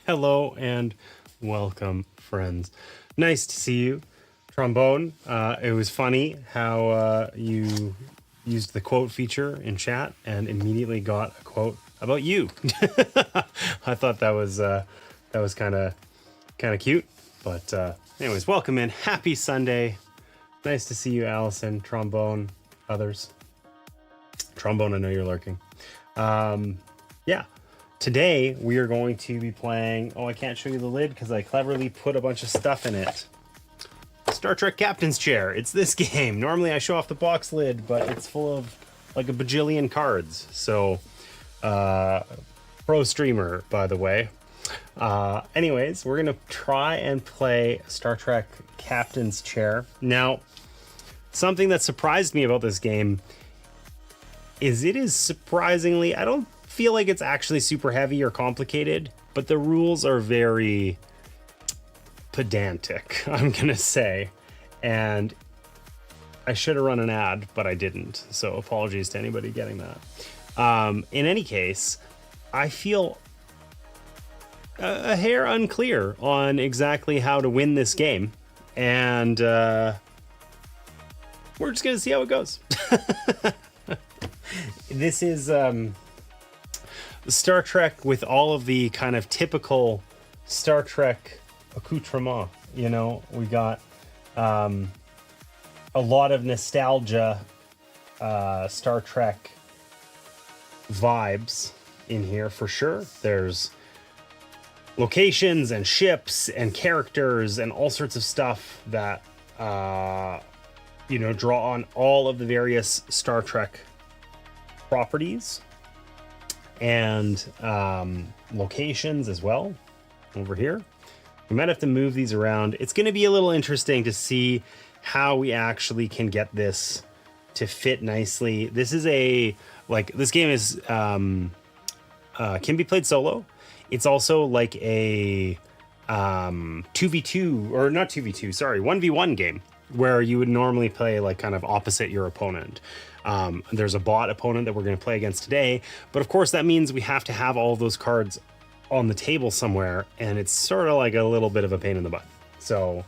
Hello and welcome, friends. Nice to see you. Trombone, it was funny how you used the quote feature in chat and immediately got a quote about you. I thought that was kind of cute. But anyways, welcome in. Happy Sunday. Nice to see you, Allison, Trombone, others. Trombone, I know you're lurking. Yeah. Today, we are going to be playing... Oh, I can't show you the lid because I cleverly put a bunch of stuff in it. Star Trek Captain's Chair. It's this game. Normally, I show off the box lid, but it's full of like a bajillion cards. So, pro streamer, by the way. Anyways, we're going to try and play Star Trek Captain's Chair. Now, something that surprised me about this game is it is surprisingly... I don't feel like it's actually super heavy or complicated, but the rules are very pedantic, I'm gonna say. And I should have run an ad, but I didn't, so apologies to anybody getting that. In any case, I feel a hair unclear on exactly how to win this game, and we're just gonna see how it goes. This is Star Trek with all of the kind of typical Star Trek accoutrement. You know, we got a lot of nostalgia Star Trek vibes in here for sure. There's locations and ships and characters and all sorts of stuff that you know, draw on all of the various Star Trek properties and locations as well over here. We might have to move these around. It's going to be a little interesting to see how we actually can get this to fit nicely. This is this game is can be played solo. It's also like a 2v2 or not 2v2, sorry, 1v1 game where you would normally play like kind of opposite your opponent. There's a bot opponent that we're going to play against today, but of course that means we have to have all of those cards on the table somewhere, and it's sort of like a little bit of a pain in the butt. So,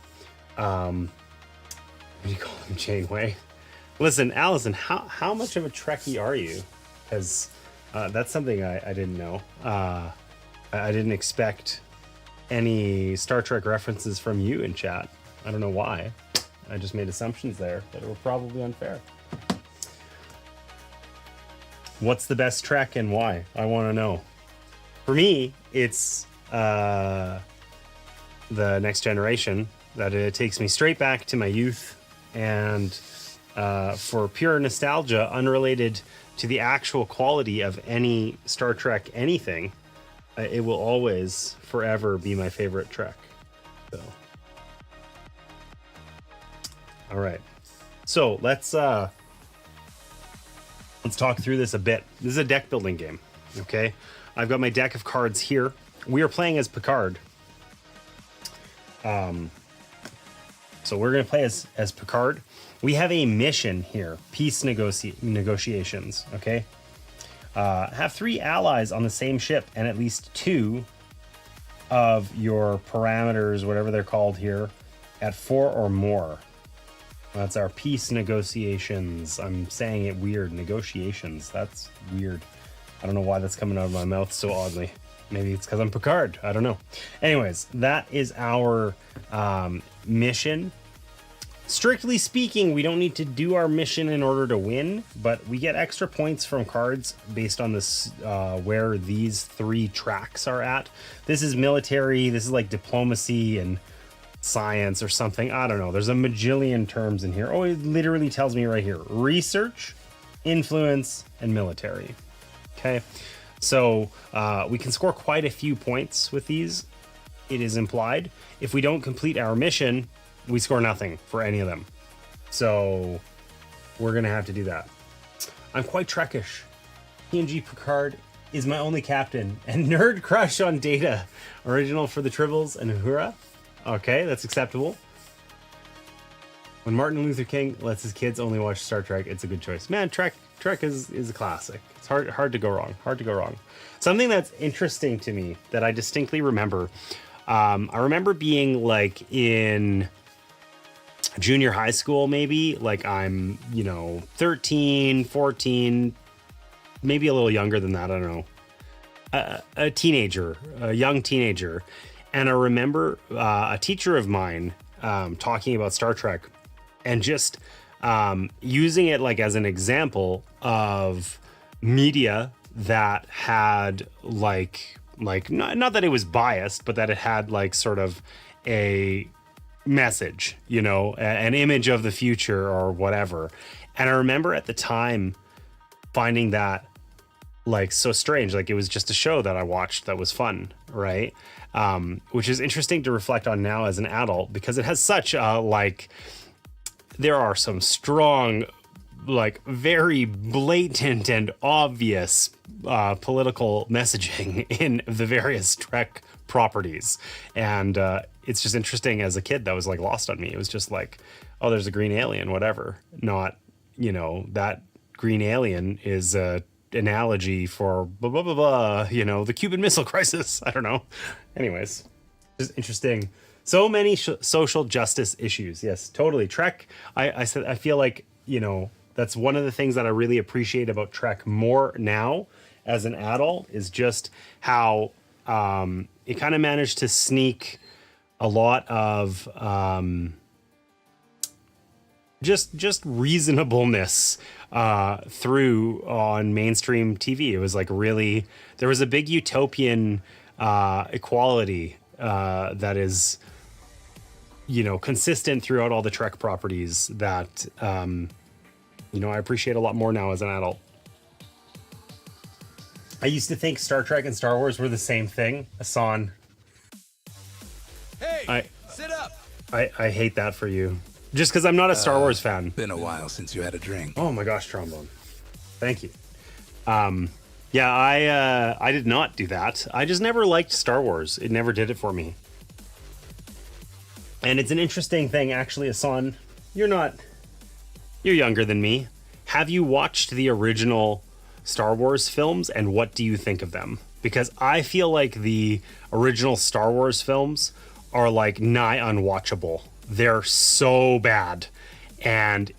what do you call him, Janeway? Listen, Allison, how much of a Trekkie are you? Because that's something I didn't know. I didn't expect any Star Trek references from you in chat. I don't know why. I just made assumptions there that were probably unfair. What's the best Trek and why? I want to know. For me, it's the Next Generation. That it takes me straight back to my youth, and for pure nostalgia, unrelated to the actual quality of any Star Trek anything, it will always, forever be my favorite Trek. So, all right. So let's talk through this a bit. This is a deck building game, okay? I've got my deck of cards here. We are playing as Picard. So we're going to play as Picard. We have a mission here, peace negotiations, okay? Have 3 allies on the same ship and at least 2 of your parameters, whatever they're called here, at 4 or more. That's our peace negotiations. I'm saying it weird. Negotiations. That's weird. I don't know why that's coming out of my mouth so oddly. Maybe it's because I'm Picard. I don't know. Anyways, that is our mission. Strictly speaking, we don't need to do our mission in order to win, but we get extra points from cards based on this where these 3 tracks are at. This is military. This is like diplomacy and science or something. I don't know. There's a majillion terms in here. Oh, it literally tells me right here. Research, influence, and military. Okay. So we can score quite a few points with these. It is implied. If we don't complete our mission, we score nothing for any of them. So we're going to have to do that. I'm quite Trekish. PNG Picard is my only captain and nerd crush on Data. Original for the Tribbles and Uhura. Okay, that's acceptable. When Martin Luther King lets his kids only watch Star Trek, it's a good choice. Man, Trek Trek is a classic. It's hard to go wrong. Hard to go wrong. Something that's interesting to me that I distinctly remember. I remember being like in junior high school, maybe like I'm, 13, 14, maybe a little younger than that. I don't know. A teenager, a young teenager. And I remember a teacher of mine talking about Star Trek and just using it like as an example of media that had like not that it was biased, but that it had like sort of a message, an image of the future or whatever. And I remember at the time finding that like so strange. Like it was just a show that I watched that was fun, right? Which is interesting to reflect on now as an adult, because it has such there are some strong, like very blatant and obvious political messaging in the various Trek properties. And it's just interesting as a kid, that was like lost on me. It was just like, oh, there's a green alien, whatever. Not, that green alien is a analogy for blah blah blah blah, the Cuban Missile Crisis. I don't know. Anyways, just interesting. So many social justice issues. Yes, totally. Trek. I feel like that's one of the things that I really appreciate about Trek more now as an adult, is just how it kind of managed to sneak a lot of just reasonableness through on mainstream TV. It was like really, there was a big utopian equality that is, consistent throughout all the Trek properties that, I appreciate a lot more now as an adult. I used to think Star Trek and Star Wars were the same thing. Hassan. Hey, sit up. I hate that for you. Just because I'm not a Star Wars fan. Been a while since you had a drink. Oh my gosh, trombone. Thank you. Yeah, I did not do that. I just never liked Star Wars. It never did it for me. And it's an interesting thing, actually, Hassan. You're younger than me. Have you watched the original Star Wars films, and what do you think of them? Because I feel like the original Star Wars films are like nigh unwatchable. They're so bad. And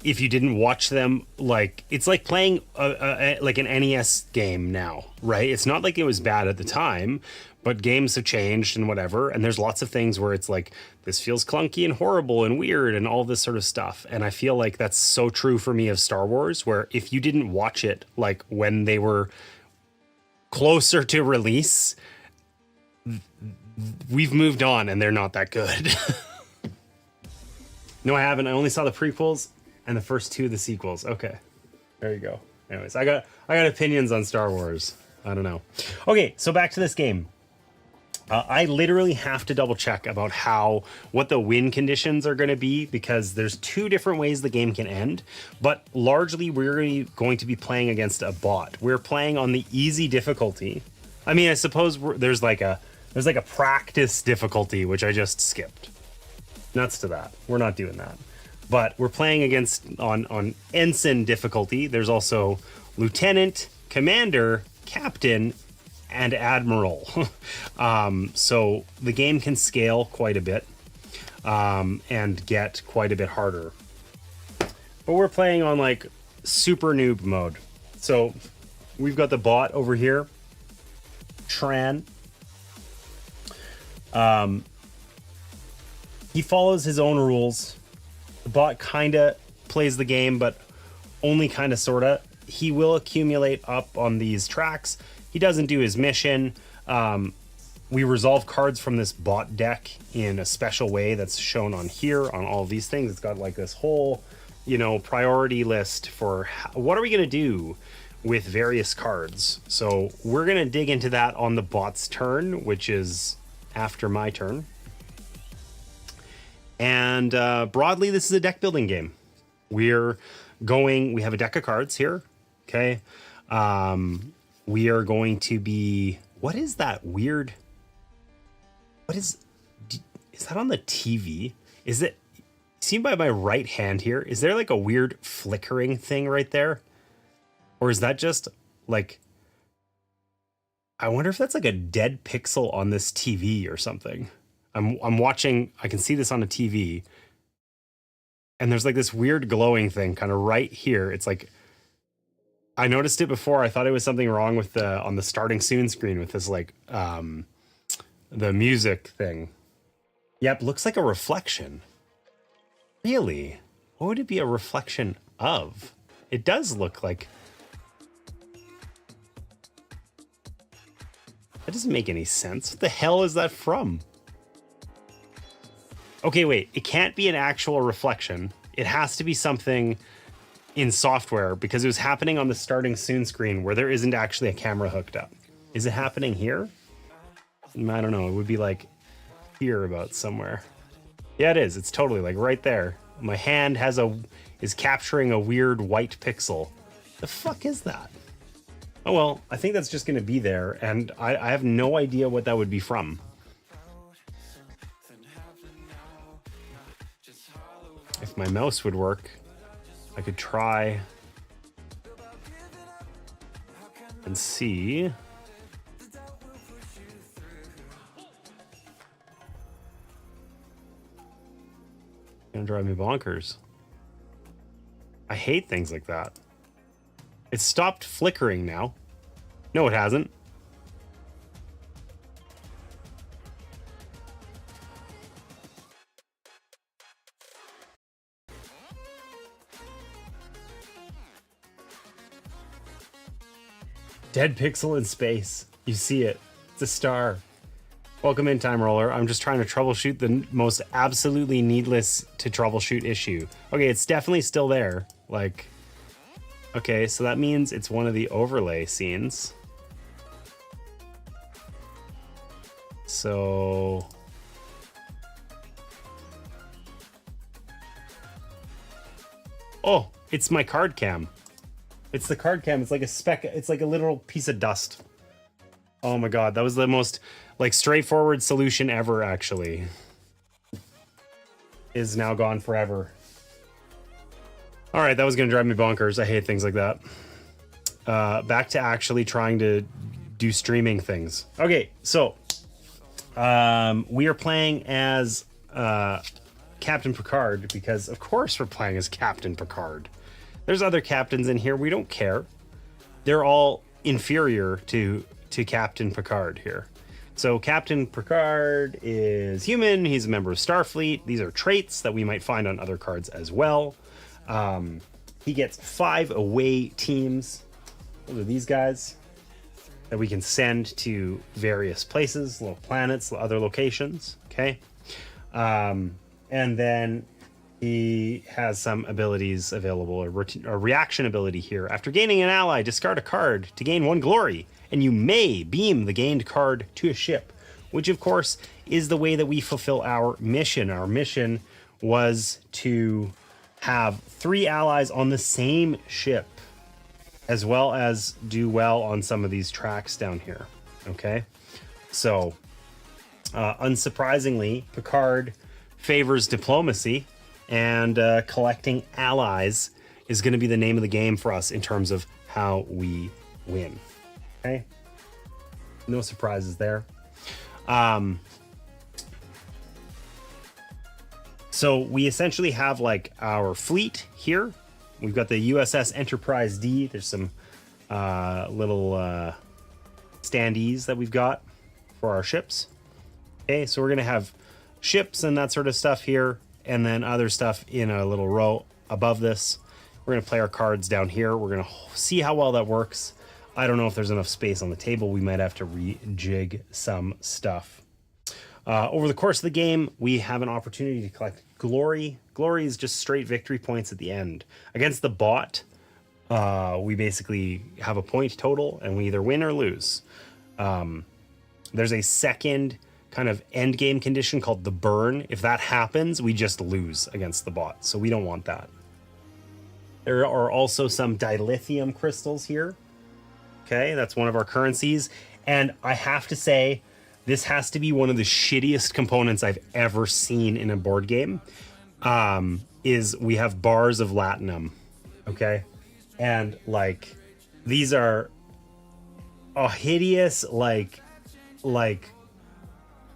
if you didn't watch them, like, it's like playing like an NES game now, right? It's not like it was bad at the time, but games have changed and whatever. And there's lots of things where it's like, this feels clunky and horrible and weird and all this sort of stuff. And I feel like that's so true for me of Star Wars, where if you didn't watch it, like when they were closer to release, we've moved on and they're not that good. No, I haven't. I only saw the prequels and the first two of the sequels. Okay, there you go. Anyways, I got opinions on Star Wars. I don't know. Okay, so back to this game. I literally have to double check about what the win conditions are going to be, because there's two different ways the game can end, but largely we're going to be playing against a bot. We're playing on the easy difficulty. I mean, I suppose there's like a practice difficulty, which I just skipped. Nuts to that. We're not doing that. But we're playing against on ensign difficulty. There's also lieutenant, commander, captain, and admiral. So the game can scale quite a bit and get quite a bit harder. But we're playing on like super noob mode. So we've got the bot over here, Tran. He follows his own rules. The bot kind of plays the game, but only kind of sort of. He will accumulate up on these tracks. He doesn't do his mission. We resolve cards from this bot deck in a special way that's shown on here on all of these things. It's got like this whole, priority list for what are we going to do with various cards. So we're going to dig into that on the bot's turn, which is after my turn. And broadly, this is a deck building game. We have a deck of cards here. Okay. We are going to be, what is that weird? Is that on the TV? Is it seen by my right hand here? Is there like a weird flickering thing right there? Or is that just like, I wonder if that's like a dead pixel on this TV or something. I'm watching, I can see this on a TV, and there's like this weird glowing thing kind of right here. It's like, I noticed it before. I thought it was something wrong with on the starting soon screen with this like the music thing. Yep, looks like a reflection. Really? What would it be a reflection of? It does look like... That doesn't make any sense. What the hell is that from? Okay, wait. It can't be an actual reflection. It has to be something in software because it was happening on the starting soon screen where there isn't actually a camera hooked up. Is it happening here? I don't know. It would be like here about somewhere. Yeah, it is. It's totally like right there. My hand is capturing a weird white pixel. The fuck is that? Oh, well, I think that's just going to be there, and I have no idea what that would be from. If my mouse would work, I could try and see. Gonna drive me bonkers. I hate things like that. It stopped flickering now. No, it hasn't. Dead pixel in space. You see it. It's a star. Welcome in, Time Roller. I'm just trying to troubleshoot the most absolutely needless to troubleshoot issue. Okay, it's definitely still there. Like, okay, so that means it's one of the overlay scenes. So... Oh, it's my card cam. It's the card cam. It's like a speck. It's like a literal piece of dust. Oh my god, that was the most like straightforward solution ever, actually. Is now gone forever. All right, that was gonna drive me bonkers. I hate things like that. Back to actually trying to do streaming things. Okay, so we are playing as Captain Picard because, of course, we're playing as Captain Picard. There's other captains in here. We don't care. They're all inferior to Captain Picard here. So Captain Picard is human. He's a member of Starfleet. These are traits that we might find on other cards as well. He gets 5 away teams. Those are these guys that we can send to various places, little planets, other locations. Okay. And then he has some abilities available, a reaction ability here. After gaining an ally, discard a card to gain 1 glory, and you may beam the gained card to a ship, which of course is the way that we fulfill our mission. Our mission was to have 3 allies on the same ship, as well as do well on some of these tracks down here. Okay, so unsurprisingly, Picard favors diplomacy. And collecting allies is going to be the name of the game for us in terms of how we win. Okay? No surprises there. So we essentially have like our fleet here. We've got the USS Enterprise D. There's some little standees that we've got for our ships. Okay, so we're going to have ships and that sort of stuff here. And then other stuff in a little row above this. We're going to play our cards down here. We're going to see how well that works. I don't know if there's enough space on the table. We might have to rejig some stuff. Over the course of the game, we have an opportunity to collect glory. Glory is just straight victory points at the end. Against the bot, we basically have a point total, and we either win or lose. There's a second kind of end game condition called the burn. If that happens, we just lose against the bot. So we don't want that. There are also some dilithium crystals here. Okay, that's one of our currencies. And I have to say, this has to be one of the shittiest components I've ever seen in a board game. Is we have bars of latinum. Okay, and like These are a hideous, like,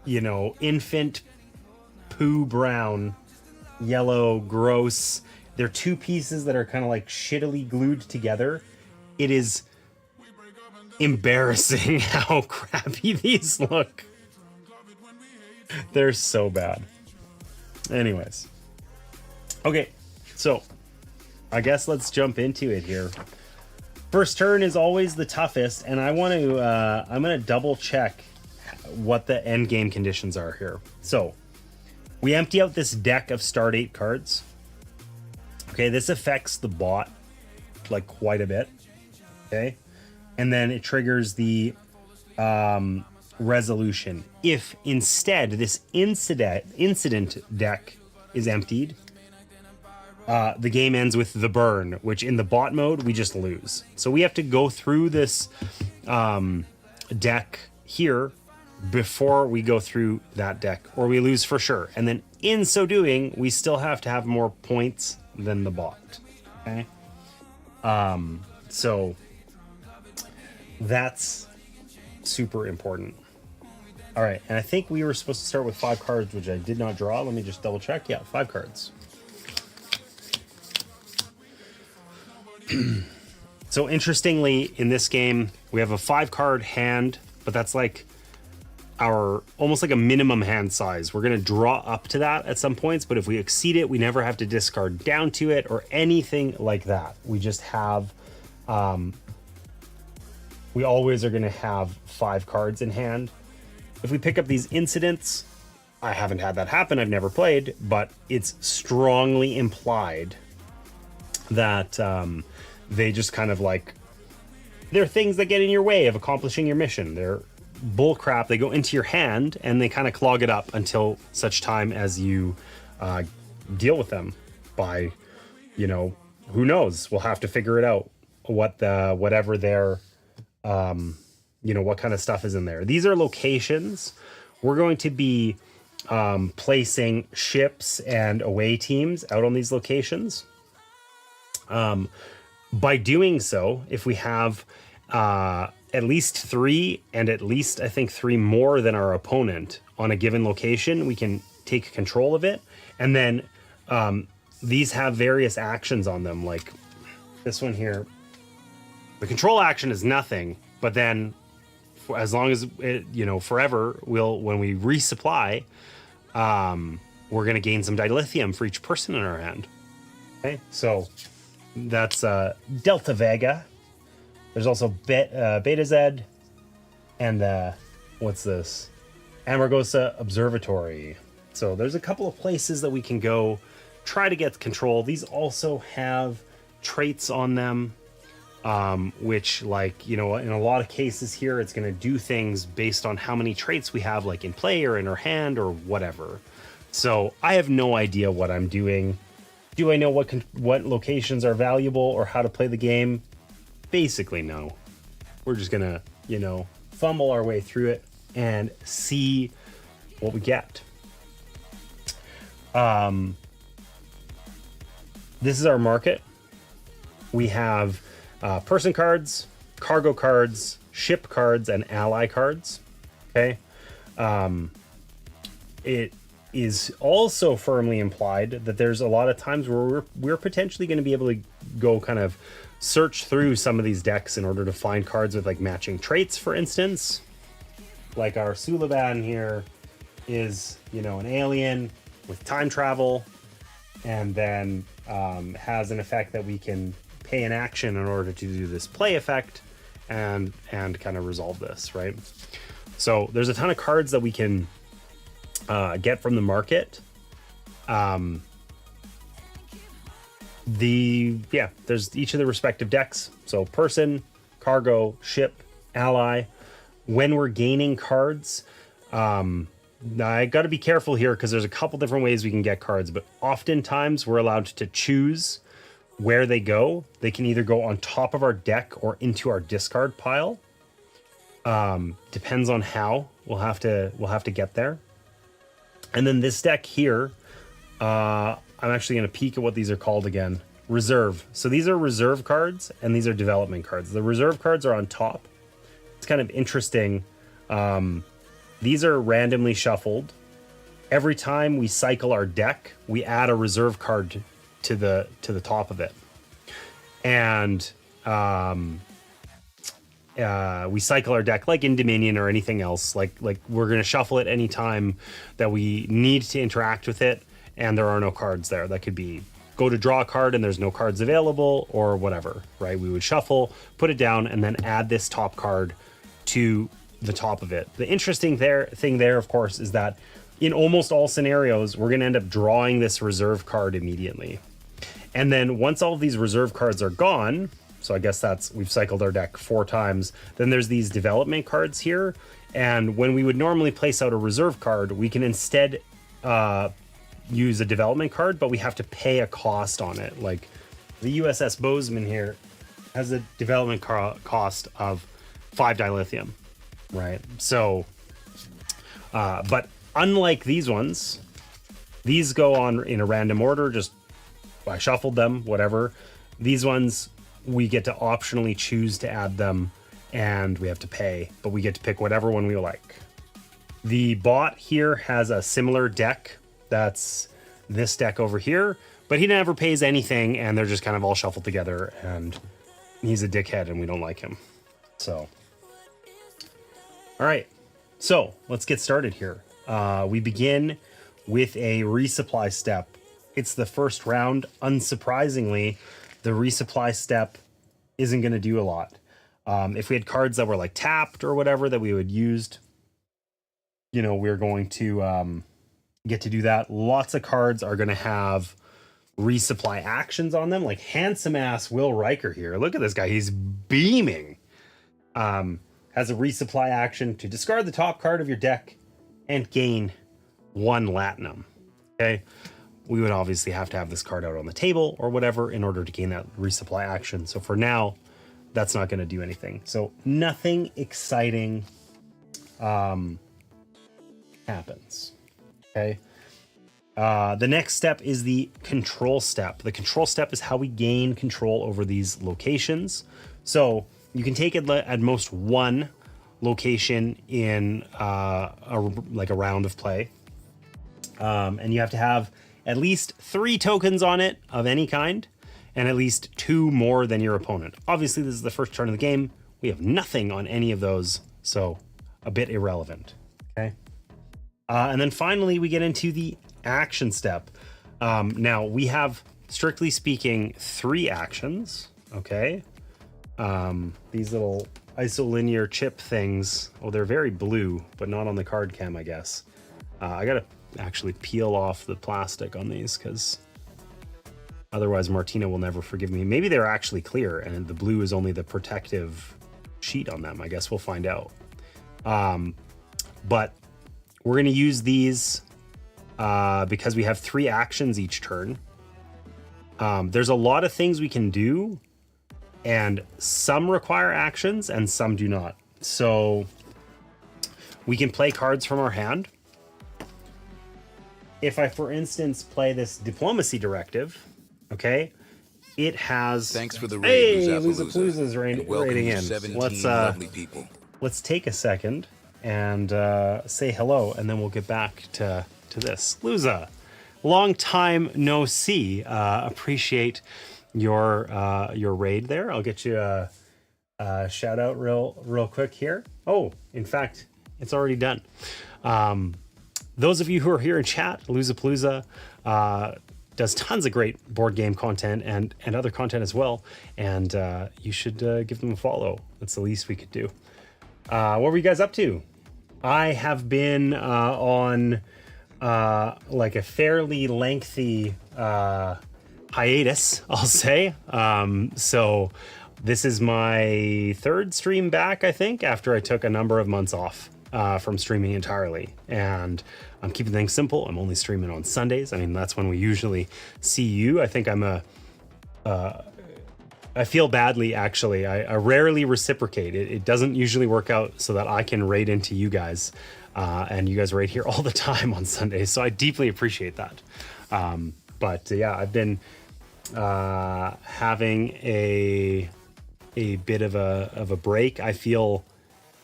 you know, infant poo brown, yellow, gross. They're two pieces that are kind of like shittily glued together. It is embarrassing how crappy these look. They're so bad. Anyways. Okay, so I guess let's jump into it here. First turn is always the toughest, and I want to, I'm going to double check what the end game conditions are here. So we empty out this deck of start 8 cards. Okay, this affects the bot like quite a bit. Okay, and then it triggers the resolution. If instead this incident deck is emptied, the game ends with the burn, which in the bot mode we just lose. So we have to go through this deck here before we go through that deck, or we lose for sure. And then in so doing, we still have to have more points than the bot. Okay. So that's super important. All right, and I think we were supposed to start with 5 cards, which I did not draw. Let me just double check. Yeah, 5 cards. So interestingly, in this game, we have a 5-card hand, but that's like our almost like a minimum hand size. We're going to draw up to that at some points, but if we exceed it, we never have to discard down to it or anything like that. We just have, we always are going to have 5 cards in hand. If we pick up these incidents, I haven't had that happen. I've never played, but it's strongly implied that they just kind of like, they're things that get in your way of accomplishing your mission. They're bull crap. They go into your hand and they kind of clog it up until such time as you deal with them by, you know, who knows? We'll have to figure it out what the, whatever their, you know, what kind of stuff is in there. These are locations. We're going to be placing ships and away teams out on these locations. By doing so, if we have at least 3 and at least, I think, 3 more than our opponent on a given location, we can take control of it. And then these have various actions on them, like this one here. The control action is nothing, but then for as long as it, you know, forever, when we resupply, we're going to gain some dilithium for each person in our hand. Okay, so that's Delta Vega. There's also Beta Z and what's this? Amargosa Observatory. So there's a couple of places that we can go try to get control. These also have traits on them, which, like, you know, in a lot of cases here, it's going to do things based on how many traits we have, like in play or in our hand or whatever. So I have no idea what I'm doing. Do I know what locations are valuable or how to play the game? Basically, no. We're just gonna, you know, fumble our way through it and see what we get. This is our market. We have person cards, cargo cards, ship cards, and ally cards. Okay. It is also firmly implied that there's a lot of times where we're potentially going to be able to go kind of search through some of these decks in order to find cards with like matching traits, for instance. Like our Sulaban here is, you know, an alien with time travel, and then has an effect that we can pay an action in order to do this play effect and kind of resolve this, right? So there's a ton of cards that we can get from the market. There's each of the respective decks. So person, cargo, ship, ally. When we're gaining cards, I got to be careful here because there's a couple different ways we can get cards, but oftentimes we're allowed to choose where they go. They can either go on top of our deck or into our discard pile. Depends on how. We'll have to get there. And then this deck here, I'm actually going to peek at what these are called again. reserve. So these are reserve cards and these are development cards. The reserve cards are on top. It's kind of interesting. These are randomly shuffled. Every time we cycle our deck, we add a reserve card to the top of it. And we cycle our deck like in Dominion or anything else. Like we're going to shuffle it anytime that we need to interact with it, and there are no cards there. That could be go to draw a card and there's no cards available or whatever, right? We would shuffle, put it down, and then add this top card to the top of it. The interesting thing there, of course, is that in almost all scenarios, we're going to end up drawing this reserve card immediately. And then once all of these reserve cards are gone, so I guess we've cycled our deck 4 times, then there's these development cards here. And when we would normally place out a reserve card, we can instead use a development card, but we have to pay a cost on it. Like the USS Bozeman here has a development cost of 5 dilithium, right? So, but unlike these ones, these go on in a random order, just I shuffled them, whatever. These ones, we get to optionally choose to add them and we have to pay, but we get to pick whatever one we like. The bot here has a similar deck. That's this deck over here, but he never pays anything and they're just kind of all shuffled together and he's a dickhead and we don't like him. So, all right. So let's get started here. We begin with a resupply step. It's the first round. Unsurprisingly, the resupply step isn't going to do a lot. If we had cards that were like tapped or whatever that we would used, we're going to get to do that. Lots of cards are going to have resupply actions on them, like handsome ass Will Riker here. Look at this guy. He's beaming. Has a resupply action to discard the top card of your deck and gain 1 latinum. Okay. We would obviously have to have this card out on the table or whatever in order to gain that resupply action. So for now, that's not going to do anything. So nothing exciting happens. Okay. The next step is the control step. The control step is how we gain control over these locations. So you can take it at most 1 location in a round of play. And you have to have at least 3 tokens on it of any kind, and at least 2 more than your opponent. Obviously, this is the first turn of the game. We have nothing on any of those, so a bit irrelevant. Okay. And then finally, we get into the action step. Now, we have, strictly speaking, 3 actions. Okay. These little isolinear chip things. Oh, they're very blue, but not on the card cam, I guess. I gotta actually peel off the plastic on these because otherwise Martina will never forgive me. Maybe they're actually clear and the blue is only the protective sheet on them. I guess we'll find out. But we're going to use these because we have 3 actions each turn. There's a lot of things we can do and some require actions and some do not. So we can play cards from our hand. If I, for instance, play this diplomacy directive, okay, it has. Thanks for the raid, hey, Luzapalooza's raiding in. Let's take a second and say hello, and then we'll get back to this. Luza, long time no see. Appreciate your raid there. I'll get you a shout out real quick here. Oh, in fact, it's already done. Those of you who are here in chat, Luzapalooza does tons of great board game content and other content as well. And you should give them a follow. That's the least we could do. What were you guys up to? I have been on like a fairly lengthy hiatus, I'll say. So this is my 3rd stream back, I think, after I took a number of months off from streaming entirely. And I'm keeping things simple. I'm only streaming on Sundays. I mean, that's when we usually see you. I think I feel badly, actually. I rarely reciprocate. It doesn't usually work out so that I can raid into you guys. And you guys raid here all the time on Sundays. So I deeply appreciate that. But yeah, I've been having a bit of a break. I feel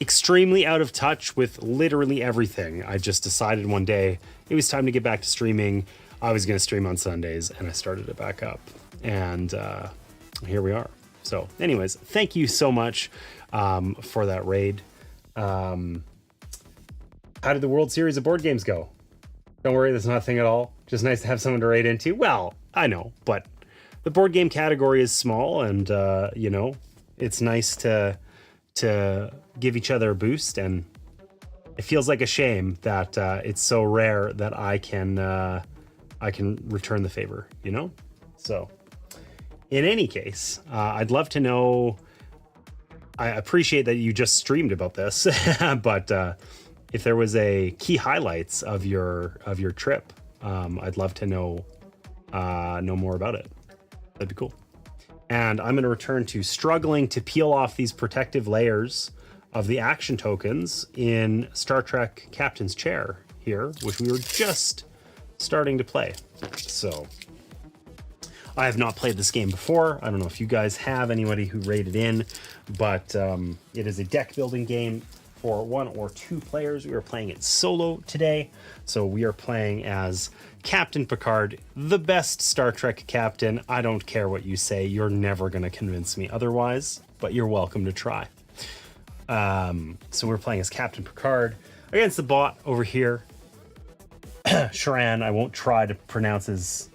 extremely out of touch with literally everything. I just decided one day it was time to get back to streaming. I was going to stream on Sundays, and I started it back up. And here we are. So anyways, thank you so much for that raid. How did the World Series of board games go? Don't worry, that's not a thing at all. Just nice to have someone to raid into. Well, I know, but the board game category is small, and you know, it's nice to give each other a boost. And it feels like a shame that it's so rare that I can return the favor. You know, so in any case, I'd love to know. I appreciate that you just streamed about this, but if there was a key highlights of your trip, I'd love to know more about it. That'd be cool. And I'm going to return to struggling to peel off these protective layers of the action tokens in Star Trek Captain's Chair here, which we were just starting to play. So I have not played this game before. I don't know if you guys have, anybody who rated in, but it is a deck building game for 1 or 2 players. We are playing it solo today. So we are playing as Captain Picard, the best Star Trek captain. I don't care what you say. You're never going to convince me otherwise, but you're welcome to try. So we're playing as Captain Picard against the bot over here. Sharan, I won't try to pronounce his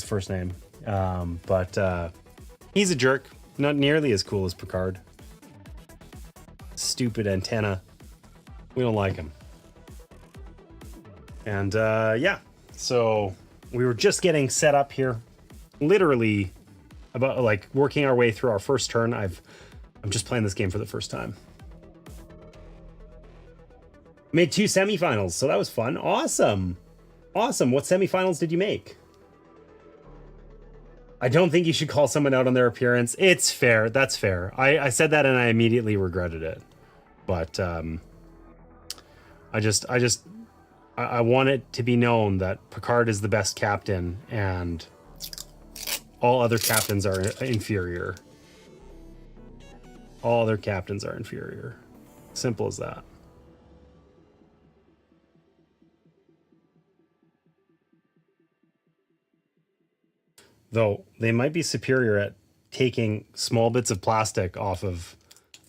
first name. But he's a jerk. Not nearly as cool as Picard. Stupid antenna. We don't like him. And yeah, so we were just getting set up here. Literally about like working our way through our first turn. I'm just playing this game for the first time. Made 2 semifinals, so that was fun. Awesome. Awesome. What semifinals did you make? I don't think you should call someone out on their appearance. It's fair. That's fair. I said that and I immediately regretted it. But I want it to be known that Picard is the best captain and all other captains are inferior. All other captains are inferior. Simple as that. Though they might be superior at taking small bits of plastic off of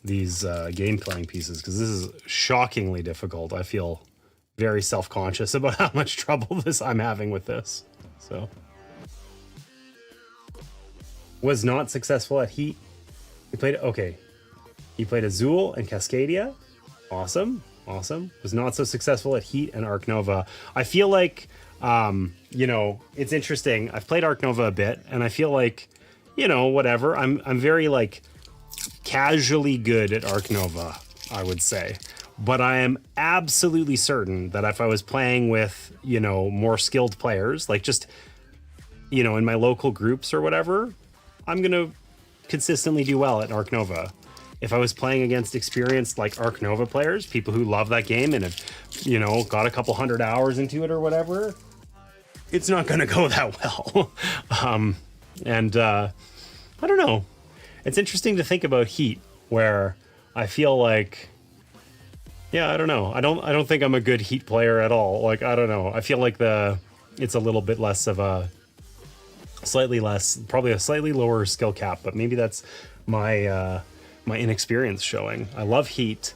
these game playing pieces, because this is shockingly difficult. I feel very self-conscious about how much trouble I'm having with this. So was not successful at Heat. He played He played Azul and Cascadia. Awesome. Was not so successful at Heat and Arc Nova. I feel like you know, it's interesting. I've played Arc Nova a bit, and I feel like, you know, whatever. I'm very like casually good at Arc Nova, I would say. But I am absolutely certain that if I was playing with, you know, more skilled players, like just, you know, in my local groups or whatever, I'm gonna consistently do well at Arc Nova. If I was playing against experienced like Arc Nova players, people who love that game and have, you know, got a couple 100 hours into it or whatever, it's not going to go that well. I don't know. It's interesting to think about Heat, where I feel like, yeah, I don't know. I don't think I'm a good Heat player at all. Like, I don't know. I feel like it's a little bit less of a, probably a slightly lower skill cap, but maybe that's my inexperience showing. I love Heat,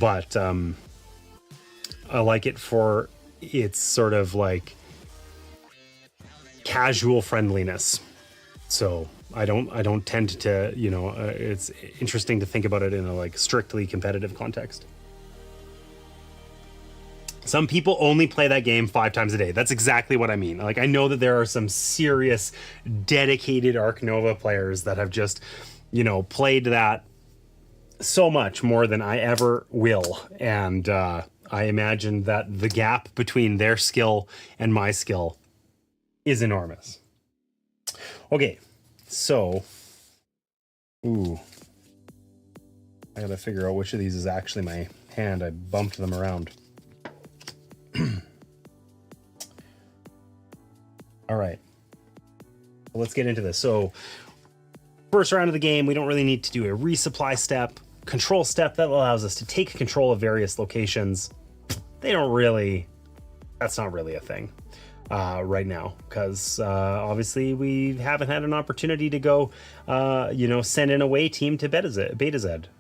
but I like it for its sort of like casual friendliness. So I don't tend to, you know, it's interesting to think about it in a like strictly competitive context. Some people only play that game 5 times a day. That's exactly what I mean. Like, I know that there are some serious dedicated Arc Nova players that have just, you know, played that so much more than I ever will. And I imagine that the gap between their skill and my skill is enormous. Okay, so, I gotta figure out which of these is actually my hand. I bumped them around. All right. let's get into this. So first round of the game, we don't really need to do a resupply step. Control step that allows us to take control of various locations. That's not really a thing right now, because obviously we haven't had an opportunity to go, send an away team to Beta Z,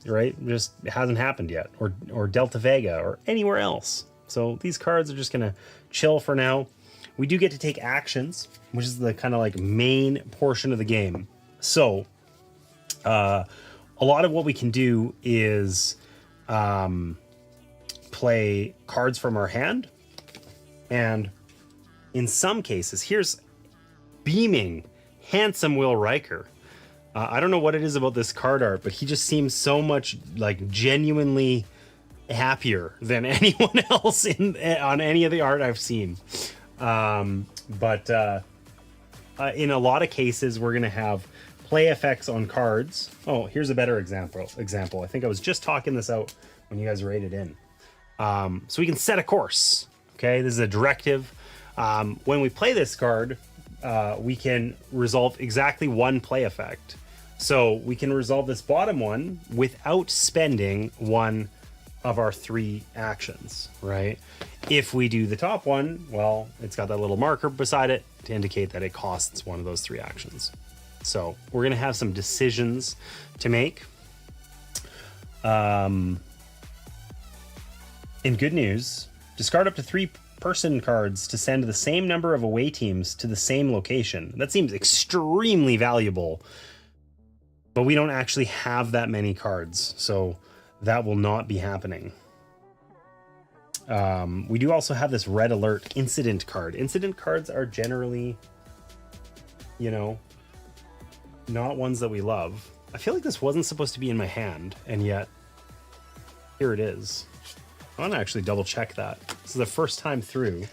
right? Just hasn't happened yet, or Delta Vega, or anywhere else. So these cards are just gonna chill for now. We do get to take actions, which is the kind of like main portion of the game. So a lot of what we can do is play cards from our hand, and in some cases, here's beaming, handsome Will Riker. I don't know what it is about this card art, but he just seems so much like genuinely happier than anyone else on any of the art I've seen. But in a lot of cases, we're going to have play effects on cards. Oh, here's a better example. I think I was just talking this out when you guys rated in. So we can set a course. Okay, this is a directive. When we play this card, we can resolve exactly one play effect. So we can resolve this bottom one without spending one of our 3 actions, right? If we do the top one, well, it's got that little marker beside it to indicate that it costs one of those 3 actions. So we're gonna have some decisions to make. In good news, discard up to 3 person cards to send the same number of away teams to the same location. That seems extremely valuable, but we don't actually have that many cards, so that will not be happening. We do also have this red alert incident card. Incident cards are generally, not ones that we love. I feel like this wasn't supposed to be in my hand, and yet here it is. I want to actually double check that. This is the first time through.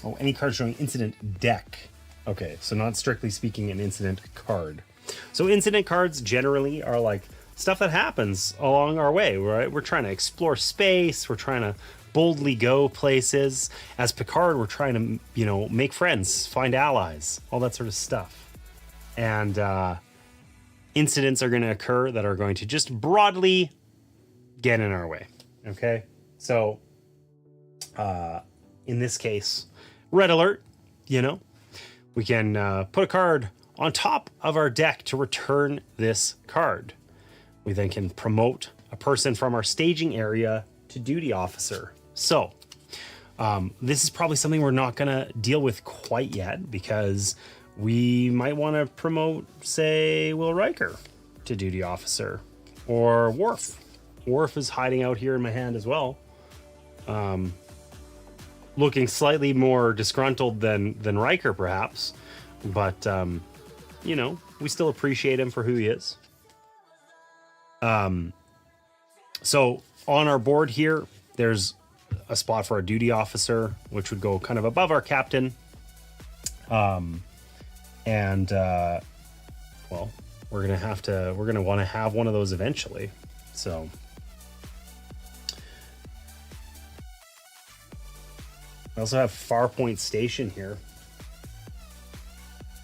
Oh, any card showing incident deck. Okay, so not strictly speaking an incident card. So incident cards generally are like stuff that happens along our way, right? We're trying to explore space. We're trying to boldly go places. As Picard, we're trying to, make friends, find allies, all that sort of stuff. And incidents are going to occur that are going to just broadly get in our way. Okay, so in this case, red alert, we can put a card on top of our deck to return this card. We then can promote a person from our staging area to duty officer. So this is probably something we're not going to deal with quite yet, because we might want to promote, say, Will Riker to duty officer, or Worf. Worf is hiding out here in my hand as well, looking slightly more disgruntled than Riker, perhaps, but we still appreciate him for who he is. So on our board here, there's a spot for a duty officer, which would go kind of above our captain. Well, we're going to want to have one of those eventually. So I also have Farpoint Station here.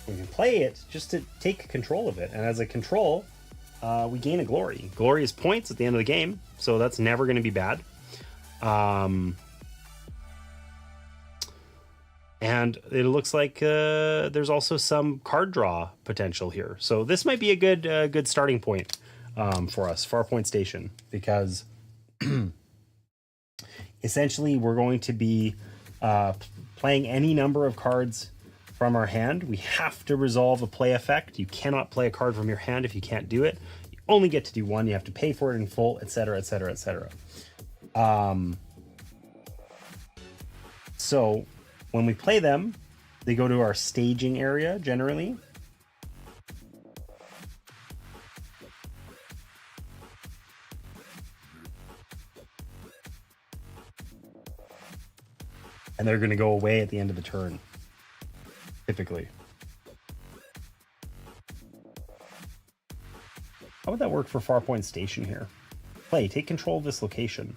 We can play it just to take control of it. And as a control, we gain a glory. Glory is points at the end of the game, so that's never going to be bad. And it looks like there's also some card draw potential here. So this might be a good starting point for us, Farpoint Station, because essentially we're going to be playing any number of cards from our hand. We have to resolve a play effect. You cannot play a card from your hand if you can't do it. You only get to do one. You have to pay for it in full, etc., etc., etc. So when we play them, they go to our staging area generally. And they're going to go away at the end of the turn, typically. How would that work for Farpoint Station here? Play, take control of this location.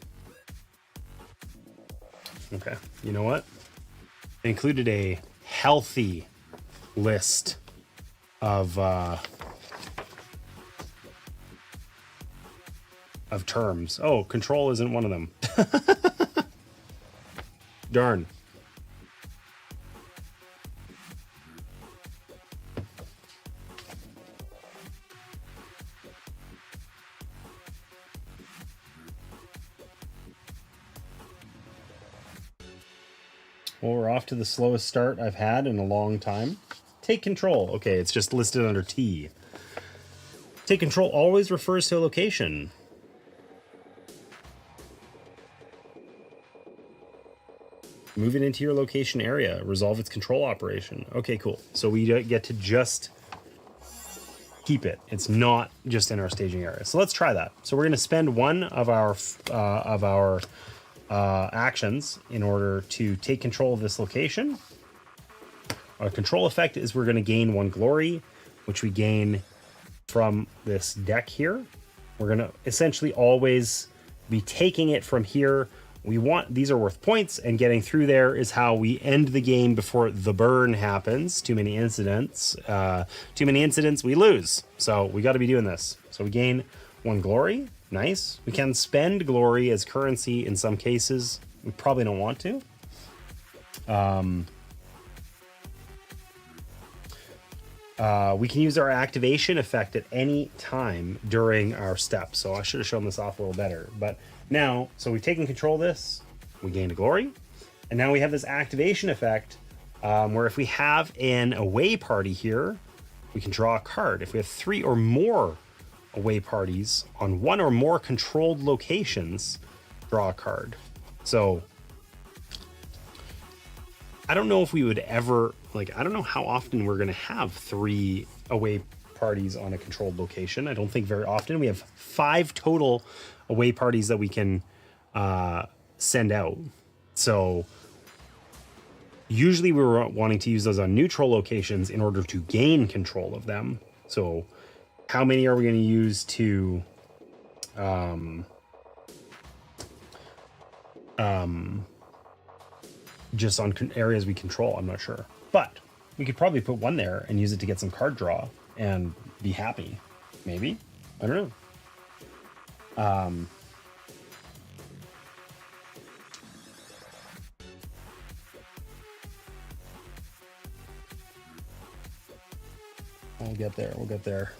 Okay, you know what? I included a healthy list of terms. Oh, control isn't one of them. Darn. Well, we're off to the slowest start I've had in a long time. Take control. Okay, it's just listed under T. Take control always refers to a location. Move it into your location area. Resolve its control operation. Okay, cool. So we get to just keep it. It's not just in our staging area. So let's try that. So we're going to spend one of our actions in order to take control of this location. Our control effect is we're going to gain 1 glory, which we gain from this deck here. We're going to essentially always be taking it from here. These are worth points, and getting through there is how we end the game before the burn happens. Too many incidents, we lose. So we got to be doing this. So we gain 1 glory. Nice. We can spend glory as currency in some cases. We probably don't want to. We can use our activation effect at any time during our step. So I should have shown this off a little better. But now, so we've taken control of this. We gained a glory. And now we have this activation effect where if we have an away party here, we can draw a card. If we have 3 or more away parties on 1 or more controlled locations, draw a card. So I don't know if we would ever, I don't know how often we're going to have 3 away parties on a controlled location. I don't think very often. We have 5 total away parties that we can send out. So usually we were wanting to use those on neutral locations in order to gain control of them. So how many are we going to use to just on areas we control? I'm not sure, but we could probably put 1 there and use it to get some card draw and be happy. Maybe, I don't know. We'll get there. We'll get there.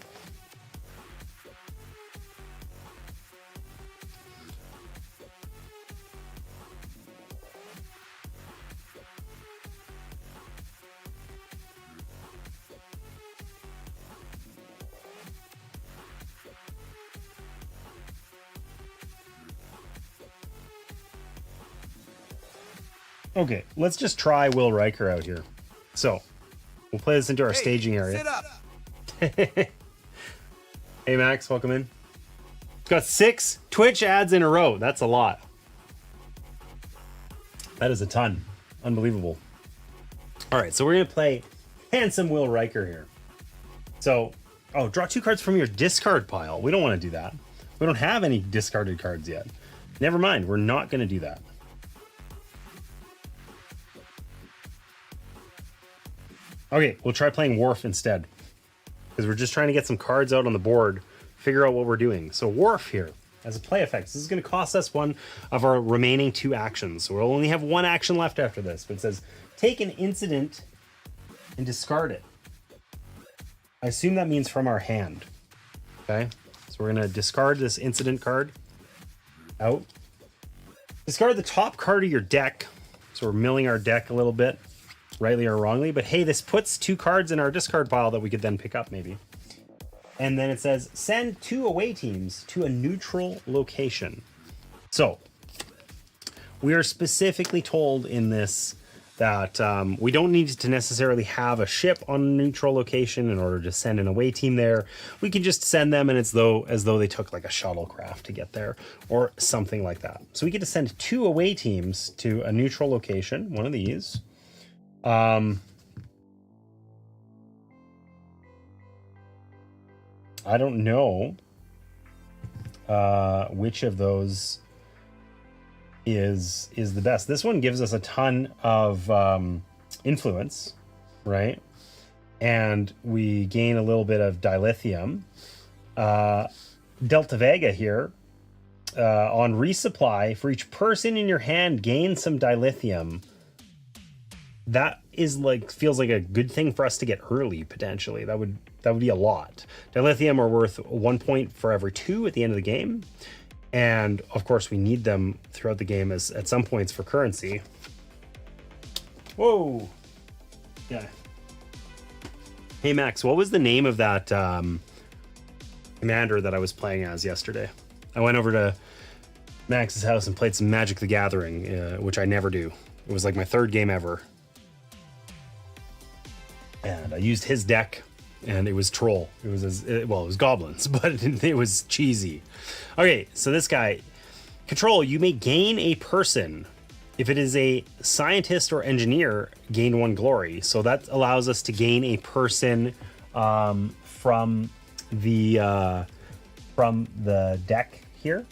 Okay, let's just try Will Riker out here. So we'll play this into our staging area. Sit up. Hey Max, welcome in. It's got 6 Twitch ads in a row. That's a lot. That is a ton. Unbelievable. All right, so we're gonna play handsome Will Riker here. So, draw 2 cards from your discard pile. We don't want to do that. We don't have any discarded cards yet. Never mind, we're not gonna do that. Okay, we'll try playing Wharf instead, because we're just trying to get some cards out on the board, figure out what we're doing. So Wharf here, as a play effect, this is going to cost us 1 of our remaining 2 actions. So we'll only have 1 action left after this, but it says, take an incident and discard it. I assume that means from our hand. Okay, so we're going to discard this incident card out. Discard the top card of your deck. So we're milling our deck a little bit, rightly or wrongly, but hey, this puts 2 cards in our discard pile that we could then pick up maybe. And then it says send 2 away teams to a neutral location. So we are specifically told in this that we don't need to necessarily have a ship on a neutral location in order to send an away team there. We can just send them and it's as though they took like a shuttlecraft to get there or something like that. So we get to send 2 away teams to a neutral location, one of these. I don't know which of those is the best. This one gives us a ton of influence, right? And we gain a little bit of dilithium. Delta Vega here, on resupply, for each person in your hand, gain some dilithium. That is like, feels like a good thing for us to get early, potentially. That would be a lot. Dilithium are worth 1 point for every 2 at the end of the game. And of course we need them throughout the game as at some points for currency. Whoa. Yeah. Hey Max, what was the name of that commander that I was playing as yesterday? I went over to Max's house and played some Magic the Gathering, which I never do. It was like my 3rd game ever. And I used his deck, and it was Troll. It was it was Goblins, but it was cheesy. Okay, so this guy, Control, you may gain a person. If it is a scientist or engineer, gain 1 glory. So that allows us to gain a person from the deck here.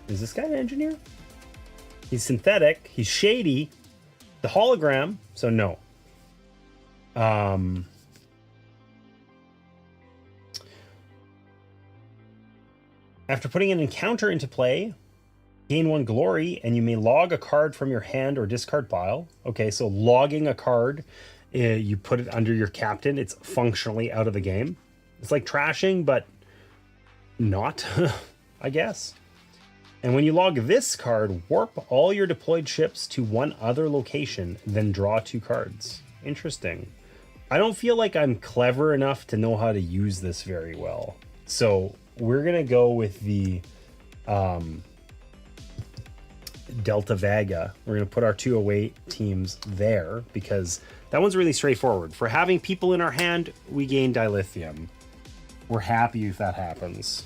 Is this guy an engineer? He's synthetic. He's shady. The hologram. So no. After putting an encounter into play, gain 1 glory, and you may log a card from your hand or discard pile. Okay, so logging a card, you put it under your captain. It's functionally out of the game. It's like trashing, but not, I guess. And when you log this card, warp all your deployed ships to 1 other location, then draw 2 cards. Interesting. I don't feel like I'm clever enough to know how to use this very well. So we're going to go with the Delta Vega. We're going to put our 2 away teams there because that one's really straightforward. For having people in our hand, we gain dilithium. We're happy if that happens.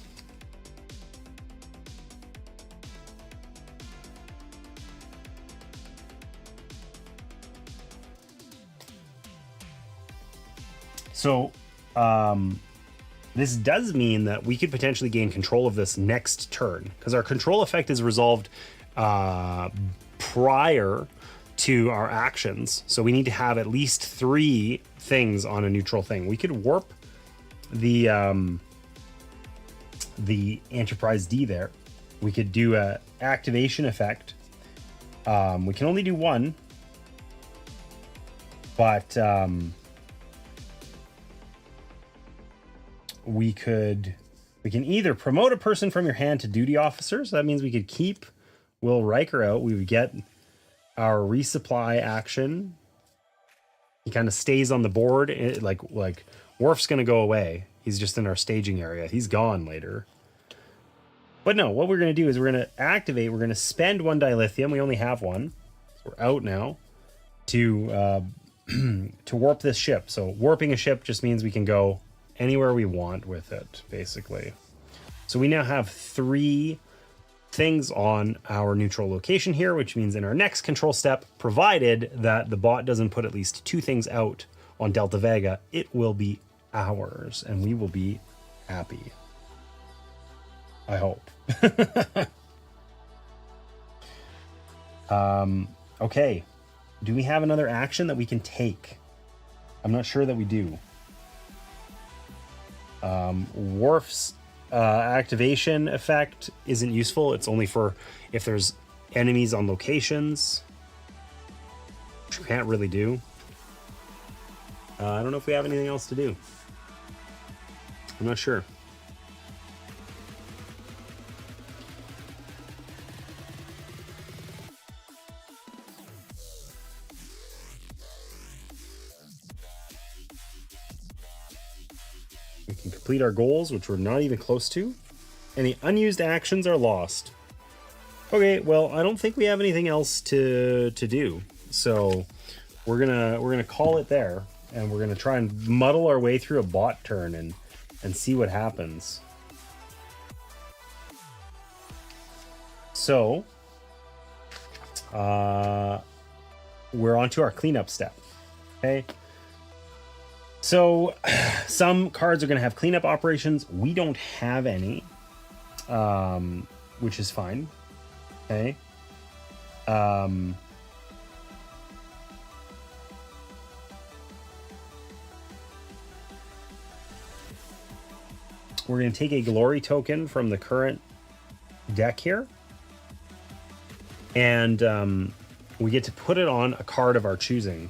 So, this does mean that we could potentially gain control of this next turn, because our control effect is resolved prior to our actions. So we need to have at least 3 things on a neutral thing. We could warp the Enterprise D there. We could do a activation effect. We can only do 1, but we can either promote a person from your hand to duty officer. So that means we could keep Will Riker out. We would get our resupply action. He kind of stays on the board. Like Worf's going to go away. He's just in our staging area. He's gone later. But no, what we're going to do is we're going to activate. We're going to spend 1 dilithium. We only have 1. So we're out now to warp this ship. So warping a ship just means we can go anywhere we want with it, basically. So we now have 3 things on our neutral location here, which means in our next control step, provided that the bot doesn't put at least 2 things out on Delta Vega, it will be ours, and we will be happy. I hope. Okay. Do we have another action that we can take? I'm not sure that we do. Worf's activation effect isn't useful. It's only for if there's enemies on locations, which we can't really do. I don't know if we have anything else to do. I'm not sure. We can complete our goals, which we're not even close to. Any unused actions are lost. Okay, well, I don't think we have anything else to do. So we're gonna call it there, and we're gonna try and muddle our way through a bot turn and see what happens. So we're on to our cleanup step. Okay. So some cards are going to have cleanup operations. We don't have any, which is fine. Okay. We're going to take a glory token from the current deck here. And we get to put it on a card of our choosing.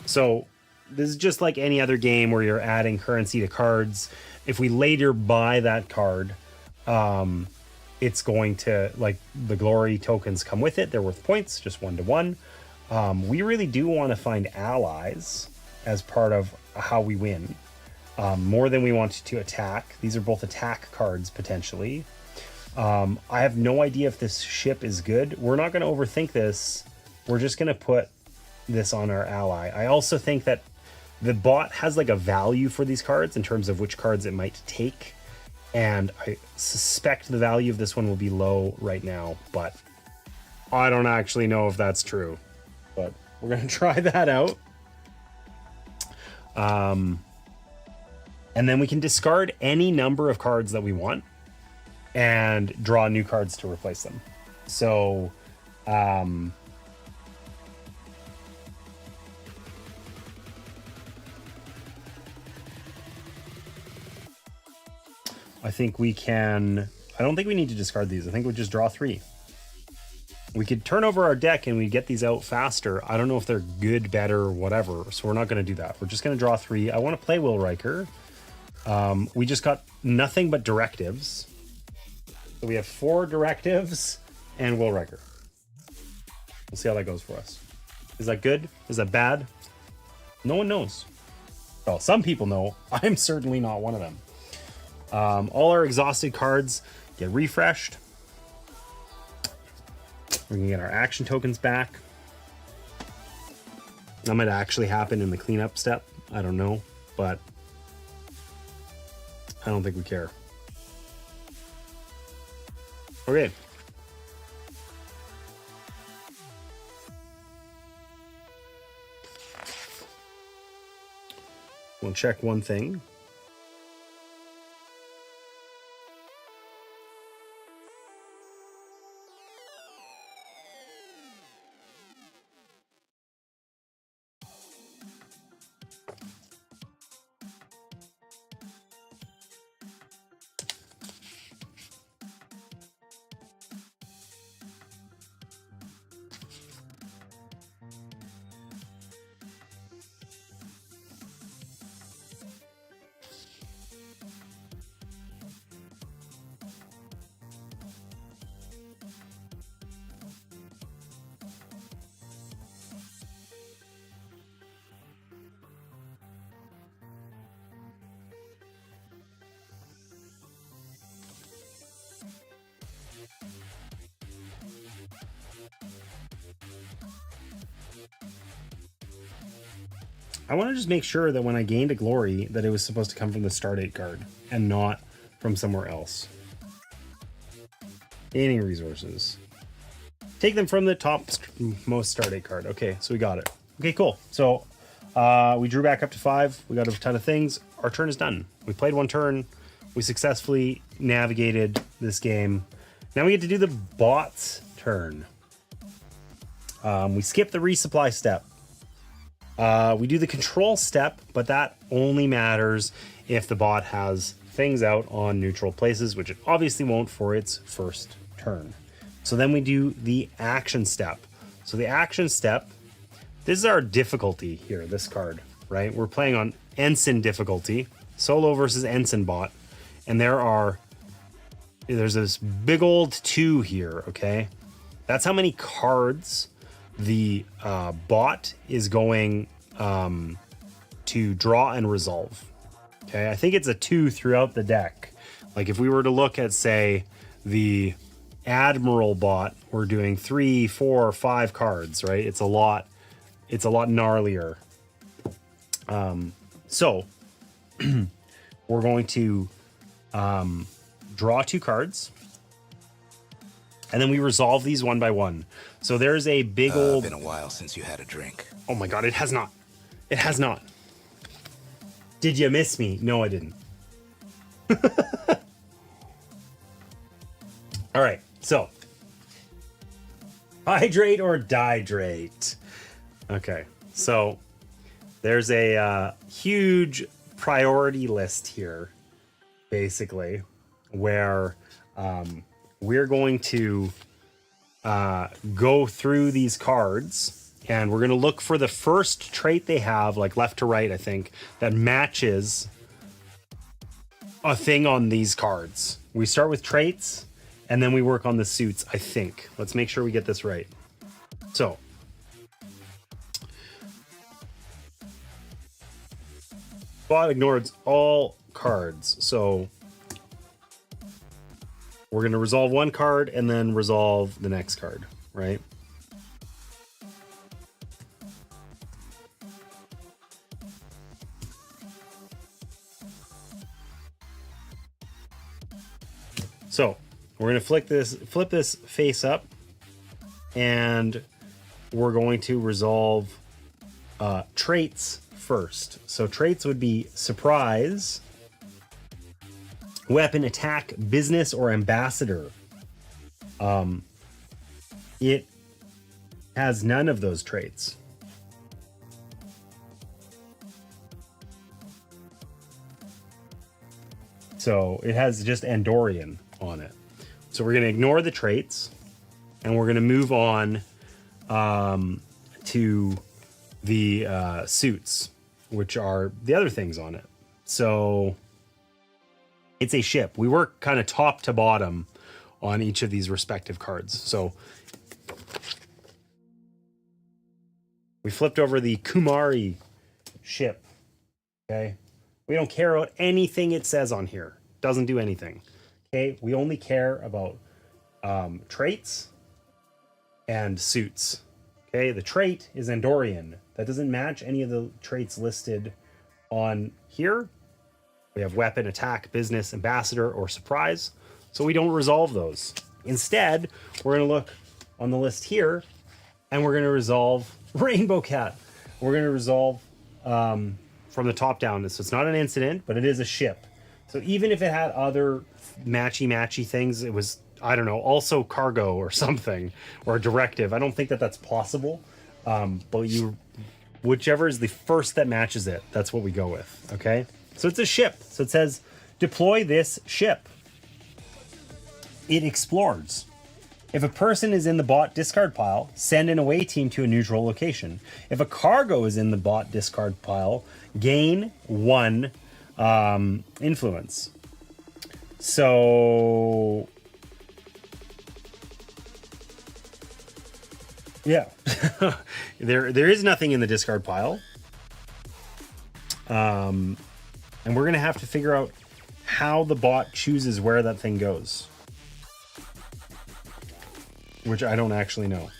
So this is just like any other game where you're adding currency to cards. If we later buy that card, it's going to, like, the glory tokens come with it. They're worth points, just 1 to 1. We really do want to find allies as part of how we win. More than we want to attack. These are both attack cards, potentially. I have no idea if this ship is good. We're not going to overthink this. We're just going to put this on our ally. I also think that the bot has like a value for these cards in terms of which cards it might take. And I suspect the value of this one will be low right now, but I don't actually know if that's true. But we're going to try that out. And then we can discard any number of cards that we want and draw new cards to replace them. So, I think we can... I don't think we need to discard these. I think we just draw 3. We could turn over our deck and we get these out faster. I don't know if they're good, better, or whatever. So we're not going to do that. We're just going to draw 3. I want to play Will Riker. We just got nothing but directives. So we have 4 directives and Will Riker. We'll see how that goes for us. Is that good? Is that bad? No one knows. Well, some people know. I'm certainly not one of them. All our exhausted cards get refreshed. We can get our action tokens back. That might actually happen in the cleanup step. I don't know, but I don't think we care. Okay. We'll check one thing. I want to just make sure that when I gained a glory that it was supposed to come from the Stardate card and not from somewhere else. Gaining resources. Take them from the top most Stardate card. Okay, so we got it. Okay, cool. So we drew back up to 5. We got a ton of things. Our turn is done. We played 1 turn. We successfully navigated this game. Now we get to do the bot's turn. We skip the resupply step. We do the control step, but that only matters if the bot has things out on neutral places, which it obviously won't for its first turn. So then we do the action step. So the action step, this is our difficulty here, this card, right? We're playing on Ensign difficulty, solo versus Ensign bot, and there's this big old 2 here, okay? That's how many cards the bot is going to draw and resolve. Okay, I think it's a 2 throughout the deck. Like if we were to look at, say, the Admiral bot, we're doing 3, 4, 5 cards, right? It's a lot gnarlier. So we're going to draw 2 cards. And then we resolve these one by one. So there's a big old... Been a while since you had a drink. Oh my god, it has not. It has not. Did you miss me? No, I didn't. All right, so hydrate or dihydrate. Okay, so there's a huge priority list here, basically, where we're going to go through these cards and we're going to look for the first trait they have, like left to right, I think, that matches a thing on these cards. We start with traits and then we work on the suits, I think. Let's make sure we get this right. So, bot ignores all cards. So we're going to resolve one card and then resolve the next card, right? So we're going to flip this face up, and we're going to resolve traits first. So traits would be surprise, weapon, attack, business, or ambassador. It has none of those traits. So it has just Andorian on it. So we're going to ignore the traits and we're going to move on to the suits, which are the other things on it. So it's a ship. We work kind of top to bottom on each of these respective cards. So we flipped over the Kumari ship. Okay. We don't care about anything it says on here. Doesn't do anything. Okay. We only care about traits and suits. Okay. The trait is Andorian. That doesn't match any of the traits listed on here. We have weapon, attack, business, ambassador, or surprise. So we don't resolve those. Instead, we're going to look on the list here and we're going to resolve Rainbow Cat. We're going to resolve from the top down. So it's not an incident, but it is a ship. So even if it had other matchy things, it was, I don't know, also cargo or something, or a directive. I don't think that that's possible. But whichever is the first that matches it, that's what we go with. Okay. So it's a ship. So it says, deploy this ship. It explores. If a person is in the bot discard pile, send an away team to a neutral location. If a cargo is in the bot discard pile, gain 1 influence. So yeah, there is nothing in the discard pile. And we're going to have to figure out how the bot chooses where that thing goes, which I don't actually know.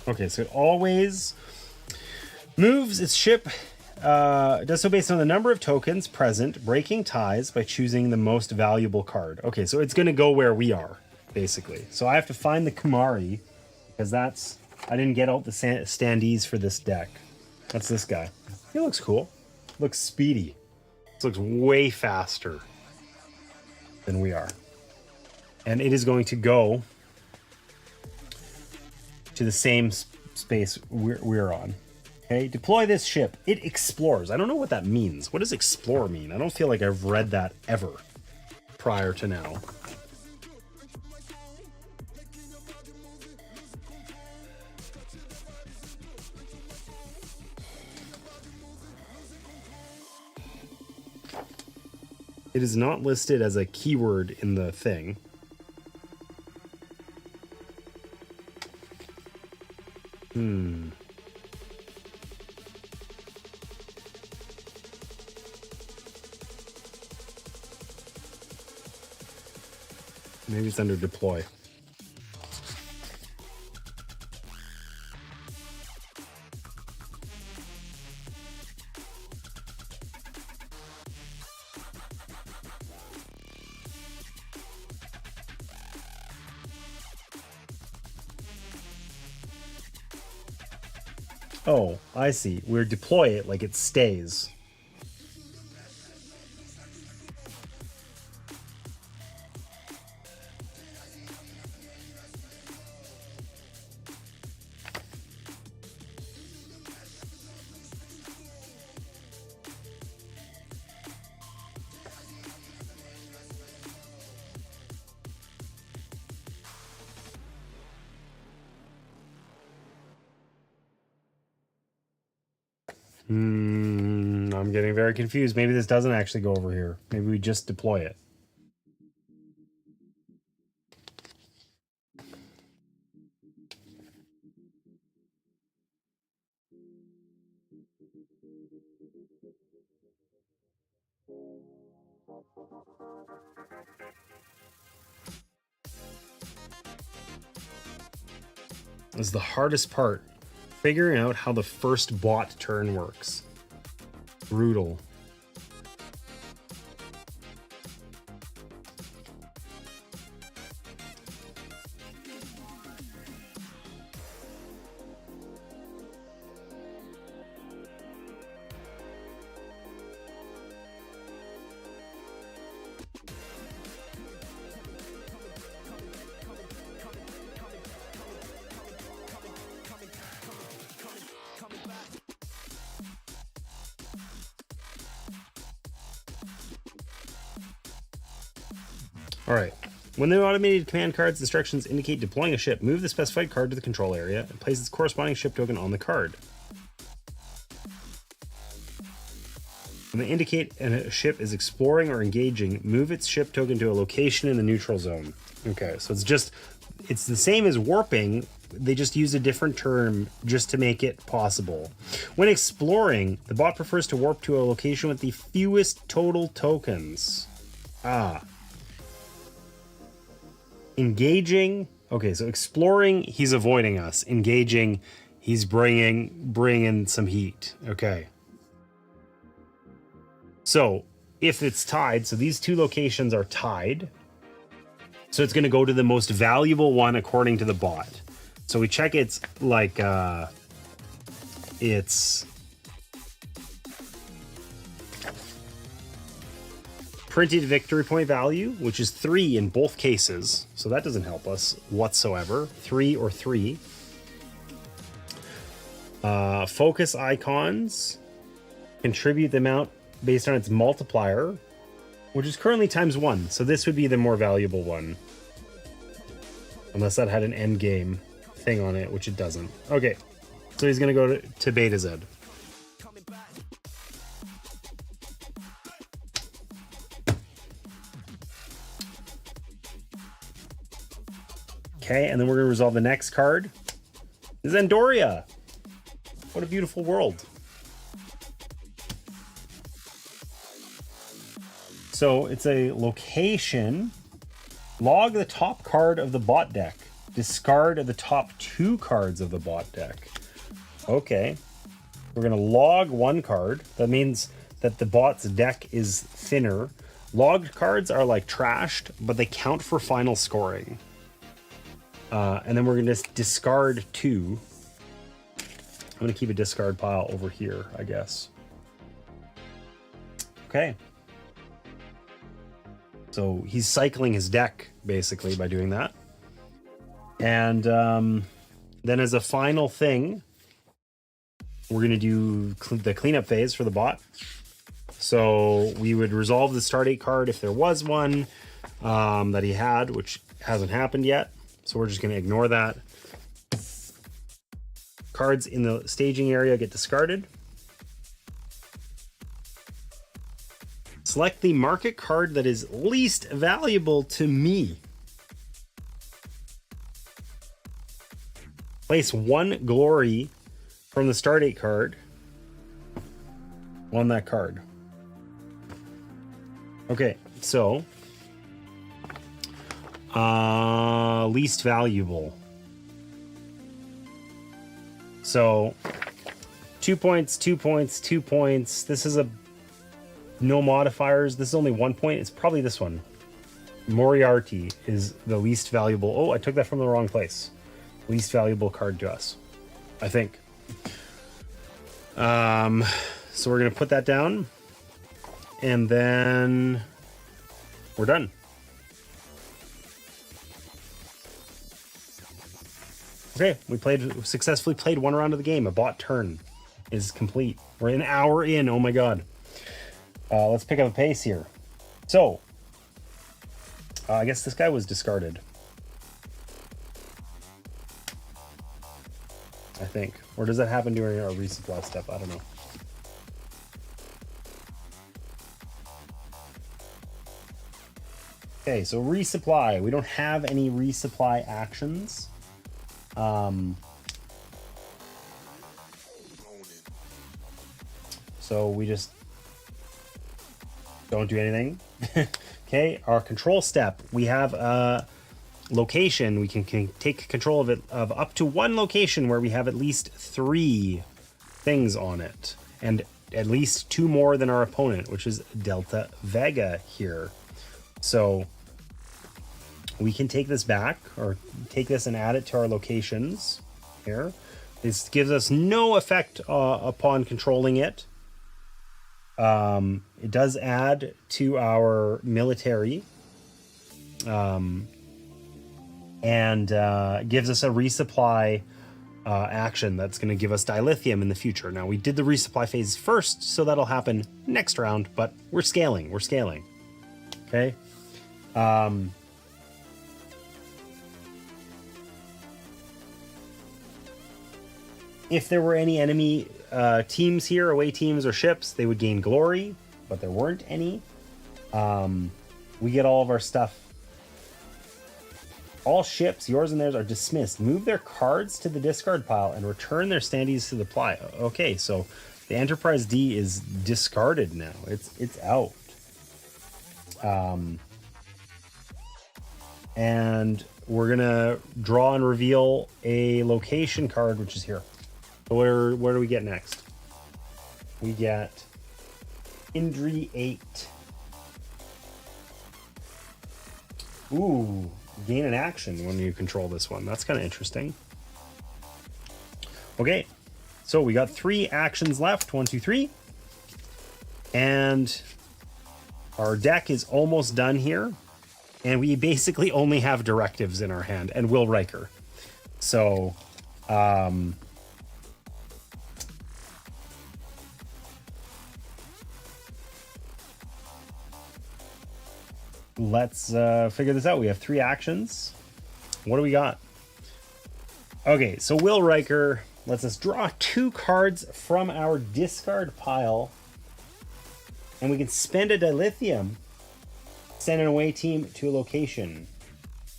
Okay, so it always moves its ship. Does so based on the number of tokens present, breaking ties by choosing the most valuable card. Okay, so it's going to go where we are, basically. So I have to find the Kumari, because I didn't get out the standees for this deck. That's this guy. He looks cool. Looks speedy. This looks way faster than we are. And it is going to go to the same space we're on. Okay, deploy this ship. It explores. I don't know what that means. What does explore mean? I don't feel like I've read that ever prior to now. It is not listed as a keyword in the thing. Maybe it's under deploy. Oh, I see. We deploy it like it stays. I'm getting very confused. Maybe this doesn't actually go over here. Maybe we just deploy it. This is the hardest part. Figuring out how the first bot turn works. Brutal. All right. When the automated command card's instructions indicate deploying a ship, move the specified card to the control area and place its corresponding ship token on the card. When they indicate a ship is exploring or engaging, move its ship token to a location in the neutral zone. Okay, so it's the same as warping. They just use a different term just to make it possible. When exploring, the bot prefers to warp to a location with the fewest total tokens. Engaging. Okay, so exploring, he's avoiding us. Engaging, he's bringing some heat. Okay. So if it's tied, so these two locations are tied. So it's going to go to the most valuable one according to the bot. So we check it's like it's printed victory point value, which is 3 in both cases. So that doesn't help us whatsoever. 3 or 3. Focus icons contribute the amount based on its multiplier, which is currently ×1. So this would be the more valuable one. Unless that had an end game thing on it, which it doesn't. Okay, so he's going to go to Beta Z. Okay, and then we're going to resolve the next card. Zandoria! What a beautiful world. So it's a location. Log the top card of the bot deck. Discard the top 2 cards of the bot deck. Okay. We're going to log 1 card. That means that the bot's deck is thinner. Logged cards are like trashed, but they count for final scoring. And then we're going to discard 2. I'm going to keep a discard pile over here, I guess. Okay. So he's cycling his deck, basically, by doing that. And then as a final thing, we're going to do the cleanup phase for the bot. So we would resolve the start 8 card if there was one that he had, which hasn't happened yet. So we're just going to ignore that. Cards in the staging area get discarded. Select the market card that is least valuable to me. Place 1 glory from the start 8 card on that card. Okay, so least valuable. So 2 points, 2 points, 2 points. This is a no modifiers. This is only 1 point. It's probably this one. Moriarty is the least valuable. Oh, I took that from the wrong place. Least valuable card to us, I think. So we're going to put that down. And then we're done. Okay, we successfully played one round of the game. A bot turn is complete. We're an hour in. Oh my god. Let's pick up a pace here. So, I guess this guy was discarded. I think. Or does that happen during our resupply step? I don't know. Okay, so resupply. We don't have any resupply actions. So we just don't do anything. Okay, our control step. We have a location. We can take control of it, of up to one location where we have at least 3 things on it. And at least 2 more than our opponent, which is Delta Vega here. So we can take this back, or take this and add it to our locations here. This gives us no effect upon controlling it. It does add to our military, and gives us a resupply action that's going to give us dilithium in the future. Now, we did the resupply phase first, so that'll happen next round, but we're scaling. We're scaling. Okay. If there were any enemy teams here, away teams or ships, they would gain glory, but there weren't any. We get all of our stuff. All ships, yours and theirs, are dismissed. Move their cards to the discard pile and return their standees to the pile. Okay, so the Enterprise D is discarded now. It's out. And we're gonna draw and reveal a location card, which is here. So where do we get next? We get Indri 8. Ooh, gain an action when you control this one. That's kind of interesting. Okay, so we got 3 actions left. 1, 2, 3. And our deck is almost done here. And we basically only have directives in our hand and Will Riker. So, let's figure this out. We have 3 actions. What do we got? Okay, so Will Riker lets us draw 2 cards from our discard pile. And we can spend a dilithium, send an away team to a location.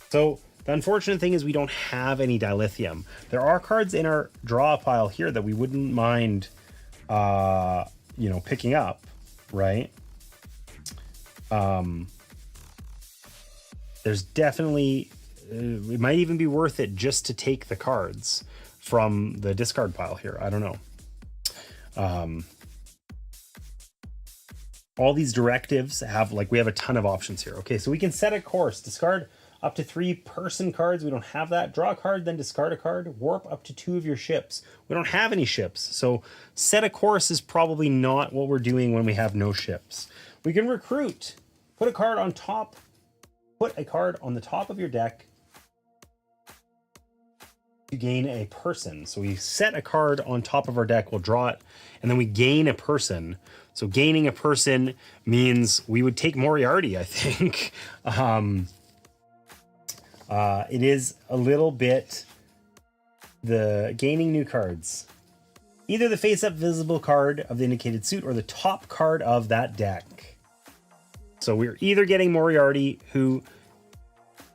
So the unfortunate thing is we don't have any dilithium. There are cards in our draw pile here that we wouldn't mind, picking up, right? There's definitely, it might even be worth it just to take the cards from the discard pile here. I don't know. All these directives have, we have a ton of options here. Okay, so we can set a course, discard up to 3 person cards. We don't have that. Draw a card, then discard a card. Warp up to 2 of your ships. We don't have any ships. So set a course is probably not what we're doing when we have no ships. We can recruit. Put a card on top. Put a card on the top of your deck to gain a person. So we set a card on top of our deck, we'll draw it, and then we gain a person. So gaining a person means we would take Moriarty, I think. It is a little bit the gaining new cards. Either the face-up visible card of the indicated suit or the top card of that deck. So we're either getting Moriarty, who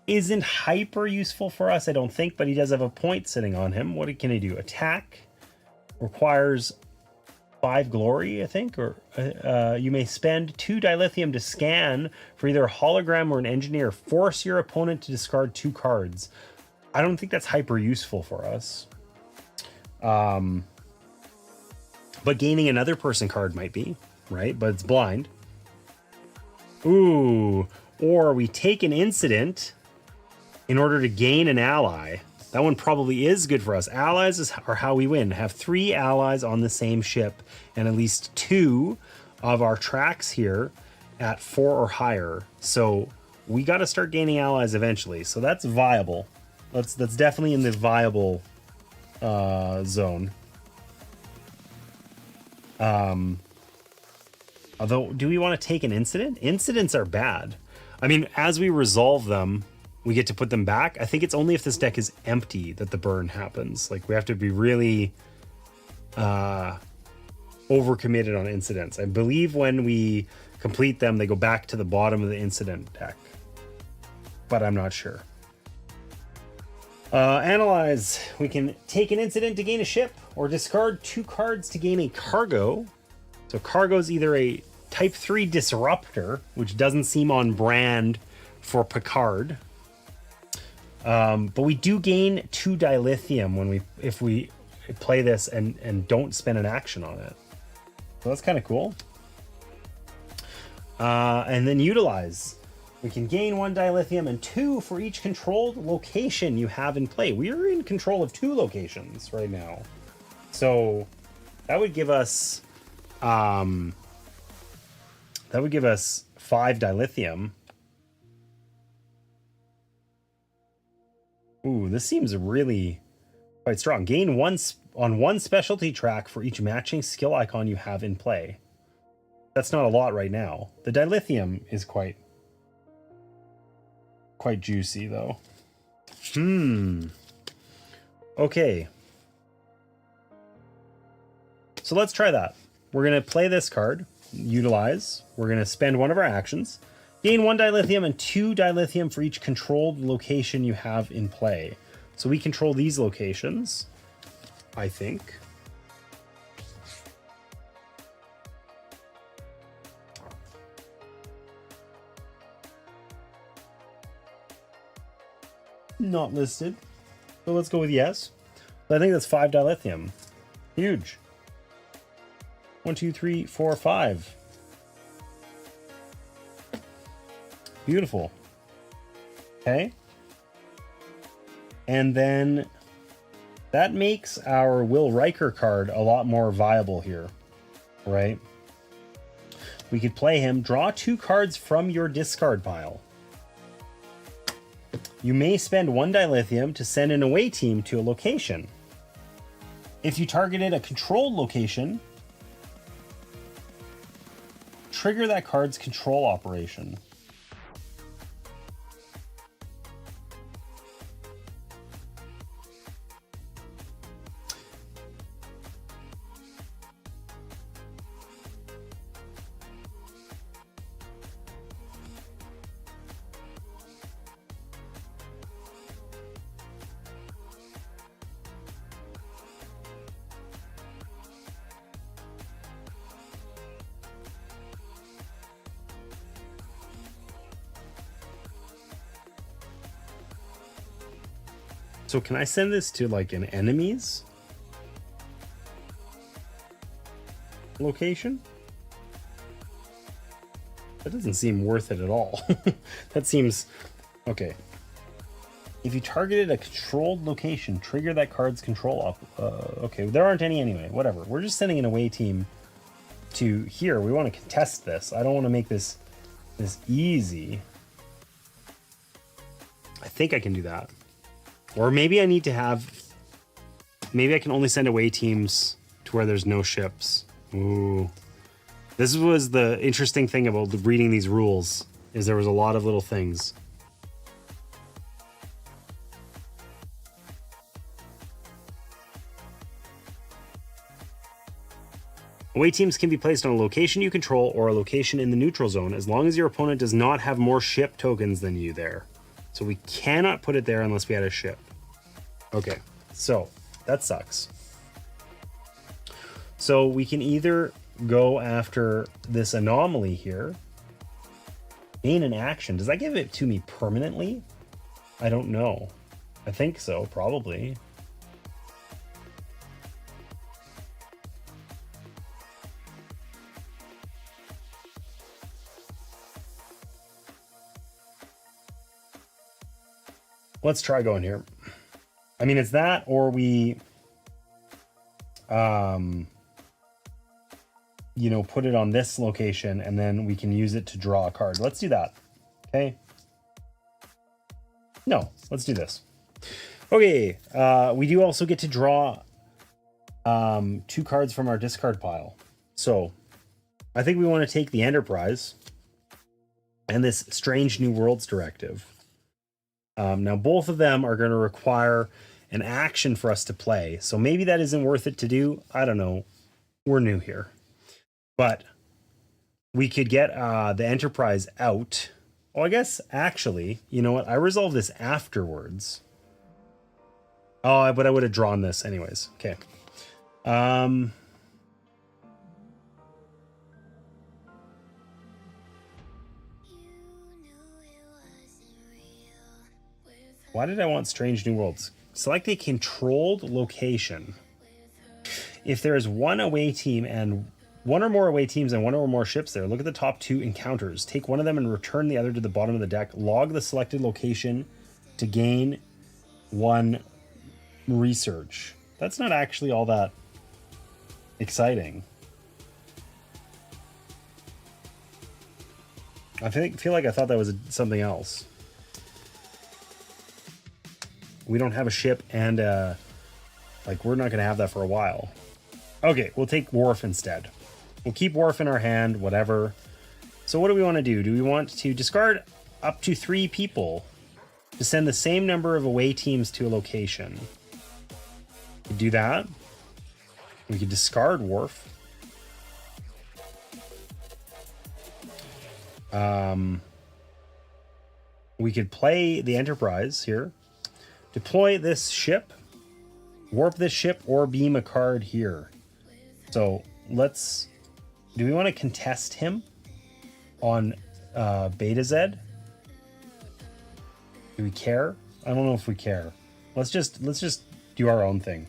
isn't hyper useful for us, I don't think, but he does have a point sitting on him. What can he do? Attack requires 5 glory, I think, or you may spend 2 dilithium to scan for either a hologram or an engineer. Force your opponent to discard 2 cards. I don't think that's hyper useful for us. But gaining another person card might be, right? But it's blind. Ooh, or we take an incident in order to gain an ally. That one probably is good for us. Allies are how we win. Have 3 allies on the same ship and at least 2 of our tracks here at 4 or higher. So we got to start gaining allies eventually. So that's viable. That's definitely in the viable zone. Although, do we want to take an incident? Incidents are bad. I mean, as we resolve them, we get to put them back. I think it's only if this deck is empty that the burn happens. Like, we have to be really overcommitted on incidents. I believe when we complete them, they go back to the bottom of the incident deck. But I'm not sure. Analyze. We can take an incident to gain a ship, or discard 2 cards to gain a cargo. So cargo is either a type 3 disruptor, which doesn't seem on brand for Picard. But we do gain 2 dilithium if we play this and don't spend an action on it. So that's kind of cool. And then utilize. We can gain 1 dilithium and 2 for each controlled location you have in play. We are in control of 2 locations right now. So that would give us 5 dilithium. Ooh, this seems really quite strong. Gain 1 on 1 specialty track for each matching skill icon you have in play. That's not a lot right now. The dilithium is quite juicy though. Okay. So let's try that. We're going to play this card, utilize. We're going to spend 1 of our actions. Gain 1 dilithium and 2 dilithium for each controlled location you have in play. So we control these locations, I think. Not listed. So let's go with yes. I think that's 5 dilithium. Huge. 1, 2, 3, 4, 5. Beautiful. Okay. And then that makes our Will Riker card a lot more viable here, right? We could play him, draw 2 cards from your discard pile. You may spend 1 dilithium to send an away team to a location. If you targeted a controlled location, trigger that card's control operation. So can I send this to like an enemy's location? That doesn't seem worth it at all. That seems... Okay. If you targeted a controlled location, trigger that card's control up. Okay, there aren't any anyway. Whatever. We're just sending an away team to here. We want to contest this. I don't want to make this easy. I think I can do that. Or maybe I need to have... Maybe I can only send away teams to where there's no ships. Ooh. This was the interesting thing about reading these rules, is there was a lot of little things. Away teams can be placed on a location you control or a location in the neutral zone as long as your opponent does not have more ship tokens than you there. So we cannot put it there unless we had a ship. Okay, so that sucks. So we can either go after this anomaly here, gain an action. Does that give it to me permanently? I don't know. I think so, probably. Let's try going here. I mean, it's that, or we, you know, put it on this location and then we can use it to draw a card. Let's do that. Okay. No, let's do this. Okay. We do also get to draw 2 cards from our discard pile. So I think we want to take the Enterprise and this Strange New Worlds directive. Now, both of them are going to require an action for us to play. So maybe that isn't worth it to do. I don't know. We're new here. But we could get the Enterprise out. Oh, I guess, actually, you know what? I resolve this afterwards. Oh, but I would have drawn this anyways. Okay. Why did I want Strange New Worlds? Select a controlled location. If there is one away team and one or more away teams and one or more ships there, look at the top 2 encounters. Take one of them and return the other to the bottom of the deck. Log the selected location to gain 1 research. That's not actually all that exciting. I feel like I thought that was something else. We don't have a ship, and like, we're not going to have that for a while. Okay, we'll take Worf instead. We'll keep Worf in our hand, whatever. So what do we want to do? Do we want to discard up to 3 people to send the same number of away teams to a location? We could do that. We could discard Worf. We could play the Enterprise here. Deploy this ship, warp this ship, or beam a card here. So let's... Do we want to contest him on Beta Z? Do we care? I don't know if we care. Let's just do our own thing.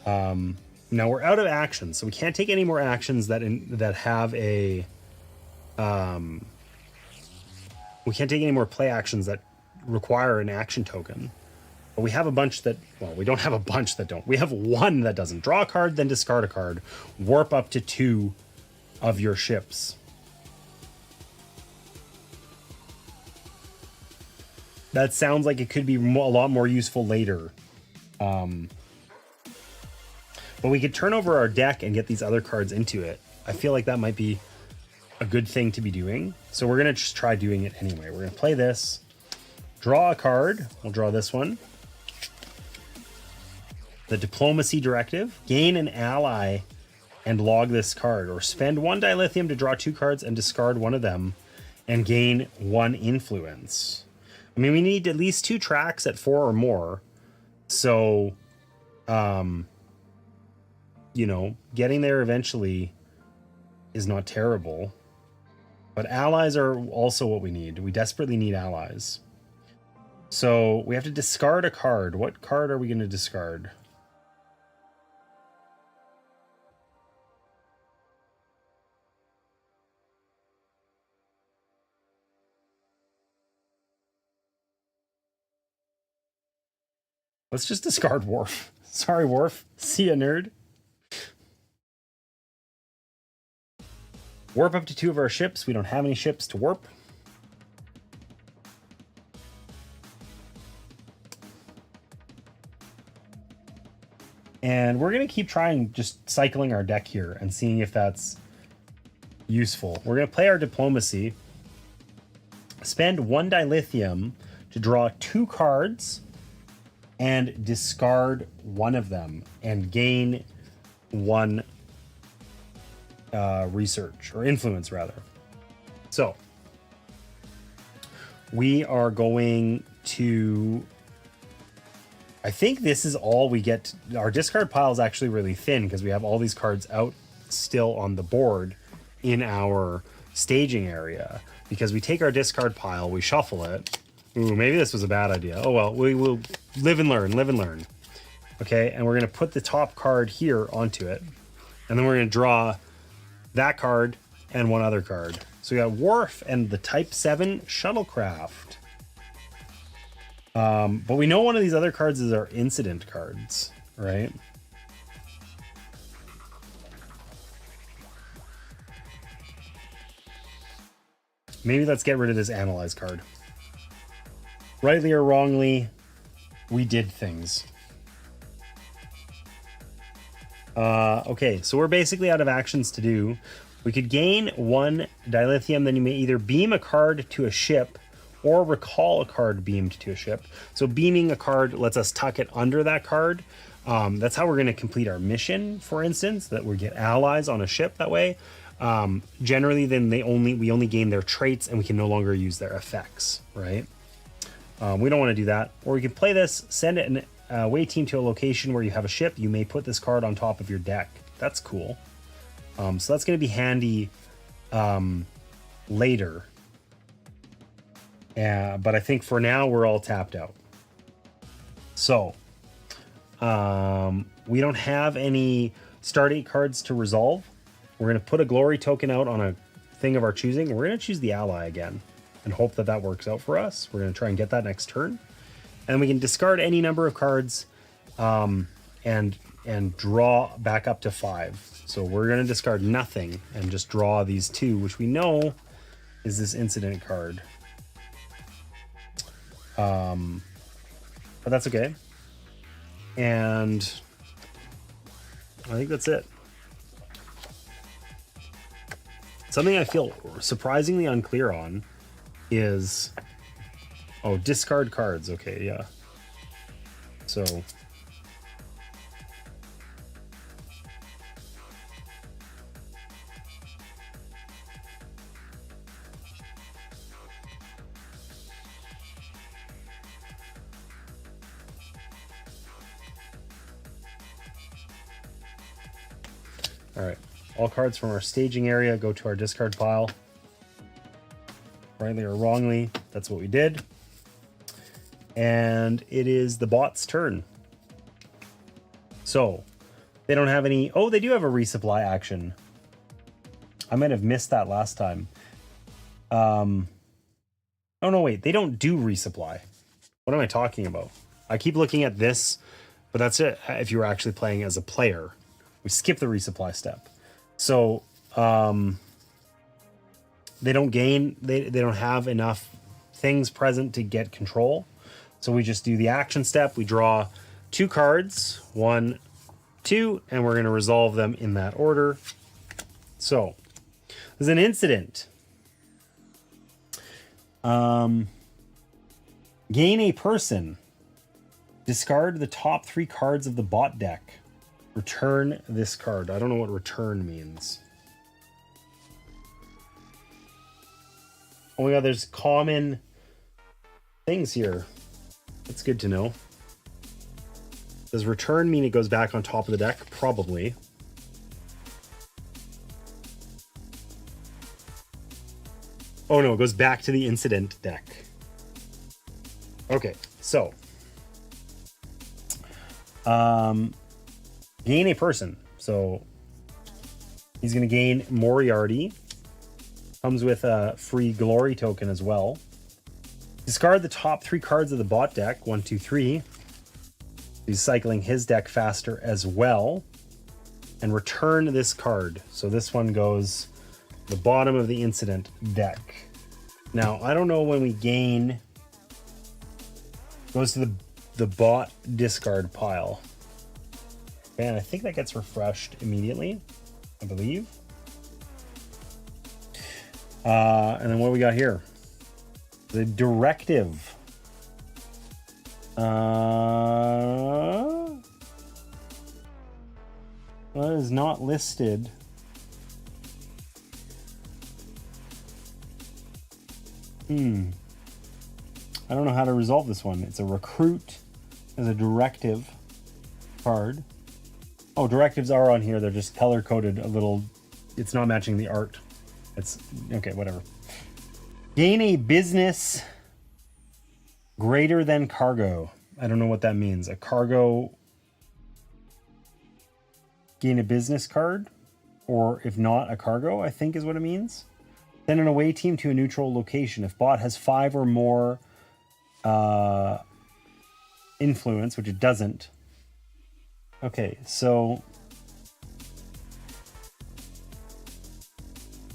Now we're out of actions, so we can't take any more actions that have a... we can't take any more play actions that require an action token. But we have a bunch that... Well, we don't have a bunch that don't. We have 1 that doesn't. Draw a card, then discard a card. Warp up to 2 of your ships. That sounds like it could be a lot more useful later. But we could turn over our deck and get these other cards into it. I feel like that might be a good thing to be doing. So we're going to just try doing it anyway. We're going to play this. Draw a card. We'll draw this one. The Diplomacy Directive. Gain an ally and log this card. Or spend 1 dilithium to draw 2 cards and discard one of them and gain 1 influence. I mean, we need at least 2 tracks at 4 or more. So, you know, getting there eventually is not terrible. But allies are also what we need. We desperately need allies. So we have to discard a card. What card are we going to discard? Let's just discard Worf. Sorry, Worf. See ya, nerd. Warp up to 2 of our ships. We don't have any ships to warp. And we're going to keep trying, just cycling our deck here and seeing if that's useful. We're going to play our Diplomacy. Spend 1 dilithium to draw 2 cards and discard 1 of them and gain 1 research, or influence rather. So we are going to... I think this is all we get. Our discard pile is actually really thin because we have all these cards out still on the board in our staging area. Because we take our discard pile, we shuffle it. Ooh, maybe this was a bad idea. Oh well, we will live and learn, live and learn. Okay, and we're going to put the top card here onto it. And then we're going to draw that card and 1 other card. So we got Worf and the Type 7 shuttlecraft. But we know one of these other cards is our incident cards, right? Maybe let's get rid of this analyze card. Rightly or wrongly, we did things. Okay, so we're basically out of actions to do. We could gain 1 dilithium, then you may either beam a card to a ship or recall a card beamed to a ship. So beaming a card lets us tuck it under that card. That's how we're going to complete our mission, for instance, that we get allies on a ship that way. Generally, then we only gain their traits and we can no longer use their effects, right? We don't want to do that. Or we can play this, send it away team to a location where you have a ship. You may put this card on top of your deck. That's cool. So that's going to be handy later. But I think for now we're all tapped out. So we don't have any stardate cards to resolve. We're going to put a glory token out on a thing of our choosing. We're going to choose the ally again and hope that that works out for us. We're going to try and get that next turn. And we can discard any number of cards and draw back up to 5. So we're going to discard nothing and just draw these 2, which we know is this incident card. But that's okay. And I think that's it. Something I feel surprisingly unclear on is... Oh, discard cards. Okay, yeah. So... All right. All cards from our staging area go to our discard pile. Rightly or wrongly, that's what we did. And it is the bot's turn. So, they don't have any... Oh, they do have a resupply action. I might have missed that last time. Oh, no, wait. They don't do resupply. What am I talking about? I keep looking at this, but that's it if you were actually playing as a player. We skip the resupply step. So, they don't gain... They don't have enough things present to get control. So we just do the action step. We draw 2 cards, 1, 2, and we're going to resolve them in that order. So there's an incident. Gain a person. Discard the top 3 cards of the bot deck. Return this card. I don't know what return means. Oh my god, there's common things here. That's good to know. Does return mean it goes back on top of the deck? Probably. Oh no, it goes back to the incident deck. Okay, so. Gain a person. So he's going to gain Moriarty. Comes with a free glory token as well. Discard the top 3 cards of the bot deck. 1, 2, 3. He's cycling his deck faster as well. And return this card. So this one goes the bottom of the incident deck. Now, I don't know when we gain... Goes to the bot discard pile. Man, I think that gets refreshed immediately, I believe. And then what do we got here? The directive. That is not listed. I don't know how to resolve this one. It's a recruit as a directive card. Oh, directives are on here. They're just color-coded a little. It's not matching the art. It's okay, whatever. Gain a business greater than cargo. I don't know what that means. A cargo... Gain a business card? Or if not, a cargo, I think is what it means. Send an away team to a neutral location. If bot has 5 or more influence, which it doesn't. Okay, so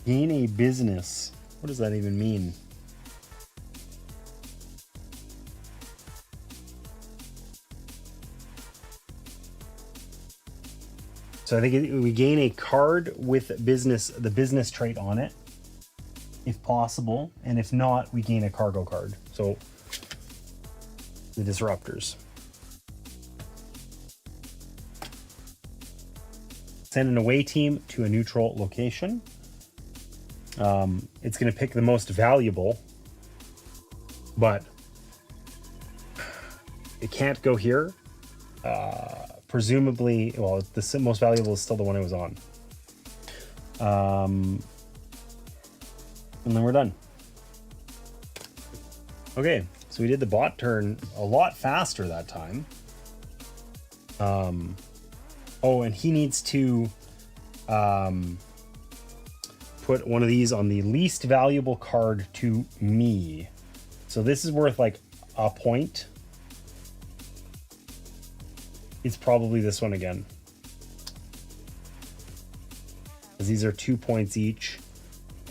gain a business. What does that even mean? So I think we gain a card with business, the business trait on it, if possible, and if not, we gain a cargo card. So the disruptors. Send an away team to a neutral location. It's going to pick the most valuable, but it can't go here. Presumably, well, the most valuable is still the one it was on. And then we're done. Okay, so we did the bot turn a lot faster that time. Oh, and he needs to put one of these on the least valuable card to me. So this is worth like a point. It's probably this one again, because these are 2 points each,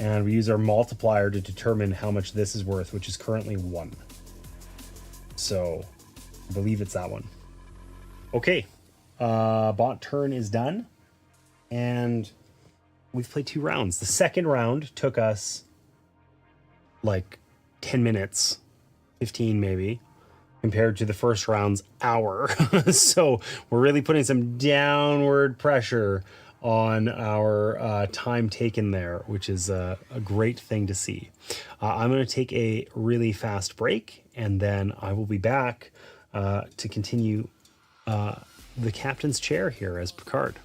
and we use our multiplier to determine how much this is worth, which is currently 1. So I believe it's that one. Okay, bot turn is done, and we've played 2 rounds. The second round took us like 10 minutes, 15 maybe, compared to the first round's hour. So we're really putting some downward pressure on our time taken there, which is a great thing to see. I'm going to take a really fast break, and then I will be back to continue the captain's chair here as Picard.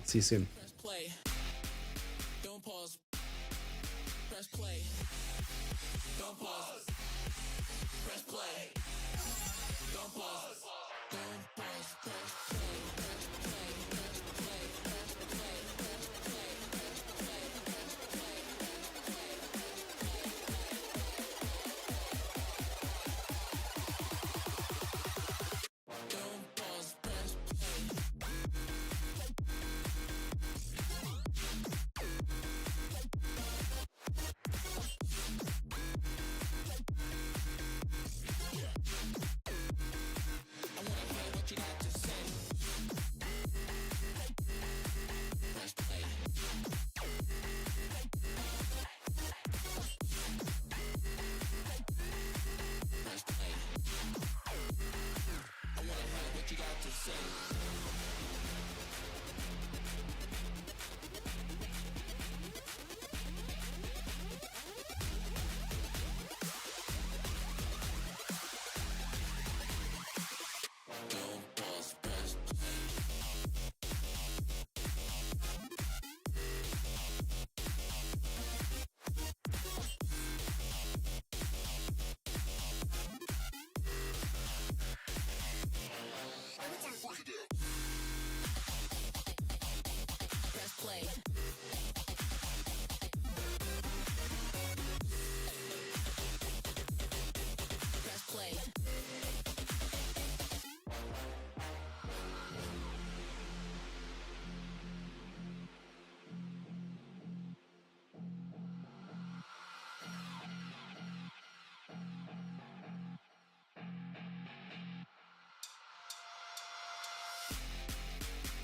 See you soon. Press play. Don't pause. Press play. Don't pause. Press play. Don't pause.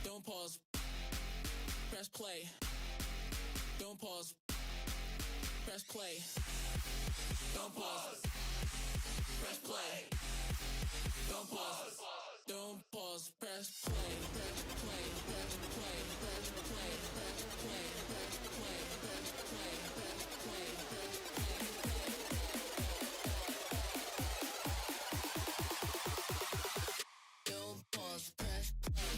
Don't pause. Press play. Don't pause. Press play. Don't pause. Press play. Don't pause. Press play. Don't pause. Don't pause. Press play. Press play. Press play. Press play. Press play. Press play. Press play. Press play. Press play. Don't pause. Press play.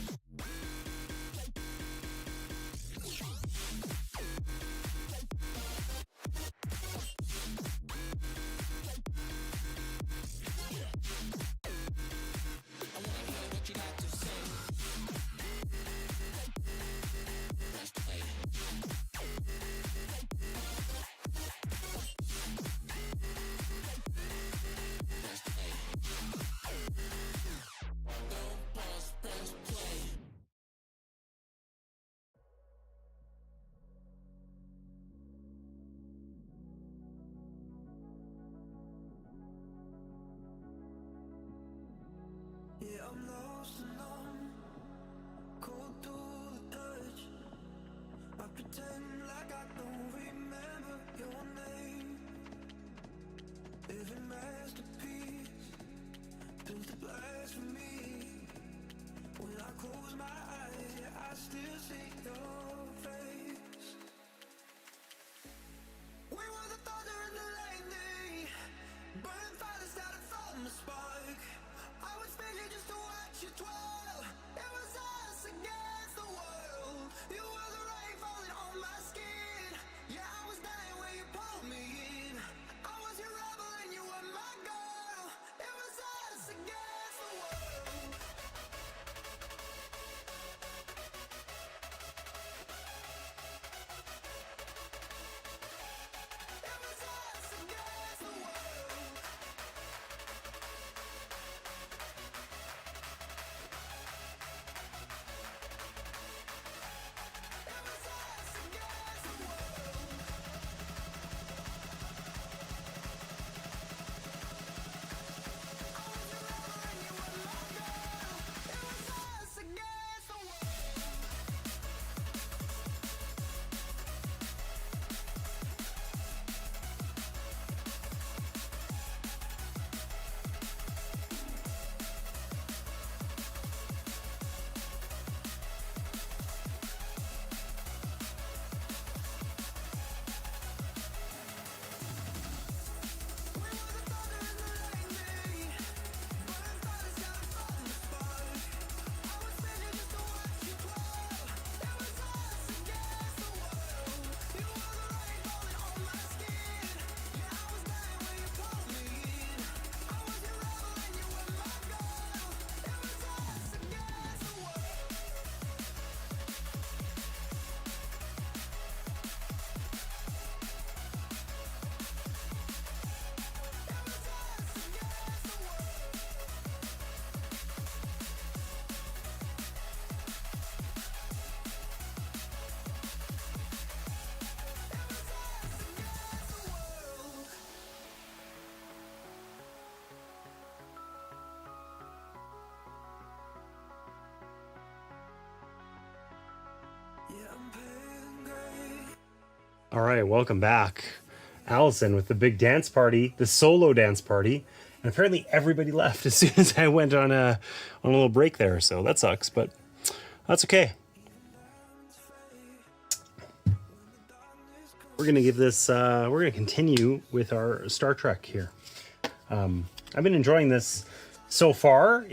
All right, welcome back. Allison with the big dance party, the solo dance party. And apparently everybody left as soon as I went on a little break there. So that sucks, but that's okay. We're going to give this, we're going to continue with our Star Trek here. I've been enjoying this so far.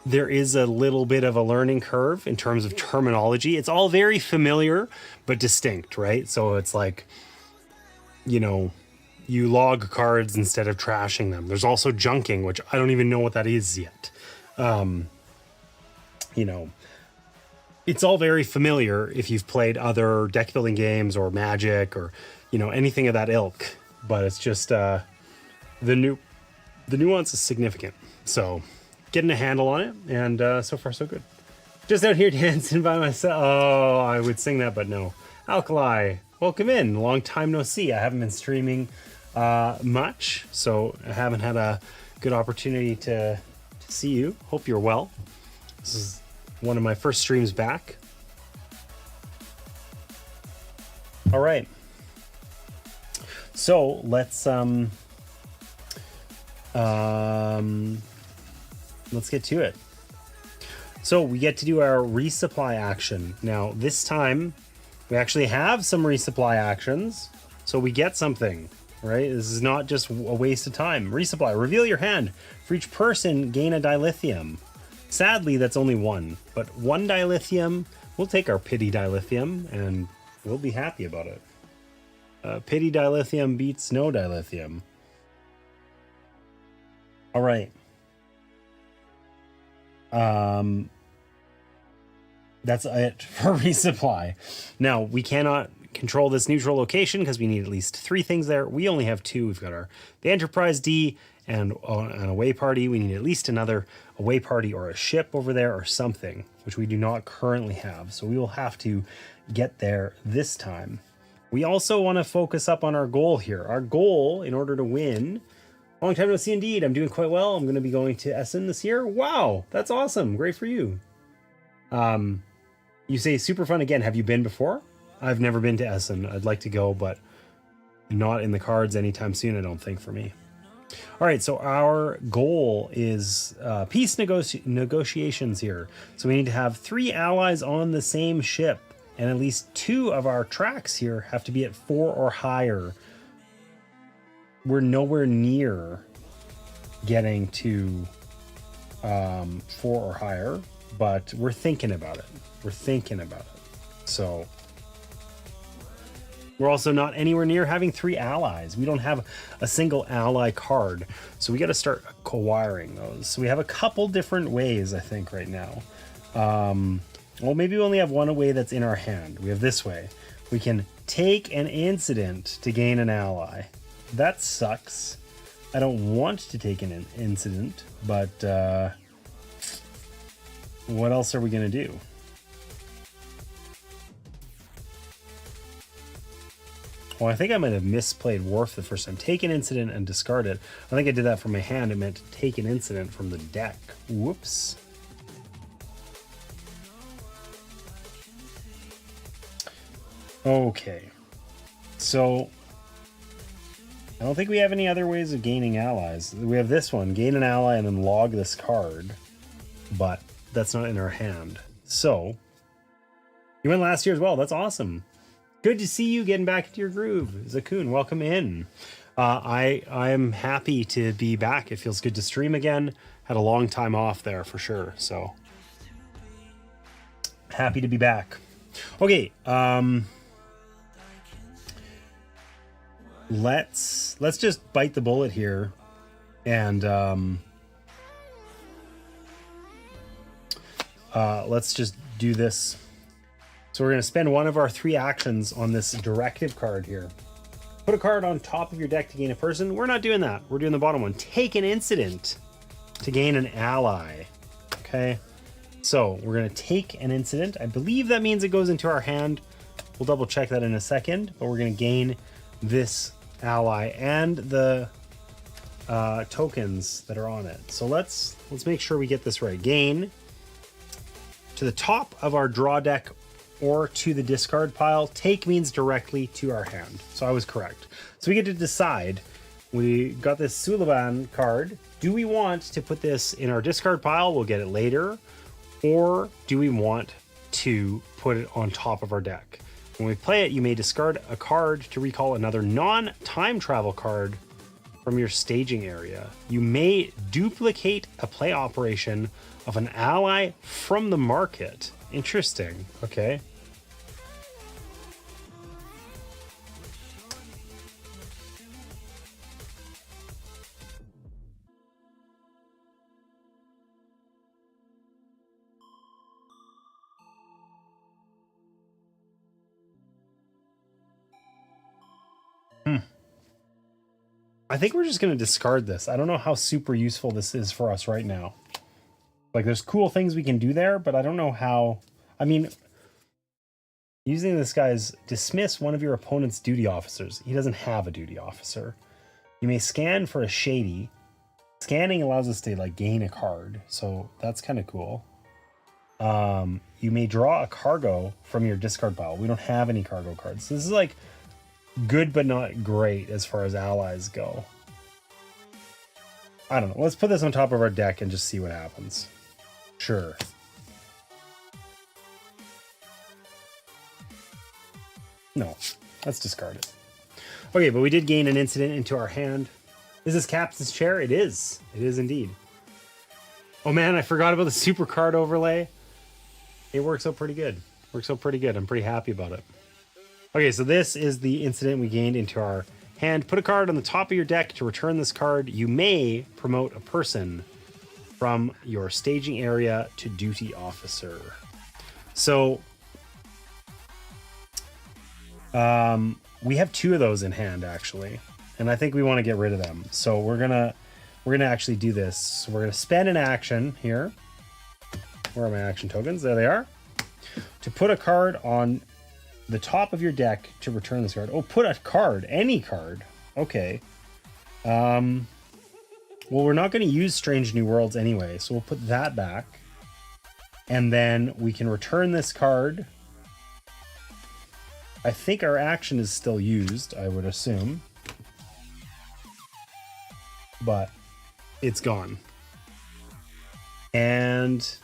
There is a little bit of a learning curve in terms of terminology. It's all very familiar, but distinct, right? So it's like, you know, you log cards instead of trashing them. There's also junking, which I don't even know what that is yet. You know, it's all very familiar if you've played other deck building games or Magic or, you know, anything of that ilk. But it's just the nuance is significant. So getting a handle on it, and so far so good. Just out here dancing by myself. Oh, I would sing that, but no. Alkali, welcome in. Long time no see. I haven't been streaming much, so I haven't had a good opportunity to see you. Hope you're well. This is one of my first streams back. All right. So let's get to it. So we get to do our resupply action. Now, this time, we actually have some resupply actions. So we get something, right? This is not just a waste of time. Resupply. Reveal your hand. For each person, gain a dilithium. Sadly, that's only one. But one dilithium, we'll take our pity dilithium, and we'll be happy about it. Pity dilithium beats no dilithium. All right. That's it for resupply. Now, we cannot control this neutral location because we need at least 3 things there. We only have 2. We've got the Enterprise D and an away party. We need at least another away party or a ship over there or something, which we do not currently have. So we will have to get there this time. We also want to focus up on our goal here. Our goal, in order to win, long time no see indeed. I'm doing quite well. I'm going to be going to Essen this year. Wow, that's awesome. Great for you. You say super fun again. Have you been before? I've never been to Essen. I'd like to go, but not in the cards anytime soon, I don't think, for me. All right, so our goal is peace negotiations here. So we need to have 3 allies on the same ship, and at least 2 of our tracks here have to be at 4 or higher. We're nowhere near getting to 4 or higher, but we're thinking about it. So we're also not anywhere near having 3 allies. We don't have a single ally card, so we got to start acquiring those. So we have a couple different ways, I think, right now. Well, maybe we only have one way that's in our hand. We have this way. We can take an incident to gain an ally. That sucks. I don't want to take an incident, but what else are we going to do? Well, I think I might have misplayed Wharf the first time. Take an incident and discard it. I think I did that from my hand. It meant to take an incident from the deck. Whoops. Okay. So, I don't think we have any other ways of gaining allies. We have this one. Gain an ally and then log this card. But that's not in our hand. So, you went last year as well. That's awesome. Good to see you getting back into your groove. Zakun, welcome in. I am happy to be back. It feels good to stream again. Had a long time off there for sure. So happy to be back. Okay. Let's just bite the bullet here and let's just do this. So we're going to spend one of our 3 actions on this directive card here. Put a card on top of your deck to gain a person. We're not doing that. We're doing the bottom one. Take an incident to gain an ally. Okay. So we're going to take an incident. I believe that means it goes into our hand. We'll double check that in a second, but we're going to gain this ally and the tokens that are on it. So let's make sure we get this right. Gain to the top of our draw deck or to the discard pile. Take means directly to our hand. So I was correct. So we get to decide. We got this Suliban card. Do we want to put this in our discard pile? We'll get it later. Or do we want to put it on top of our deck? When we play it, you may discard a card to recall another non-time travel card from your staging area. You may duplicate a play operation of an ally from the market. Interesting. Okay. I think we're just going to discard this. I don't know how super useful this is for us right now. Like, there's cool things we can do there, but I don't know how. I mean, using this guy's dismiss one of your opponent's duty officers. He doesn't have a duty officer. You may scan for a shady. Scanning allows us to like gain a card, so that's kind of cool. You may draw a cargo from your discard pile. We don't have any cargo cards. So this is like good but not great as far as allies go. I don't know. Let's put this on top of our deck and just see what happens. Sure. No, let's discard it. Okay, but we did gain an incident into our hand. Is this Captain's Chair? It is. It is indeed. Oh man, I forgot about the super card overlay. It works out pretty good. Works out pretty good. I'm pretty happy about it. Okay, so this is the incident we gained into our hand. Put a card on the top of your deck to return this card. You may promote a person from your staging area to duty officer. So, we have 2 of those in hand actually, and I think we want to get rid of them. So we're gonna actually do this. So we're gonna spend an action here. Where are my action tokens? There they are. To put a card on the top of your deck to return this card. Oh, put a card, any card. Okay. Well, we're not going to use Strange New Worlds anyway, so we'll put that back. And then we can return this card. I think our action is still used, I would assume. But it's gone. And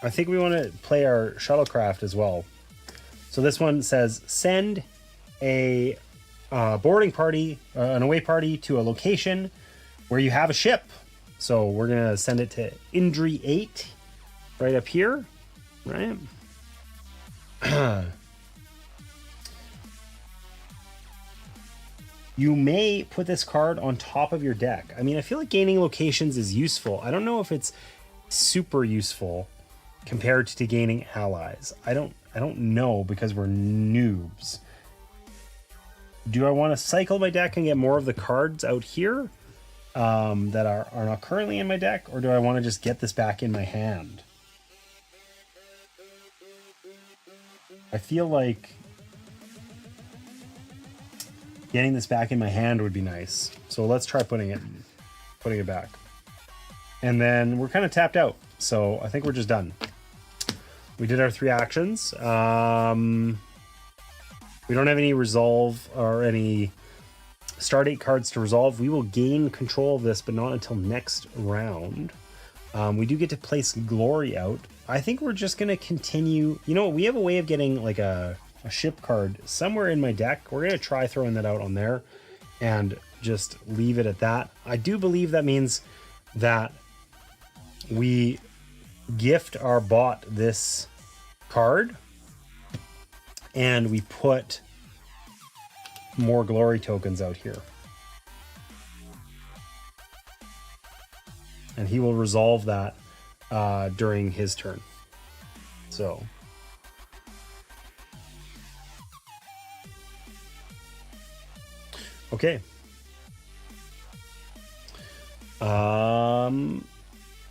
I think we want to play our shuttlecraft as well. So this one says, send a boarding party, an away party to a location where you have a ship. So we're going to send it to Indri 8, right up here, right? You may put this card on top of your deck. I mean, I feel like gaining locations is useful. I don't know if it's super useful compared to gaining allies. I don't know because we're noobs. Do I want to cycle my deck and get more of the cards out here that are not currently in my deck, or do I want to just get this back in my hand? I feel like getting this back in my hand would be nice. So let's try putting it back. And then we're kind of tapped out. So I think we're just done. We did our 3 actions. We don't have any resolve or any start date cards to resolve. We will gain control of this, but not until next round. We do get to place glory out. I think we're just going to continue. You know what? We have a way of getting like a ship card somewhere in my deck. We're going to try throwing that out on there and just leave it at that. I do believe that means that we gift our bot this card and we put more glory tokens out here. And he will resolve that during his turn. So okay.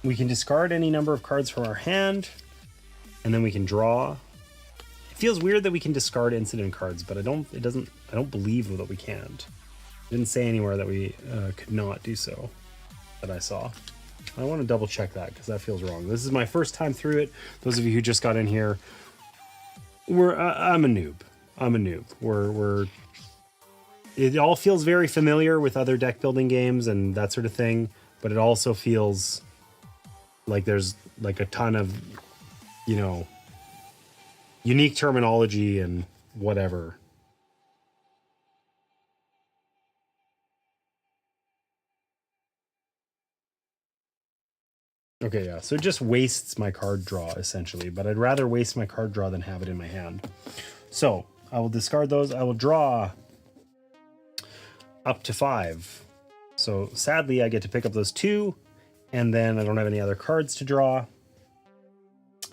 We can discard any number of cards from our hand, and then we can draw. It feels weird that we can discard incident cards, but I don't believe that we can't. It didn't say anywhere that we could not do so that I saw. I want to double check that because that feels wrong. This is my first time through it. Those of you who just got in here, I'm a noob. It all feels very familiar with other deck building games and that sort of thing, but it also feels like there's like a ton of, you know, unique terminology and whatever. Okay, yeah, so it just wastes my card draw essentially, but I'd rather waste my card draw than have it in my hand. So I will discard those. I will draw up to 5. So sadly, I get to pick up those 2, and then I don't have any other cards to draw.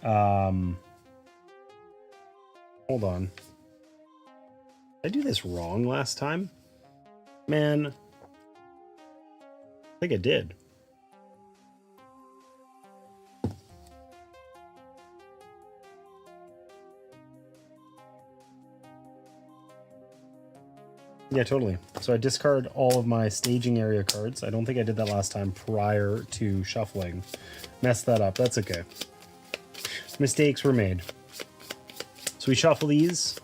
Hold on. Did I do this wrong last time? Man, I think I did. Yeah, totally. So I discard all of my staging area cards. I don't think I did that last time prior to shuffling. Messed that up. That's okay. Mistakes were made. So we shuffle these,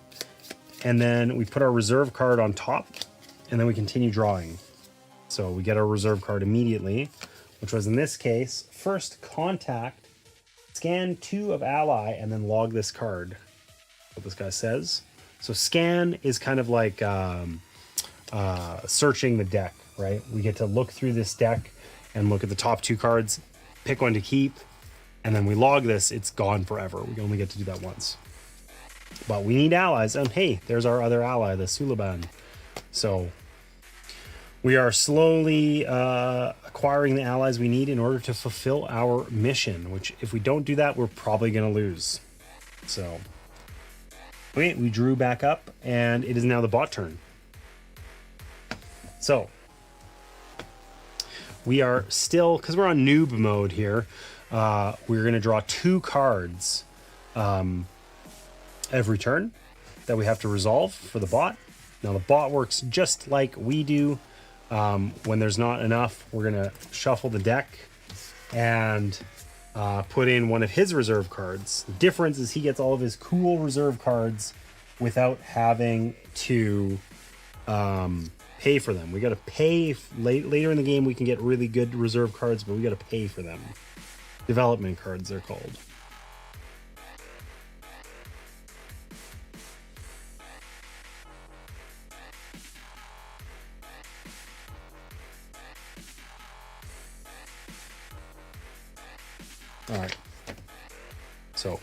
and then we put our reserve card on top, and then we continue drawing. So we get our reserve card immediately, which was in this case, first contact, scan 2 of ally, and then log this card. What this guy says. So scan is kind of like searching the deck, right? We get to look through this deck and look at the top 2 cards, pick one to keep, and then we log this. It's gone forever. We only get to do that once. But we need allies, and hey, there's our other ally, the Sulaban. So we are slowly acquiring the allies we need in order to fulfill our mission, which if we don't do that, we're probably going to lose. So okay, we drew back up, and it is now the bot turn. So we are still, because we're on noob mode here, we're going to draw 2 cards every turn that we have to resolve for the bot. Now the bot works just like we do. When there's not enough, we're gonna shuffle the deck and put in one of his reserve cards. The difference is he gets all of his cool reserve cards without having to pay for them. We got to pay later in the game. We can get really good reserve cards, but we got to pay for them. Development cards, they're called. All right. So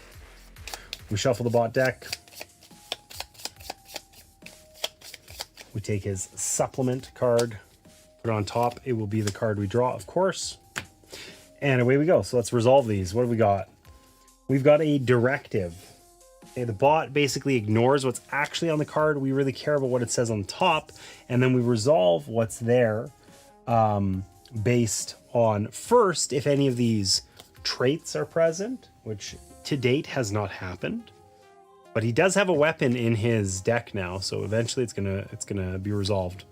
we shuffle the bot deck. We take his supplement card, put it on top. It will be the card we draw, of course. And away we go. So let's resolve these. What do we got? We've got a directive. Okay, the bot basically ignores what's actually on the card. We really care about what it says on top. And then we resolve what's there based on, first, if any of these traits are present, which to date has not happened. But he does have a weapon in his deck now, so eventually it's gonna be resolved.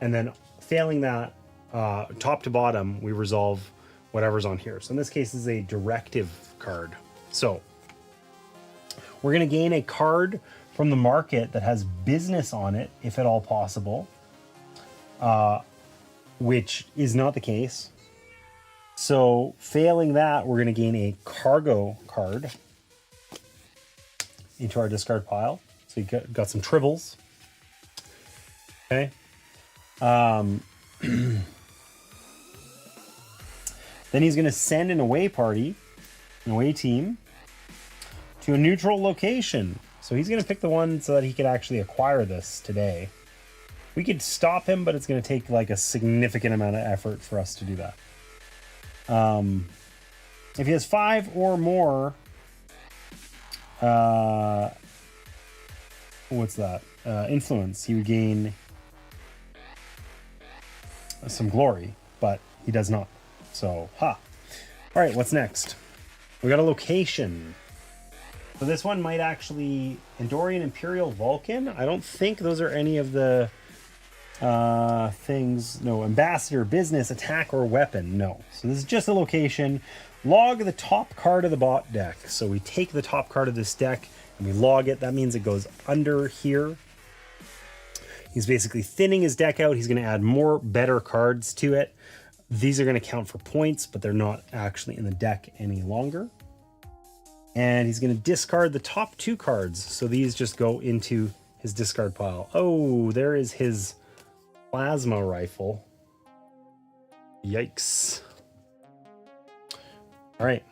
And then failing that, top to bottom, we resolve whatever's on here. So in this case, this is a directive card. So we're gonna gain a card from the market that has business on it, if at all possible, which is not the case. So failing that, we're gonna gain a cargo card into our discard pile. So you got some tribbles. Okay. Then he's going to send an away party, an away team, to a neutral location. So he's going to pick the one so that he could actually acquire this today. We could stop him, but it's going to take like a significant amount of effort for us to do that. If he has 5 or more, what's that? Influence. He would gain some glory, but he does not. So, All right, what's next? We got a location. So this one might actually Andorian Imperial Vulcan. I don't think those are any of the things. No, ambassador, business, attack, or weapon. No. So this is just a location. Log the top card of the bot deck. So we take the top card of this deck and we log it. That means it goes under here. He's basically thinning his deck out. He's going to add more better cards to it. These are going to count for points, but they're not actually in the deck any longer. And he's going to discard the top 2 cards. So these just go into his discard pile. Oh, there is his plasma rifle. Yikes. All right.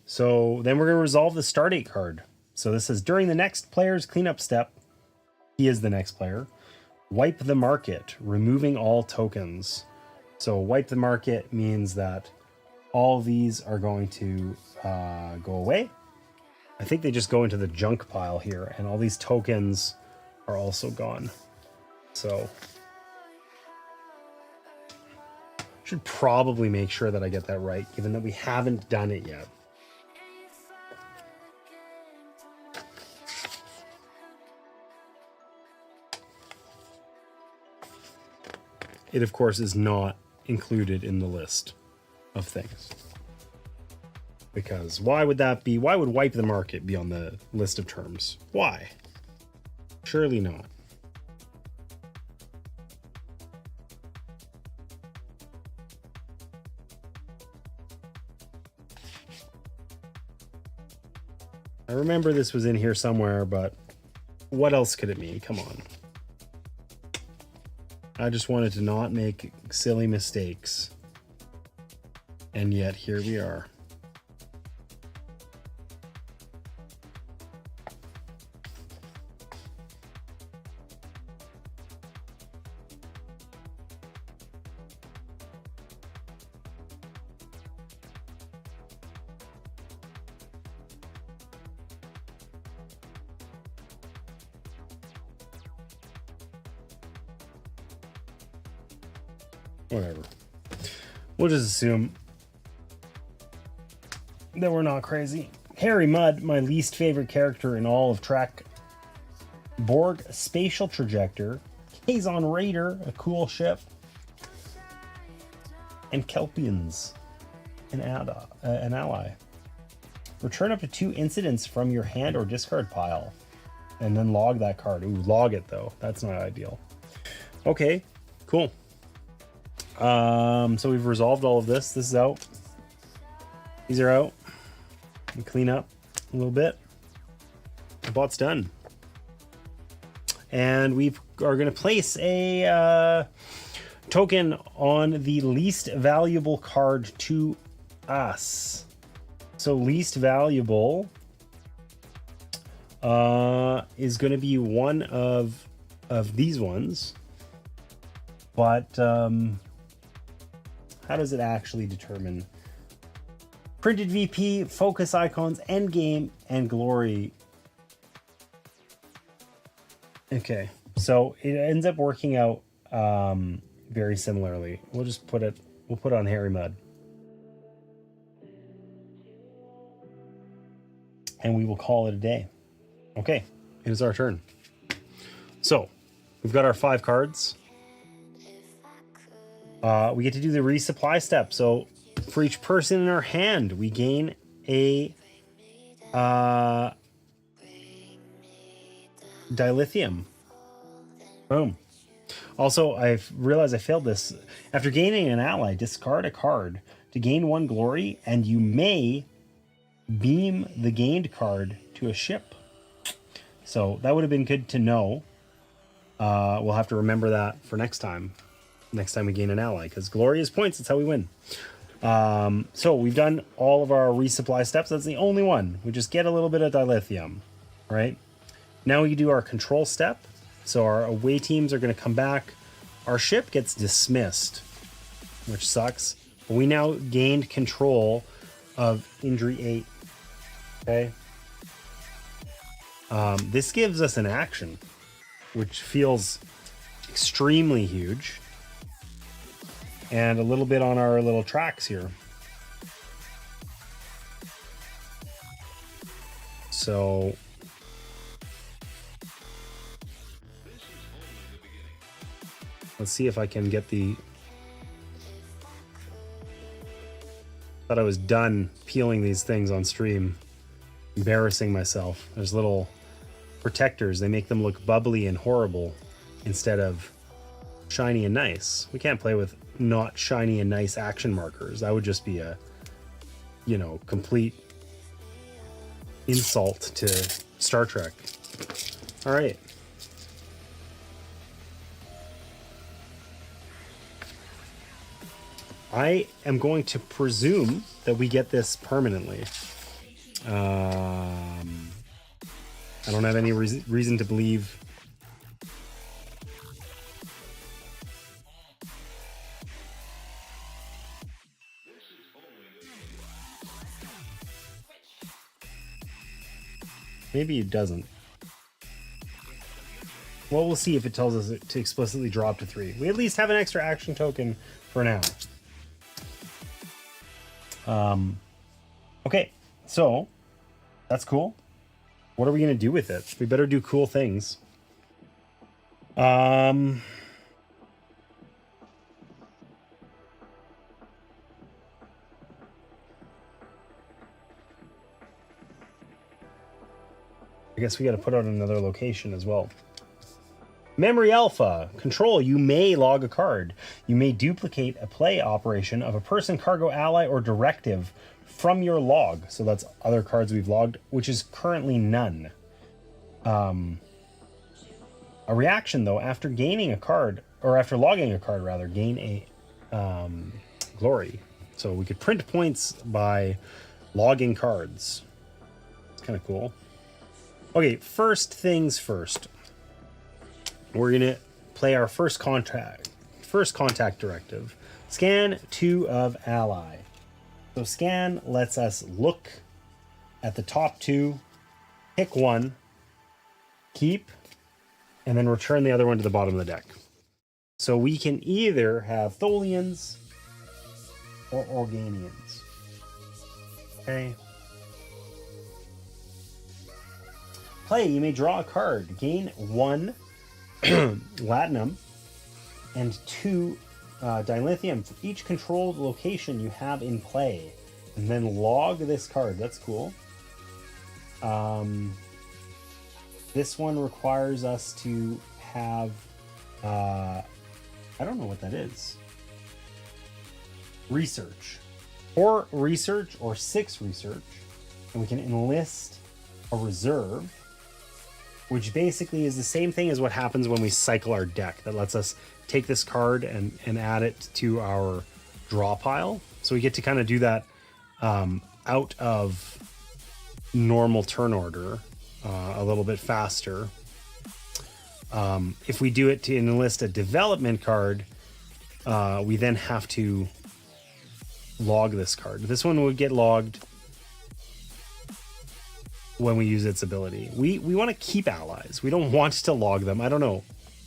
So then we're going to resolve the stardate card. So this says during the next player's cleanup step, he is the next player. Wipe the market, removing all tokens. So wipe the market means that all these are going to go away. I think they just go into the junk pile here, and all these tokens are also gone. So should probably make sure that I get that right, given that we haven't done it yet. It, of course, is not included in the list of things. Because why would that be? Why would wipe the market be on the list of terms? Why? Surely not. I remember this was in here somewhere, but what else could it mean? Come on. I just wanted to not make silly mistakes. And yet here we are. Whatever. We'll just assume that we're not crazy. Harry Mudd, my least favorite character in all of Trek. Borg Spatial Trajector. Kazon Raider, a cool ship. And Kelpians, an ally. Return up to 2 incidents from your hand or discard pile. And then log that card. Ooh, log it though. That's not ideal. Okay, cool. So we've resolved all of this. This is out. These are out. We clean up a little bit. The bot's done. And we are going to place a token on the least valuable card to us. So least valuable is going to be one of these ones. But how does it actually determine? Printed VP, focus icons, endgame, and glory. Okay, so it ends up working out very similarly. We'll just put it on Harry Mudd. And we will call it a day. Okay, it is our turn. So, we've got our 5 cards. We get to do the resupply step. So, for each person in our hand, we gain a dilithium. Boom. Also, I've realized I failed this. After gaining an ally, discard a card to gain 1 glory, and you may beam the gained card to a ship. So that would have been good to know. We'll have to remember that for next time. Next time we gain an ally, because glory is points. That's how we win. So we've done all of our resupply steps. That's the only one. We just get a little bit of dilithium, right? Now we do our control step. So our away teams are going to come back. Our ship gets dismissed, which sucks. But we now gained control of Injury 8. Okay. This gives us an action, which feels extremely huge. And a little bit on our little tracks here. So let's see if I can get the... Thought I was done peeling these things on stream. Embarrassing myself. There's little protectors. They make them look bubbly and horrible instead of shiny and nice. We can't play with not shiny and nice action markers. That would just be a, complete insult to Star Trek. All right. I am going to presume that we get this permanently. I don't have any reason to believe. Maybe it doesn't. Well, we'll see if it tells us to explicitly drop to 3. We at least have an extra action token for now. Okay, so that's cool. What are we going to do with it? We better do cool things. I guess we got to put out another location as well. Memory Alpha. Control. You may log a card. You may duplicate a play operation of a person, cargo, ally, or directive from your log. So that's other cards we've logged, which is currently none. A reaction, though, after gaining a card, or after logging a card, rather, gain a glory. So we could print points by logging cards. It's kind of cool. Okay, first things first. We're going to play our first contact directive. Scan 2 of ally. So scan lets us look at the top 2, pick one, keep, and then return the other one to the bottom of the deck. So we can either have Tholians or Organians. Okay, play, you may draw a card, gain 1 latinum and 2 dilithium for each controlled location you have in play, and then log this card. That's cool. This one requires us to have, I don't know what that is. Research. 4 research or 6 research, and we can enlist a reserve, which basically is the same thing as what happens when we cycle our deck. That lets us take this card and add it to our draw pile. So we get to kind of do that out of normal turn order a little bit faster. If we do it to enlist a development card, we then have to log this card. This one would get logged when we use its ability. We want to keep allies. We don't want to log them. I don't know.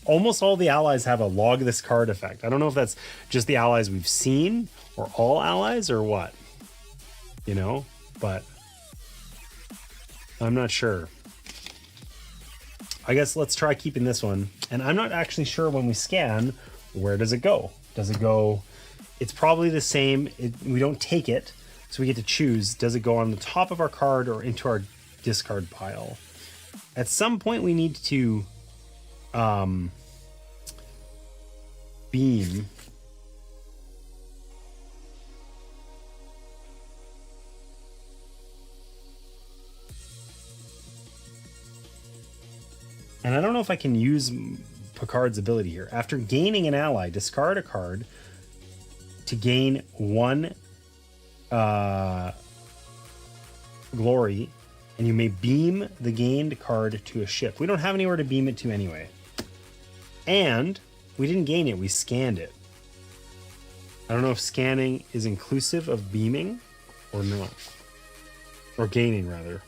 Almost all the allies have a log this card effect. I don't know if that's just the allies we've seen or all allies or what, you know, but I'm not sure. I guess let's try keeping this one. And I'm not actually sure when we scan, where does it go? Does it go, it's probably the same. We don't take it, so we get to choose. Does it go on the top of our card or into our discard pile? At some point we need to beam. And I don't know if I can use Picard's ability here. After gaining an ally, discard a card to gain 1 glory, and you may beam the gained card to a ship. We don't have anywhere to beam it to anyway. And we didn't gain it, we scanned it. I don't know if scanning is inclusive of beaming or not. Or gaining, rather.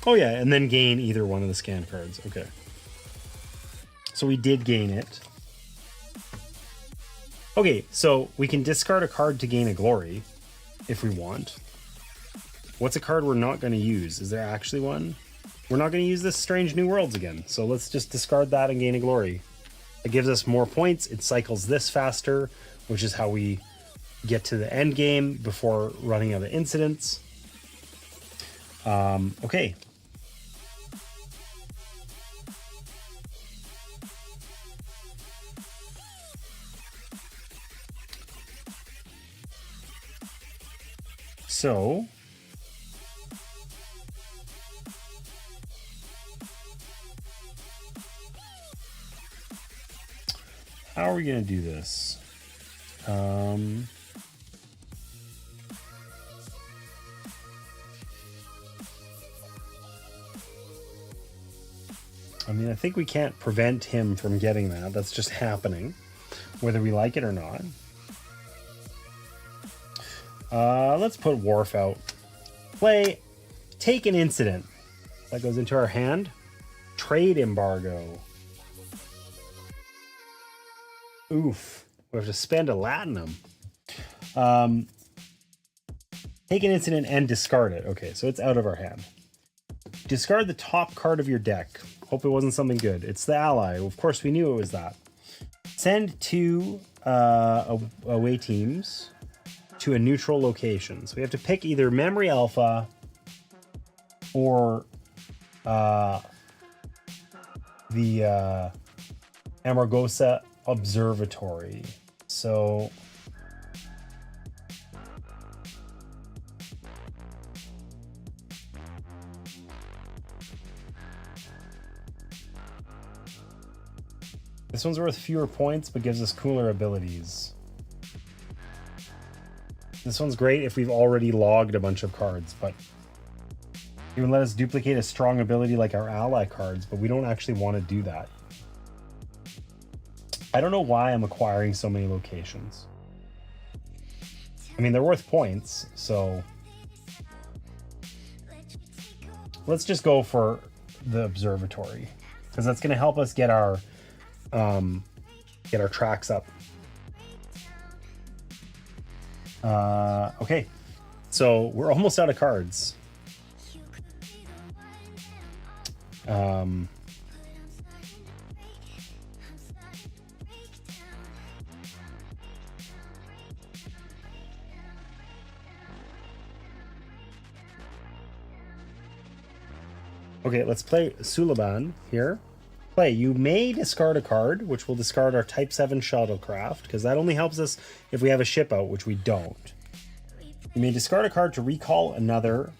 Oh yeah, and then gain either one of the scan cards. Okay. So we did gain it. Okay, so we can discard a card to gain a glory if we want. What's a card we're not going to use? Is there actually one? We're not going to use this Strange New Worlds again. So let's just discard that and gain a glory. It gives us more points. It cycles this faster, which is how we get to the end game before running out of incidents. Okay. So how are we going to do this? I mean, I think we can't prevent him from getting that. That's just happening, whether we like it or not. Let's put Wharf out. Play, take an incident. That goes into our hand. Trade embargo. Oof. We have to spend a latinum. Take an incident and discard it. Okay, so it's out of our hand. Discard the top card of your deck. Hope it wasn't something good. It's the ally. Of course, we knew it was that. Send 2 away teams to a neutral location. So we have to pick either Memory Alpha or the Amargosa Observatory. So this one's worth fewer points but gives us cooler abilities. This one's great if we've already logged a bunch of cards, but it would let us duplicate a strong ability like our ally cards, but we don't actually want to do that. I don't know why I'm acquiring so many locations. I mean, they're worth points, so let's just go for the observatory, because that's going to help us get our tracks up. Okay, so we're almost out of cards. Okay, let's play Sulaban here. Play. You may discard a card, which will discard our Type 7 shuttlecraft, because that only helps us if we have a ship out, which we don't. You may discard a card to recall another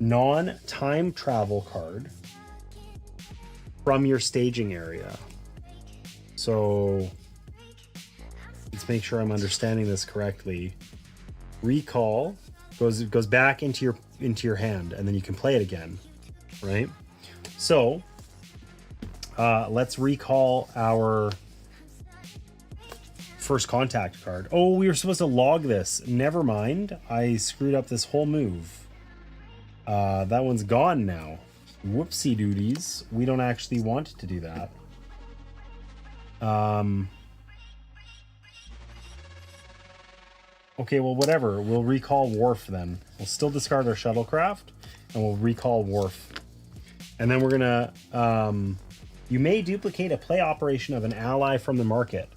non-time travel card from your staging area. So let's make sure I'm understanding this correctly. Recall goes back into your hand, and then you can play it again, right? So let's recall our first contact card. Oh, we were supposed to log this. Never mind. I screwed up this whole move. That one's gone now. Whoopsie doodies. We don't actually want to do that. Okay, well, whatever. We'll recall Wharf then. We'll still discard our shuttlecraft, and we'll recall Wharf. And then we're gonna... you may duplicate a play operation of an ally from the market,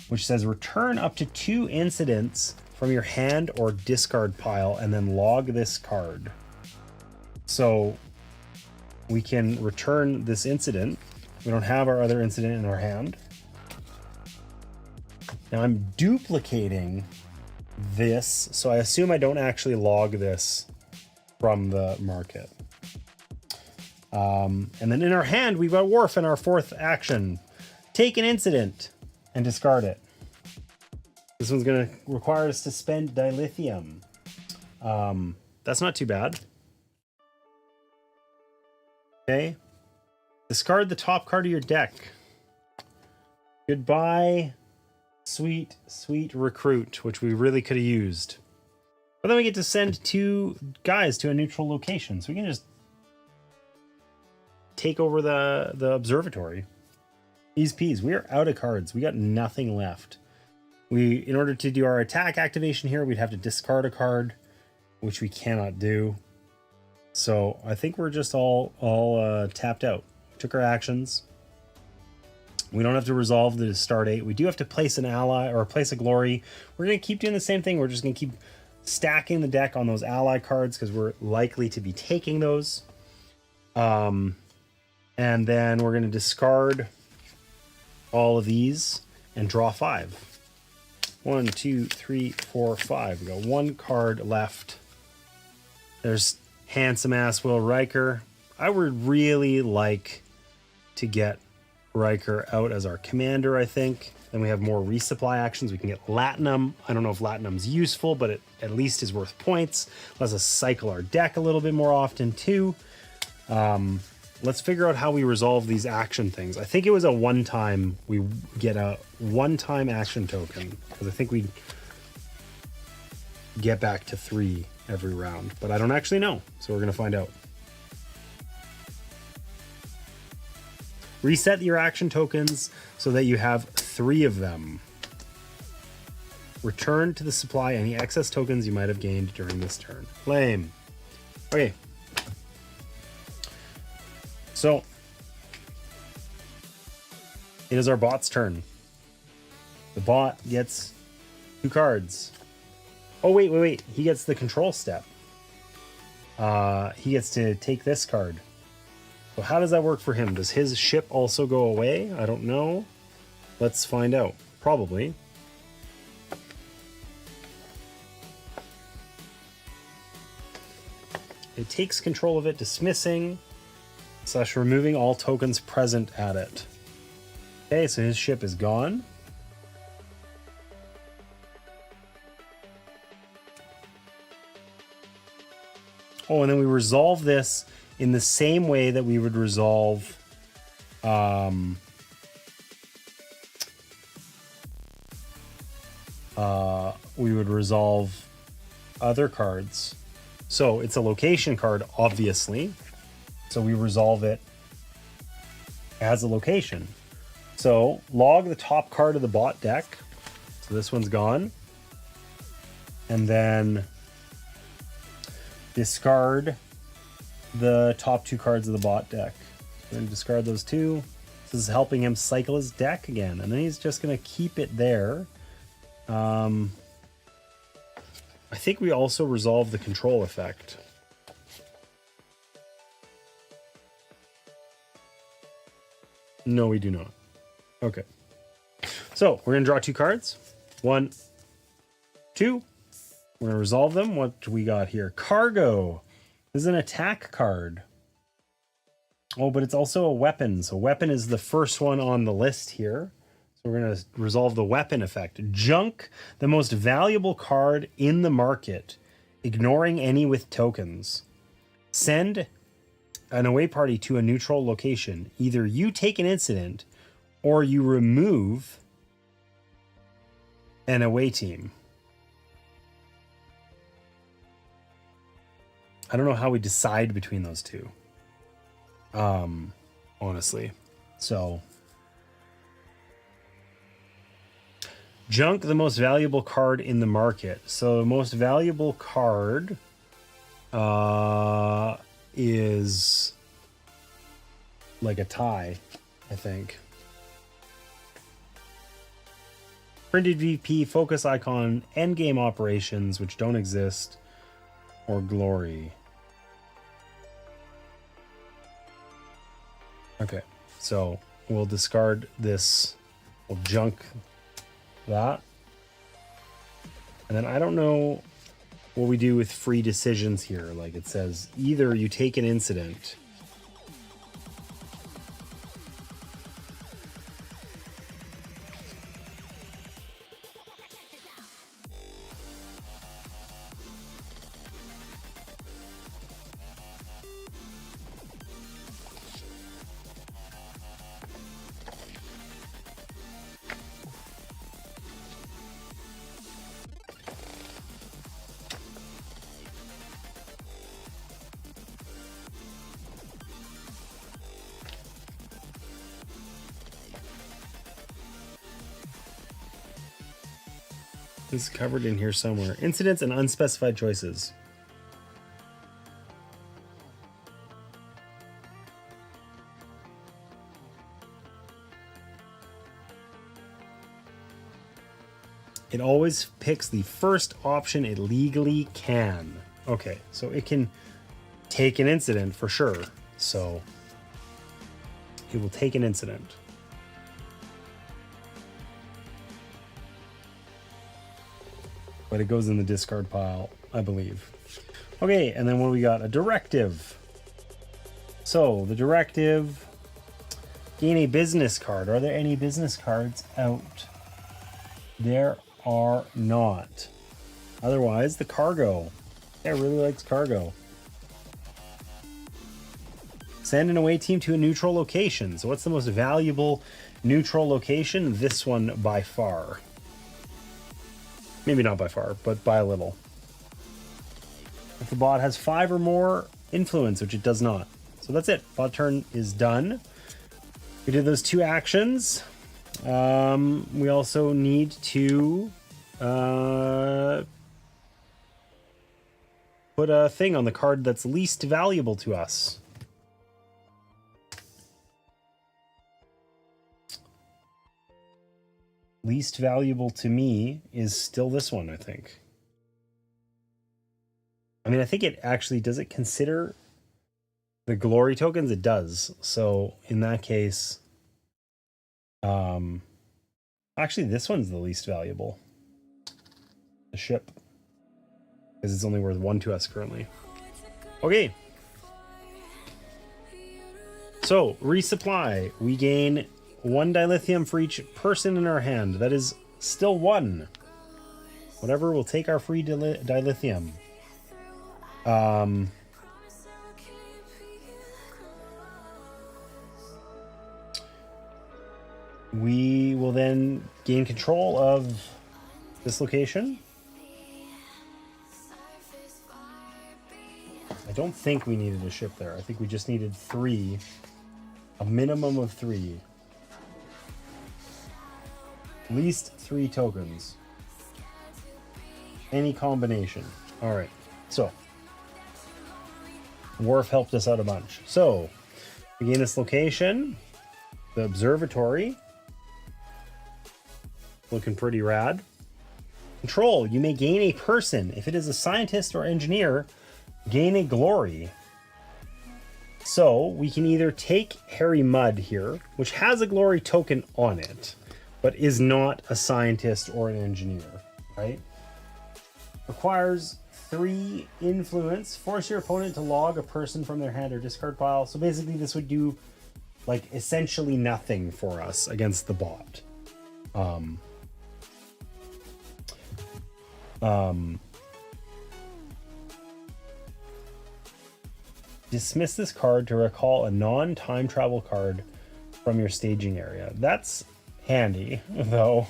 which says return up to 2 incidents from your hand or discard pile, and then log this card. So we can return this incident. We don't have our other incident in our hand. Now I'm duplicating this, so I assume I don't actually log this from the market. And then in our hand, we've got Wharf in our 4th action. Take an incident and discard it. This one's going to require us to spend dilithium. That's not too bad. Okay. Discard the top card of your deck. Goodbye, sweet, sweet recruit, which we really could have used. But then we get to send 2 guys to a neutral location, so we can just take over the observatory. Ease peas. We are out of cards. We got nothing left. In order to do our attack activation here, we'd have to discard a card, which we cannot do. So I think we're just all tapped out. Took our actions. We don't have to resolve the start 8. We do have to place an ally or place a glory. We're going to keep doing the same thing. We're just going to keep stacking the deck on those ally cards because we're likely to be taking those. And then we're going to discard all of these and draw 5. 1, 2, 3, 4, 5. We got 1 card left. There's handsome ass Will Riker. I would really like to get Riker out as our commander, I think. Then we have more resupply actions. We can get Latinum. I don't know if Latinum's useful, but it at least is worth points. Lets us cycle our deck a little bit more often too. Let's figure out how we resolve these action things. I think it was a one-time, we get a one-time action token, because I think we get back to 3 every round, but I don't actually know, so we're going to find out. Reset your action tokens so that you have 3 of them. Return to the supply any excess tokens you might have gained during this turn. Lame. Okay. So, it is our bot's turn. The bot gets 2 cards. Oh, wait. He gets the control step. He gets to take this card. So how does that work for him? Does his ship also go away? I don't know. Let's find out. Probably. It takes control of it, dismissing / removing all tokens present at it. Okay, so his ship is gone. Oh, and then we resolve this in the same way that we would resolve other cards. So it's a location card, obviously. So we resolve it as a location. So log the top card of the bot deck. So this one's gone. And then discard the top 2 cards of the bot deck. We're going to discard those two. This is helping him cycle his deck again. And then he's just going to keep it there. I think we also resolve the control effect. No, we do not. Okay. So we're going to draw 2 cards. 1, 2. We're going to resolve them. What do we got here? Cargo. This is an attack card. Oh, but it's also a weapon. So weapon is the first one on the list here. So we're going to resolve the weapon effect. Junk, the most valuable card in the market, ignoring any with tokens. Send an away party to a neutral location. Either you take an incident or you remove an away team. I don't know how we decide between those two. Honestly. So junk, the most valuable card in the market. So the most valuable card is like a tie, I think. Printed VP, focus icon, endgame operations, which don't exist, or glory. Okay, so we'll discard this. We'll junk that. And then I don't know what we do with free decisions here. Like it says, either you take an incident. This is covered in here somewhere. Incidents and unspecified choices. It always picks the first option it legally can. Okay, so it can take an incident for sure. So it will take an incident. But it goes in the discard pile, I believe. Okay, and then what do we got? A directive. So the directive, gain a business card. Are there any business cards out? There are not. Otherwise, the cargo. Yeah, really likes cargo. Send an away team to a neutral location. So what's the most valuable neutral location? This one by far. Maybe not by far, but by a little. If the bot has 5 or more influence, which it does not. So that's it. Bot turn is done. We did those 2 actions. We also need to put a thing on the card that's least valuable to us. Least valuable to me is still this one, I think. I mean, I think it actually, does it consider the glory tokens? It does. So in that case, actually this one's the least valuable. The ship. Because it's only worth 1 to us currently. Okay. So, resupply. We gain 1 dilithium for each person in our hand. That is still 1. Whatever will take our free dilithium. We will then gain control of this location. I don't think we needed a ship there. I think we just needed 3. A minimum of 3. At least 3 tokens. Any combination. All right. So, Worf helped us out a bunch. So, We gain this location, the observatory. Looking pretty rad. Control, you may gain a person. If it is a scientist or engineer, gain a glory. So we can either take Harry Mudd here, which has a glory token on it, but is not a scientist or an engineer, right? Requires 3 influence. Force your opponent to log a person from their hand or discard pile. So basically this would do like essentially nothing for us against the bot. Dismiss this card to recall a non-time travel card from your staging area. That's handy though.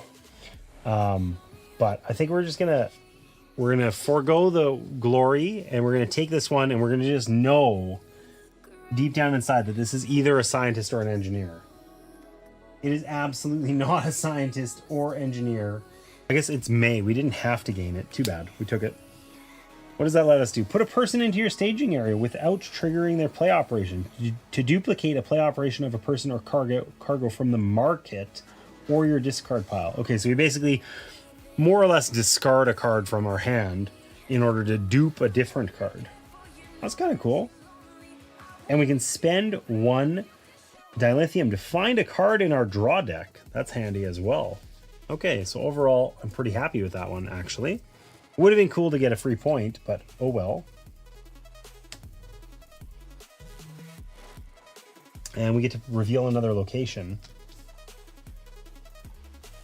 But I think we're gonna forego the glory and we're gonna take this one and we're gonna just know deep down inside that this is either a scientist or an engineer. It is absolutely not a scientist or engineer. I guess it's May. We didn't have to gain it. Too bad. We took it. What does that let us do? Put a person into your staging area without triggering their play operation. To duplicate a play operation of a person or cargo from the market or your discard pile. Okay, so we basically more or less discard a card from our hand in order to dupe a different card. That's kind of cool. And we can spend 1 dilithium to find a card in our draw deck. That's handy as well. Okay, so overall, I'm pretty happy with that one, actually. Would have been cool to get a free point, but oh well. And we get to reveal another location.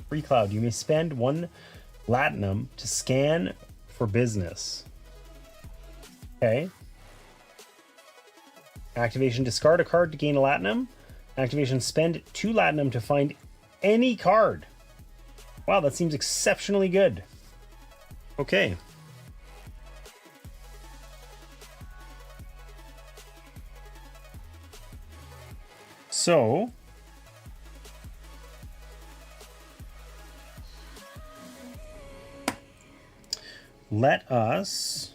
Free Cloud. You may spend 1 Latinum to scan for business. Okay. Activation, discard a card to gain a Latinum. Activation, spend 2 Latinum to find any card. Wow, that seems exceptionally good. Okay. So let us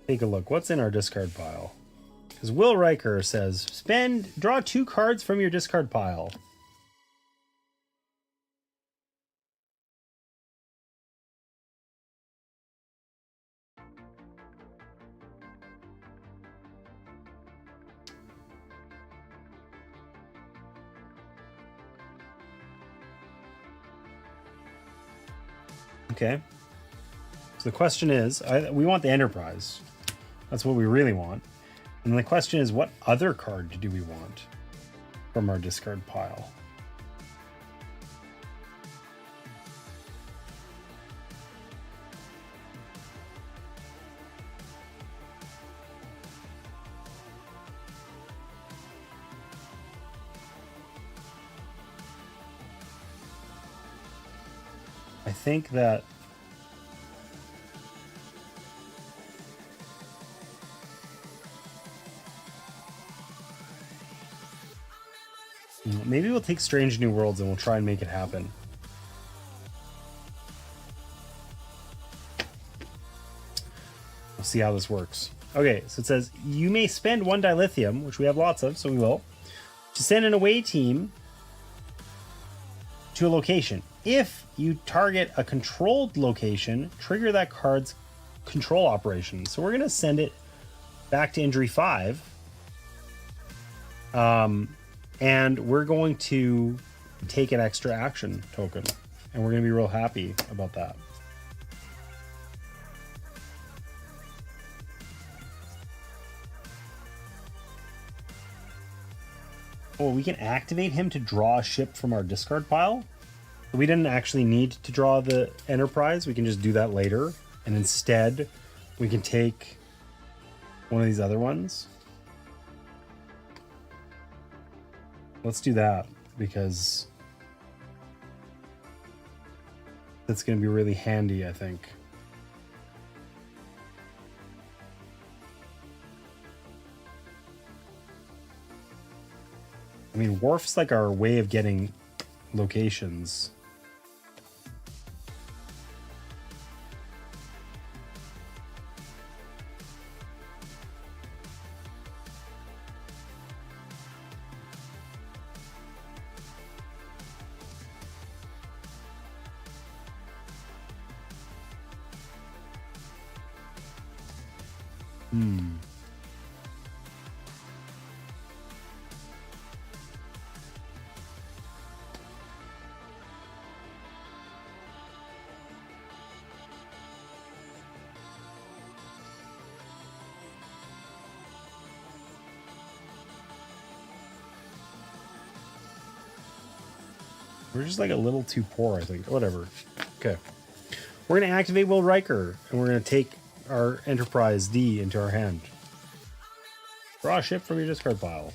take a look. What's in our discard pile? Because Will Riker says, draw 2 cards from your discard pile. Okay. So the question is, we want the Enterprise. That's what we really want. And the question is, what other card do we want from our discard pile? I think that maybe we'll take Strange New Worlds and we'll try and make it happen. We'll see how this works. Okay, so it says you may spend 1 dilithium, which we have lots of, so we will, to send an away team to a location. If you target a controlled location, trigger that card's control operation. So we're going to send it back to injury 5. And we're going to take an extra action token. And we're going to be real happy about that. Oh, we can activate him to draw a ship from our discard pile. We didn't actually need to draw the Enterprise. We can just do that later. And instead, we can take one of these other ones. Let's do that, because that's going to be really handy, I think. I mean, Worf's like our way of getting locations. We're just like a little too poor, I think. Whatever. Okay. We're going to activate Will Riker, and we're going to take our Enterprise D into our hand. Draw a ship from your discard pile.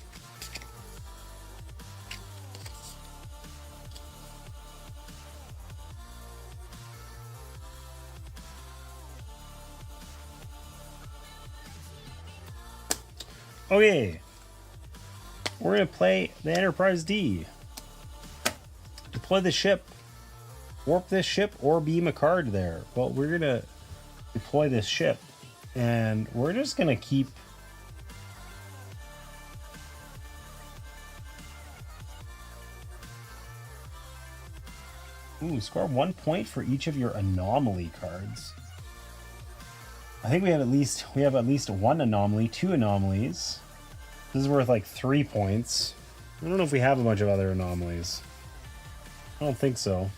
Okay. We're going to play the Enterprise D. Deploy the ship. Warp this ship or beam a card there. Well, we're going to deploy this ship. And we're just going to keep... Ooh, score 1 point for each of your anomaly cards. I think we have at least one anomaly, 2 anomalies. This is worth like 3 points. I don't know if we have a bunch of other anomalies. I don't think so.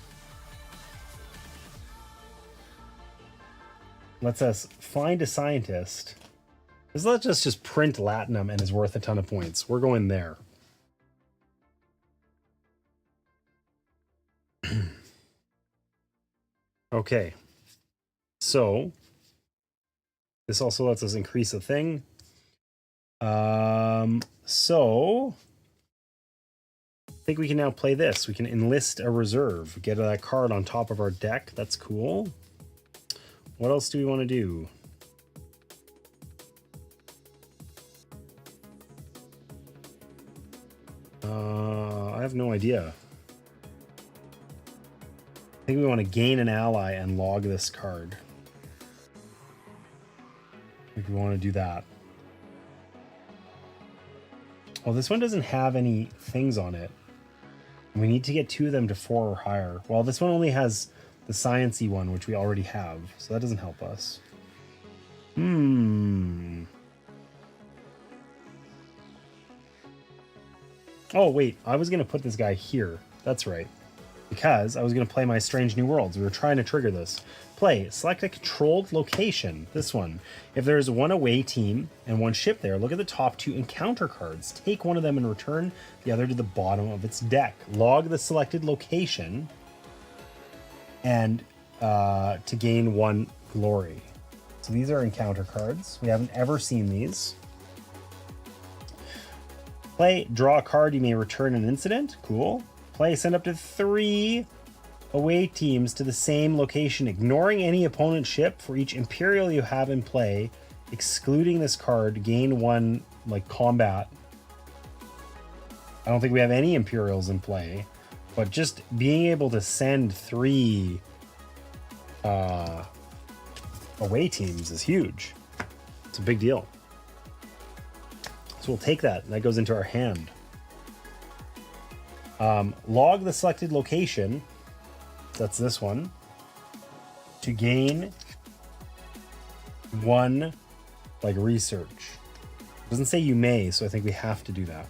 Let's us find a scientist. This lets us just print Latinum and is worth a ton of points. We're going there. Okay. So this also lets us increase a thing. So I think we can now play this. We can enlist a reserve, get a card on top of our deck. That's cool. What else do we want to do? I have no idea. I think we want to gain an ally and log this card. I think we want to do that. Well, this one doesn't have any things on it. We need to get 2 of them to 4 or higher. Well, this one only has the science-y one, which we already have, so that doesn't help us. Oh, wait, I was going to put this guy here. That's right. Because I was going to play my Strange New Worlds. We were trying to trigger this. Play. Select a controlled location. This one. If there is one away team and one ship there, look at the top 2 encounter cards. Take one of them and return the other to the bottom of its deck. Log the selected location and to gain 1 glory. So these are encounter cards. We haven't ever seen these. Play. Draw a card. You may return an incident. Cool. Play. Send up to 3 away teams to the same location, ignoring any opponent ship for each Imperial you have in play, excluding this card, gain 1 like combat. I don't think we have any Imperials in play, but just being able to send 3 away teams is huge. It's a big deal. So we'll take that, and that goes into our hand. Log the selected location. That's this one. To gain 1 like research. It doesn't say you may, so I think we have to do that.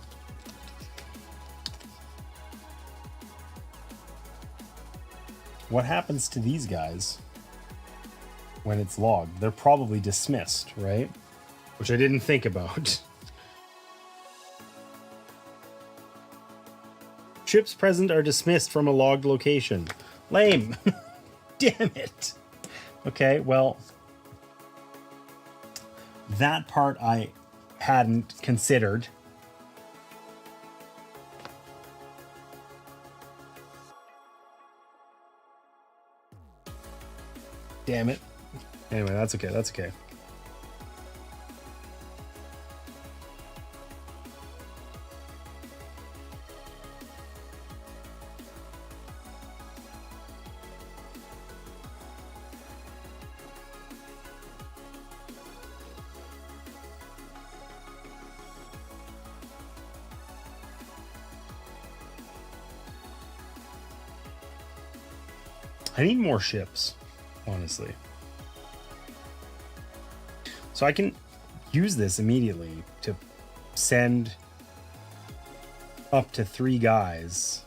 What happens to these guys when it's logged? They're probably dismissed, right? Which I didn't think about. Ships present are dismissed from a logged location. Lame. Damn it. Okay, well, that part I hadn't considered. Damn it. Anyway, that's okay. That's okay. I need more ships, honestly. So I can use this immediately to send up to 3 guys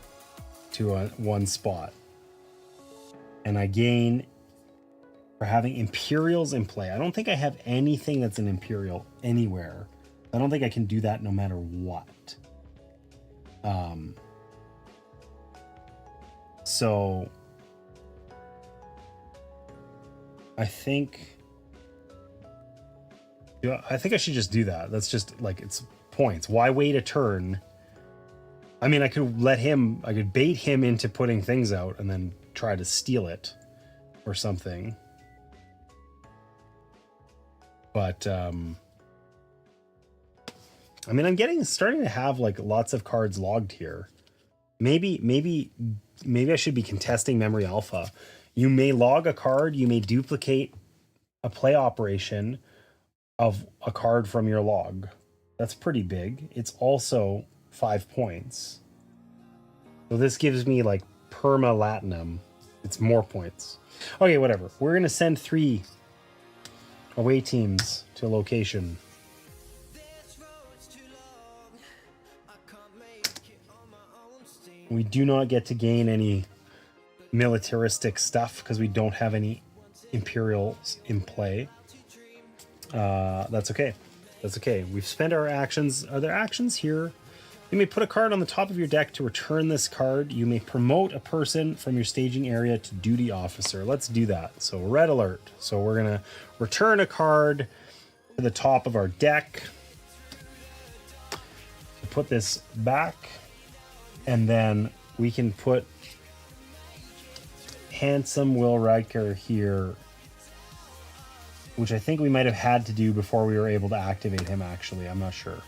to one spot. And I gain for having Imperials in play. I don't think I have anything that's an Imperial anywhere. I don't think I can do that no matter what. So I think I should just do that. That's just like, it's points. Why wait a turn? I mean, I could bait him into putting things out and then try to steal it or something. But I mean, I'm starting to have like lots of cards logged here. Maybe I should be contesting memory alpha. You may log a card, you may duplicate a play operation of a card from your log. That's pretty big. It's also 5 points. So this gives me like perma latinum. It's more points. Okay, whatever. We're gonna send 3 away teams to a location. We do not get to gain any militaristic stuff because we don't have any Imperials in play. That's okay. That's okay. We've spent our actions. Are there actions here? You may put a card on the top of your deck to return this card. You may promote a person from your staging area to duty officer. Let's do that. So red alert. So we're going to return a card to the top of our deck. Put this back. And then we can put Handsome Will Riker here, which I think we might have had to do before we were able to activate him, actually. I'm not sure.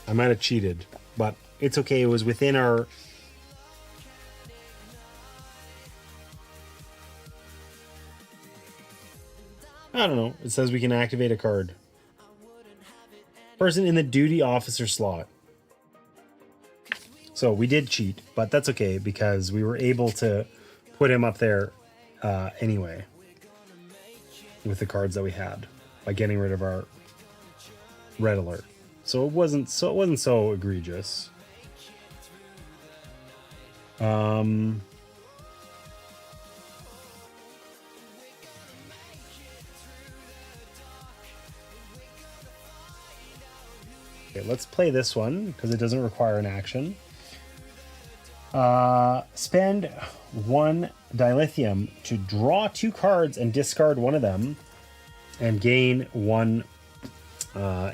I might have cheated, but it's okay. It was within our... I don't know. It says we can activate a card. Person in the duty officer slot. So we did cheat, but that's okay because we were able to put him up there anyway with the cards that we had by getting rid of our red alert. So it wasn't so egregious. Okay, let's play this one because it doesn't require an action. Spend 1 dilithium to draw 2 cards and discard one of them and gain 1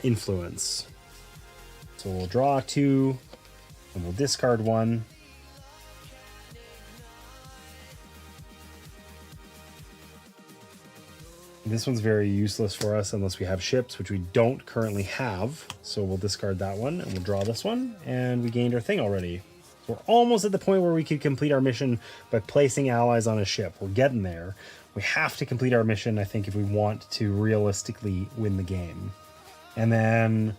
influence. So we'll draw 2 and we'll discard 1. This one's very useless for us unless we have ships, which we don't currently have. So we'll discard that one and we'll draw this one, and we gained our thing already. So we're almost at the point where we could complete our mission by placing allies on a ship. We're getting there. We have to complete our mission, I think, if we want to realistically win the game. And then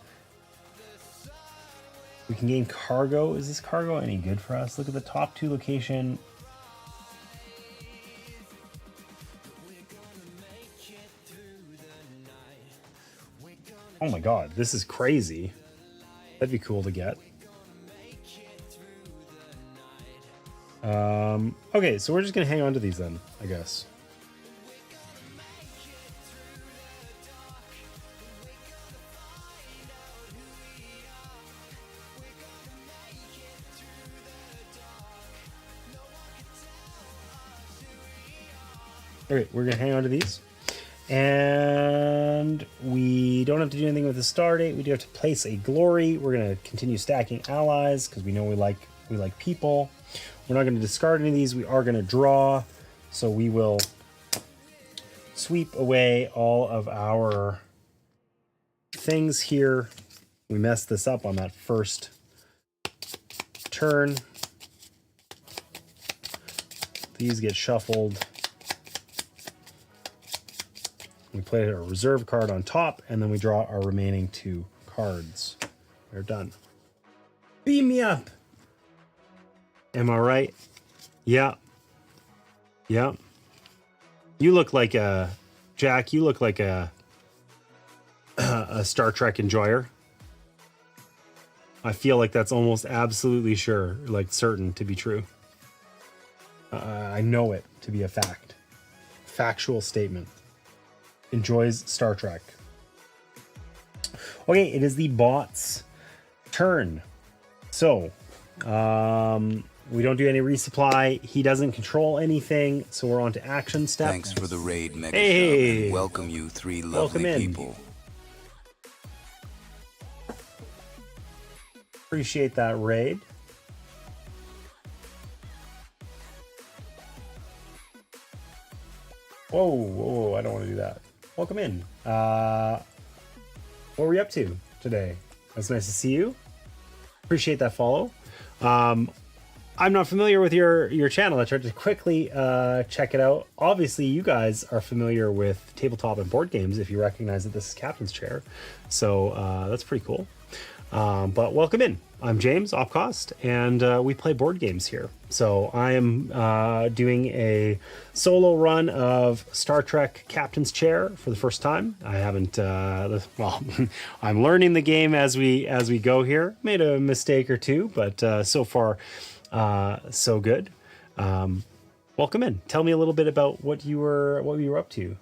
we can gain cargo. Is this cargo any good for us? Look at the top 2 location. Oh my god, this is crazy. That'd be cool to get. Okay, so we're just gonna hang on to these then, I guess. Okay, we're gonna hang on to these. And we don't have to do anything with the star date. We do have to place a glory. We're going to continue stacking allies because we know we like people. We're not going to discard any of these. We are going to draw. So we will sweep away all of our things here. We messed this up on that first turn. These get shuffled. We play a reserve card on top, and then we draw our remaining 2 cards. We're done. Beam me up! Am I right? Yeah. Yeah. You look like a Jack. You look like a Star Trek enjoyer. I feel like that's almost absolutely sure, like certain to be true. I know it to be a fact. Factual statement. Enjoys Star Trek. Okay, it is the bot's turn. So, we don't do any resupply. He doesn't control anything, so we're on to action steps. Thanks for the raid, Mega Hey. and welcome you three Welcome lovely in. people. Appreciate that raid. Whoa, I don't want to do that. Welcome in. What are we up to today? It's nice to see you. Appreciate that follow. I'm not familiar with your channel. I tried to quickly check it out. Obviously, you guys are familiar with tabletop and board games if you recognize that this is Captain's Chair. So that's pretty cool. But welcome in. I'm James Opcost, and we play board games here. So I am doing a solo run of Star Trek Captain's Chair for the first time. I haven't. Well, I'm learning the game as we go here. Made a mistake or two, but so far, so good. Welcome in. Tell me a little bit about what you were up to.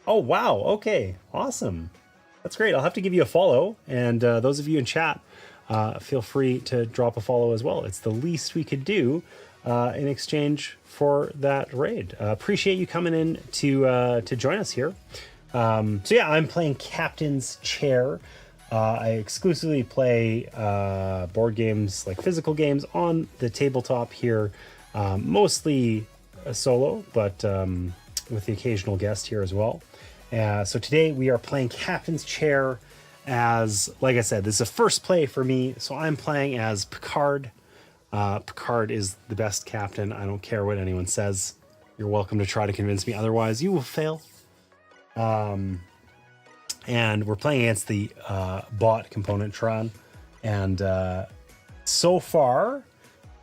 Oh wow! Okay, awesome. That's great. I'll have to give you a follow. And those of you in chat, feel free to drop a follow as well. It's the least we could do in exchange for that raid. Appreciate you coming in to join us here. So yeah, I'm playing Captain's Chair. I exclusively play board games, like physical games, on the tabletop here. Mostly solo, but with the occasional guest here as well. So today we are playing Captain's Chair as, like I said, this is a first play for me. So I'm playing as Picard. Picard is the best captain. I don't care what anyone says. You're welcome to try to convince me otherwise. You will fail. And we're playing against the bot component Tron. And so far,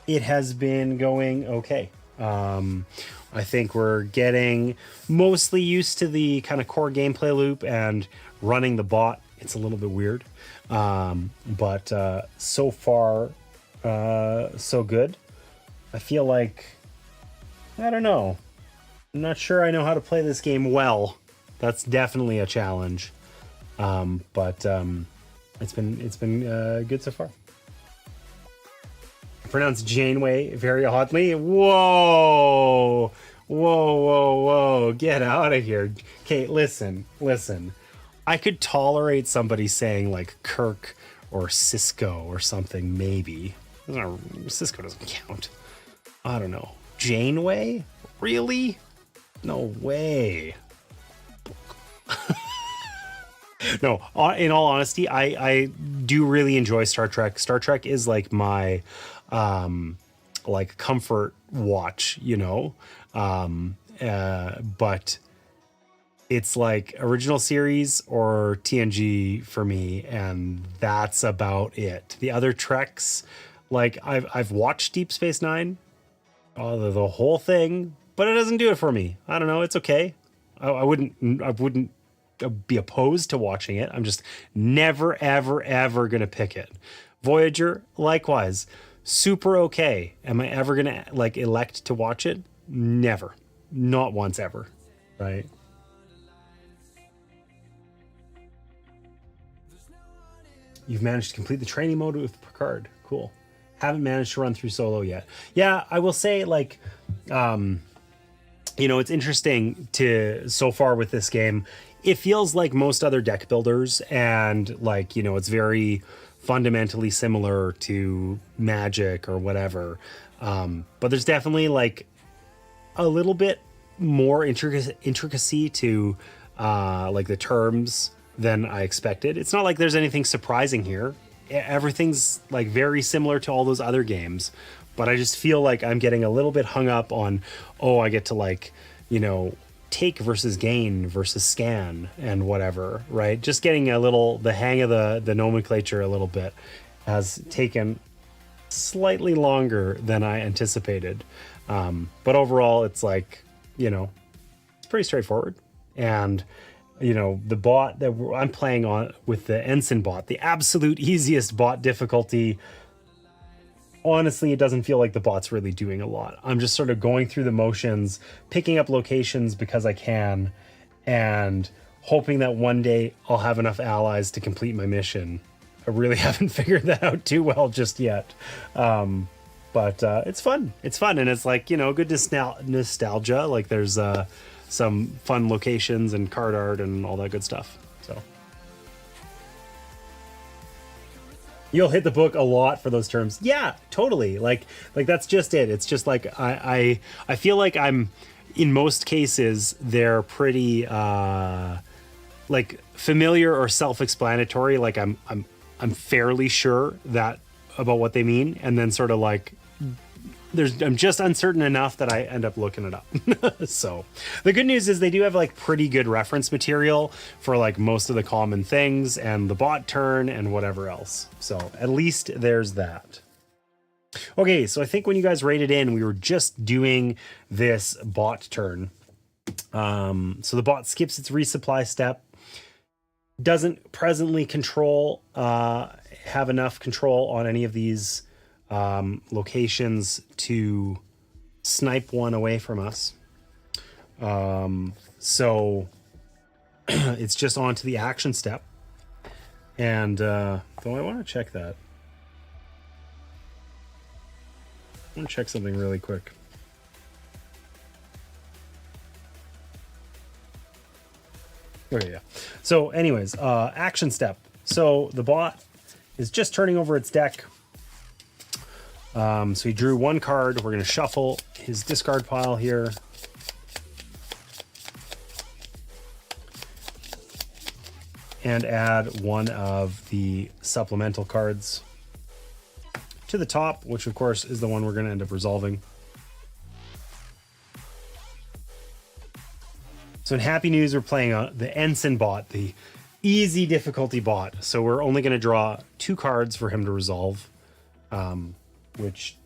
it has been going okay. I think we're getting mostly used to the kind of core gameplay loop, and running the bot, it's a little bit weird. But so far, so good. I feel like, I don't know. I'm not sure I know how to play this game well. That's definitely a challenge. But it's been good so far. Pronounce Janeway very oddly. Whoa. Get out of here. Okay, listen. I could tolerate somebody saying like Kirk or Cisco or something, maybe. Cisco doesn't count. I don't know. Janeway? Really? No way. No, in all honesty, I do really enjoy Star Trek. Star Trek is like my like comfort watch, you know. But it's like original series or TNG for me, and that's about it. The other Treks, like I've watched Deep Space Nine, the whole thing, but it doesn't do it for me. I don't know. It's okay. I wouldn't be opposed to watching it. I'm just never, ever gonna pick it. Voyager, likewise, super okay. Am I ever gonna like elect to watch it? Never. Not once ever. Right? You've managed to complete the training mode with Picard. Cool. Haven't managed to run through solo yet. Yeah, I will say, like, you know, it's interesting to, so far with this game, it feels like most other deck builders, and like, you know, it's very fundamentally similar to Magic or whatever. But there's definitely like a little bit more intricacy to like the terms than I expected. It's not like there's anything surprising here. Everything's like very similar to all those other games, but I just feel like I'm getting a little bit hung up on, oh, I get to like, you know, take versus gain versus scan and whatever, right? Just getting a little, the hang of the nomenclature a little bit has taken slightly longer than I anticipated. But overall, it's like, you know, it's pretty straightforward. And, you know, the bot that I'm playing on with the ensign bot, the absolute easiest bot difficulty, honestly, it doesn't feel like the bot's really doing a lot. I'm just sort of going through the motions, picking up locations because I can, and hoping that one day I'll have enough allies to complete my mission. I really haven't figured that out too well just yet. But it's fun. It's fun. And it's like, you know, good nostalgia. Like there's some fun locations and card art and all that good stuff. So you'll hit the book a lot for those terms. Yeah, totally. Like that's just it. It's just like I feel like I'm, in most cases, they're pretty like familiar or self-explanatory. Like I'm fairly sure that about what they mean, and then sort of like I'm just uncertain enough that I end up looking it up. So the good news is they do have like pretty good reference material for like most of the common things and the bot turn and whatever else. So at least there's that. Okay, so I think when you guys rated in, we were just doing this bot turn. So the bot skips its resupply step, doesn't presently have enough control on any of these locations to snipe one away from us. So it's just on to the action step. And though I want to check that. I want to check something really quick. Okay, yeah. So anyways, action step. So the bot is just turning over its deck. So he drew one card. We're going to shuffle his discard pile here. And add one of the supplemental cards to the top, which of course is the one we're going to end up resolving. So in happy news, we're playing the Ensign bot, the easy difficulty bot. So we're only going to draw 2 cards for him to resolve, which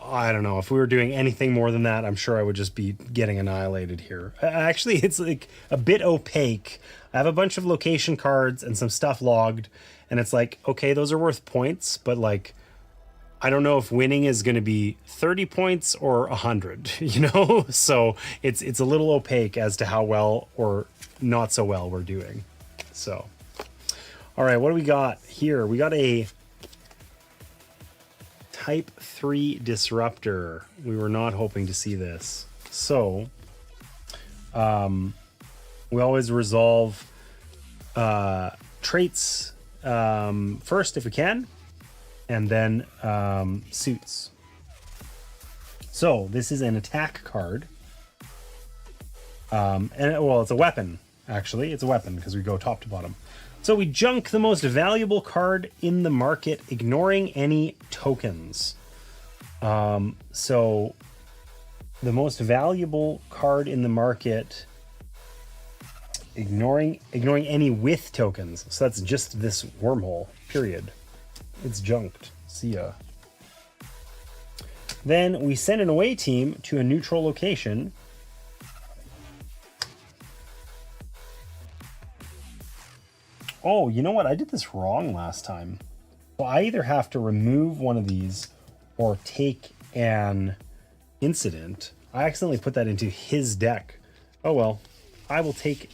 I don't know. If we were doing anything more than that, I'm sure I would just be getting annihilated here. Actually, it's like a bit opaque. I have a bunch of location cards and some stuff logged, and it's like, okay, those are worth points, but like, I don't know if winning is going to be 30 points or 100, you know? So it's a little opaque as to how well or not so well we're doing. So, all right, what do we got here? We got a Type 3 Disruptor. We were not hoping to see this. So, we always resolve traits first if we can, and then suits. So this is an attack card. And well, it's a weapon, actually. It's a weapon because we go top to bottom. So we junk the most valuable card in the market, ignoring any tokens. So the most valuable card in the market, ignoring any with tokens. So that's just this wormhole, period. It's junked. See ya. Then we send an away team to a neutral location. Oh, you know what? I did this wrong last time. So I either have to remove one of these or take an incident. I accidentally put that into his deck. Oh well. I will take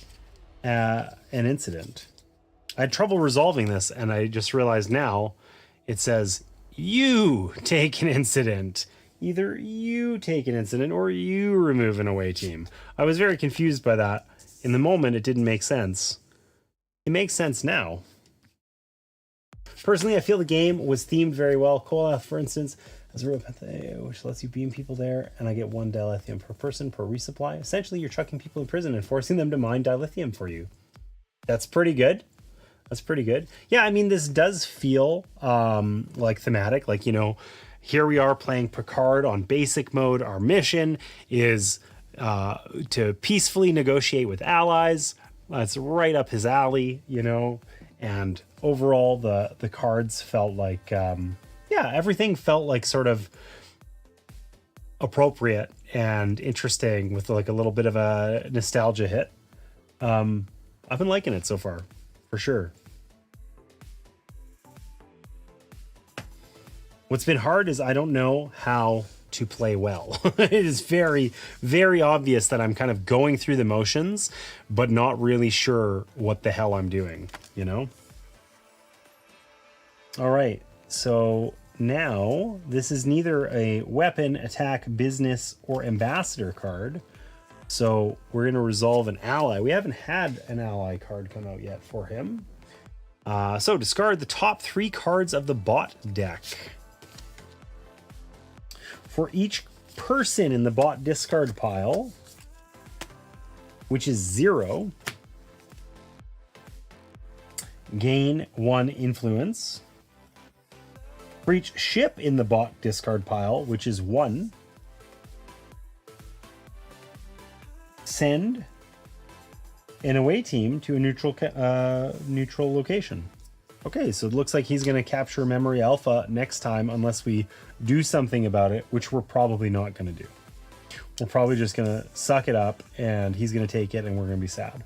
an incident. I had trouble resolving this, and I just realized now it says you take an incident. Either you take an incident or you remove an away team. I was very confused by that. In the moment, it didn't make sense. It makes sense now. Personally, I feel the game was themed very well. Kola, for instance, has a real which lets you beam people there, and I get 1 dilithium per person per resupply. Essentially, you're chucking people in prison and forcing them to mine dilithium for you. That's pretty good. That's pretty good. Yeah, I mean, this does feel like thematic. Like, you know, here we are playing Picard on basic mode. Our mission is to peacefully negotiate with allies. That's right up his alley, you know. And overall, the cards felt like, yeah, everything felt like sort of appropriate and interesting with like a little bit of a nostalgia hit. I've been liking it so far, for sure. What's been hard is I don't know how to play well. It is very, very obvious that I'm kind of going through the motions, but not really sure what the hell I'm doing, you know? All right, so now this is neither a weapon, attack, business, or ambassador card. So we're going to resolve an ally. We haven't had an ally card come out yet for him. So discard the top 3 cards of the bot deck. For each person in the bot discard pile, which is 0, gain 1 influence. For each ship in the bot discard pile, which is 1, send an away team to a neutral location. Okay, so it looks like he's going to capture Memory Alpha next time unless we do something about it, which we're probably not going to do. We're probably just going to suck it up, and he's going to take it, and we're going to be sad.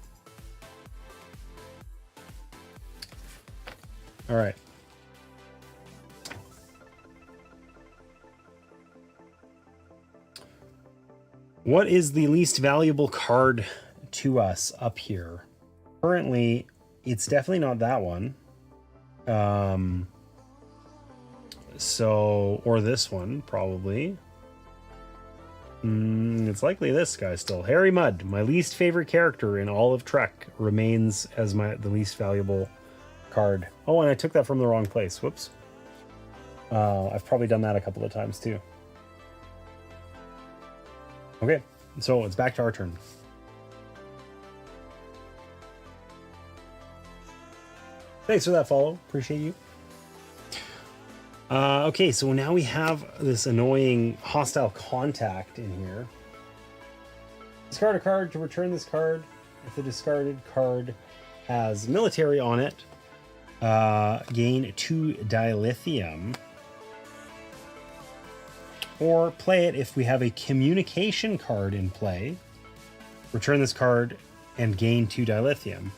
All right. What is the least valuable card to us up here? Currently, it's definitely not that one. Or this one, probably. It's likely this guy still. Harry Mudd, my least favorite character in all of Trek, remains as the least valuable card. Oh, and I took that from the wrong place. Whoops. I've probably done that a couple of times too. Okay, so it's back to our turn. Thanks for that follow. Appreciate you. Okay, so now we have this annoying hostile contact in here. Discard a card to return this card. If the discarded card has military on it, gain 2 dilithium. Or play it if we have a communication card in play. Return this card and gain 2 dilithium.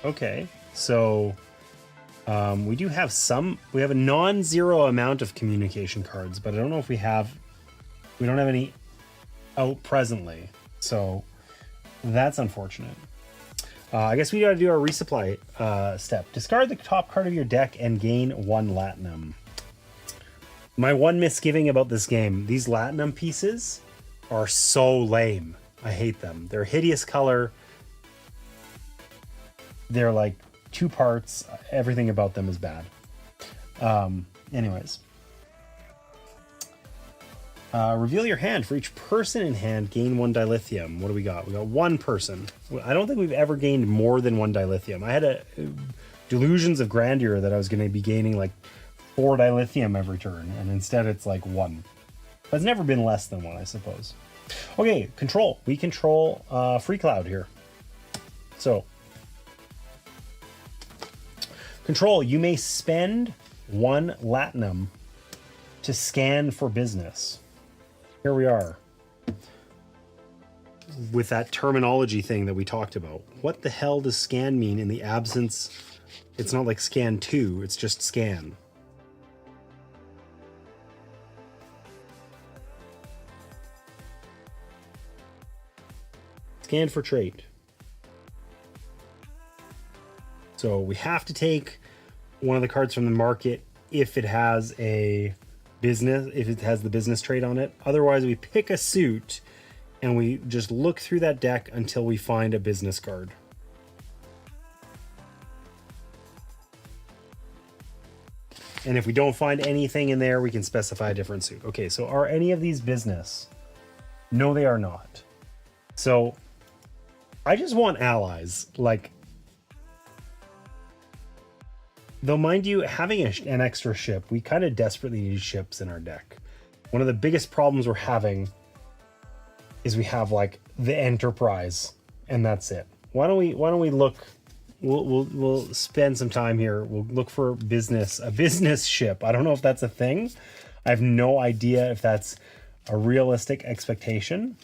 Okay, so we do have we have a non-zero amount of communication cards, but I don't know if we don't have any out presently. So that's unfortunate. I guess we gotta do our resupply step. Discard the top card of your deck and gain 1 latinum. My one misgiving about this game, these latinum pieces are so lame. I hate them. They're hideous color. They're like 2 parts. Everything about them is bad. Anyways. Reveal your hand. For each person in hand, gain 1 dilithium. What do we got? We got 1 person. I don't think we've ever gained more than 1 dilithium. I had delusions of grandeur that I was going to be gaining like 4 dilithium every turn, and instead it's like 1. But it's never been less than 1, I suppose. Okay, control. We control Free Cloud here. So, control, you may spend 1 latinum to scan for business. Here we are. With that terminology thing that we talked about. What the hell does scan mean in the absence? It's not like scan 2, it's just scan. Scan for trait. So we have to take one of the cards from the market if it has a business, if it has the business trait on it. Otherwise, we pick a suit and we just look through that deck until we find a business card. And if we don't find anything in there, we can specify a different suit. Okay, so are any of these business? No, they are not. So I just want allies. Like, though, mind you, having an extra ship, we kind of desperately need ships in our deck. One of the biggest problems we're having is we have like the Enterprise, and that's it. Why don't we look? We'll spend some time here. We'll look for a business ship. I don't know if that's a thing. I have no idea if that's a realistic expectation.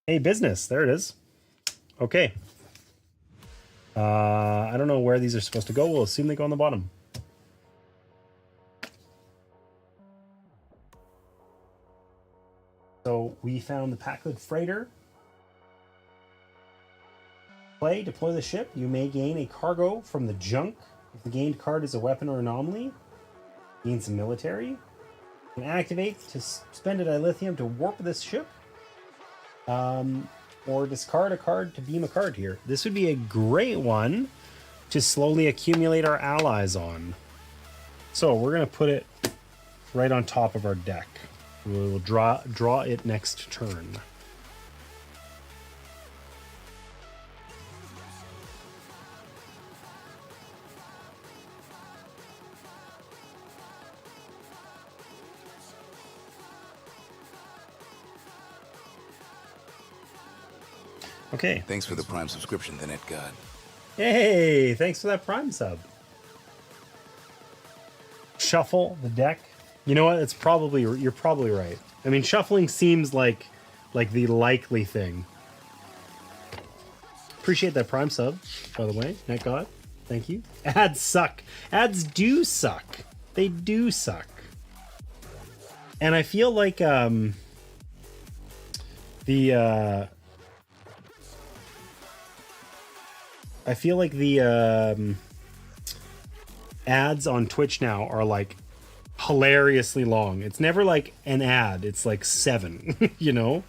Hey, business. There it is. Okay. I don't know where these are supposed to go. We'll assume they go on the bottom. So we found the Packlet Freighter. Play, deploy the ship. You may gain a cargo from the junk. If the gained card is a weapon or anomaly, gain some military. You can activate to spend a dilithium to warp this ship. Or discard a card to beam a card here. This would be a great one to slowly accumulate our allies on. So we're going to put it right on top of our deck. We'll draw it next turn. Okay. Thanks for the Prime subscription, the Net God. Hey, thanks for that Prime sub. Shuffle the deck. You know what? You're probably right. I mean, shuffling seems like the likely thing. Appreciate that Prime sub, by the way. Net God, thank you. Ads suck. Ads do suck. They do suck. And I feel like the ads on Twitch now are like hilariously long. It's never like an ad. It's like 7, you know?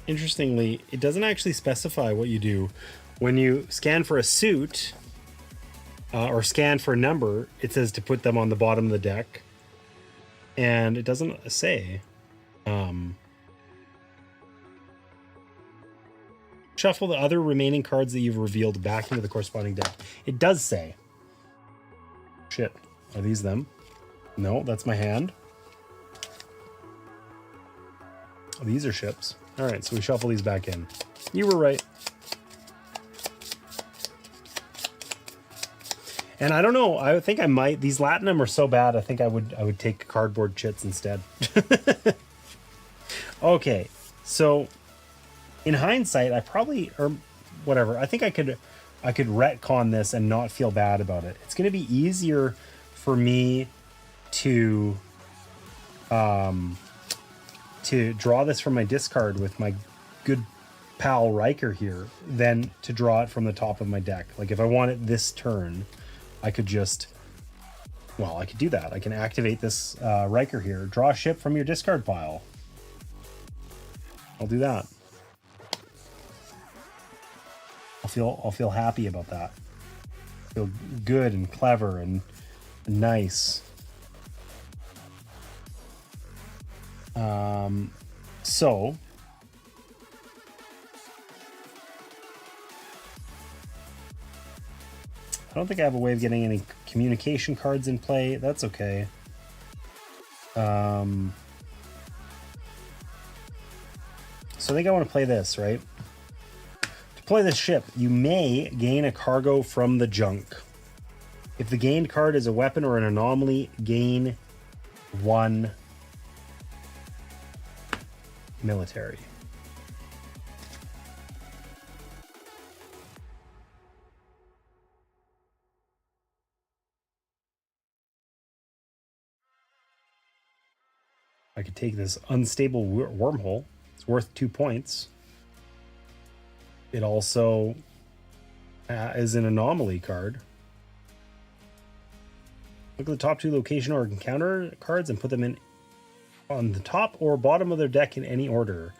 Interestingly, it doesn't actually specify what you do. When you scan for a suit or scan for a number, it says to put them on the bottom of the deck. And it doesn't say. Shuffle the other remaining cards that you've revealed back into the corresponding deck. It does say. Shit. Are these them? No, that's my hand. Oh, these are ships. All right, so we shuffle these back in. You were right. And I don't know. I think I might. These Latinum are so bad. I think I would take cardboard chits instead. Okay, so in hindsight, I probably or whatever. I think I could retcon this and not feel bad about it. It's going to be easier for me to draw this from my discard with my good pal Riker here than to draw it from the top of my deck. Like if I want it this turn, I could just, well, I could do that. I can activate this Riker here. Draw a ship from your discard pile. I'll do that. I'll feel happy about that. Feel good and clever and nice. So I don't think I have a way of getting any communication cards in play. That's okay. So I think I want to play this, right? To play this ship, you may gain a cargo from the junk. If the gained card is a weapon or an anomaly, gain 1 military. I could take this unstable wormhole. It's worth 2 points. It also is an anomaly card. Look at the top 2 location or encounter cards and put them in on the top or bottom of their deck in any order.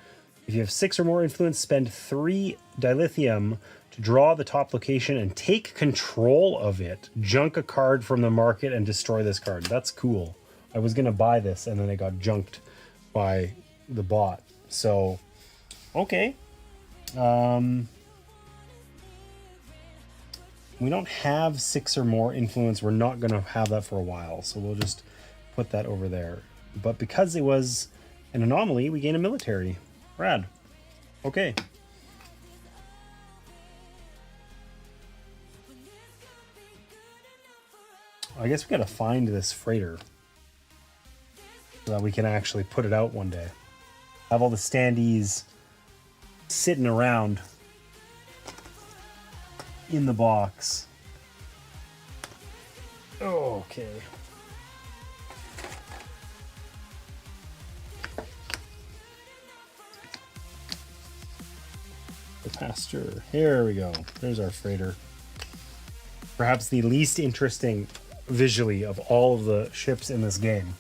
If you have 6 or more influence, spend 3 dilithium to draw the top location and take control of it. Junk a card from the market and destroy this card. That's cool. I was going to buy this and then it got junked by the bot. So, okay. we don't have 6 or more influence. We're not going to have that for a while, so we'll just put that over there. But because it was an anomaly, we gain a military. Rad. Okay. I guess we got to find this freighter so that we can actually put it out one day. Have all the standees sitting around in the box. Okay. The pasture. Here we go. There's our freighter. Perhaps the least interesting visually of all of the ships in this game.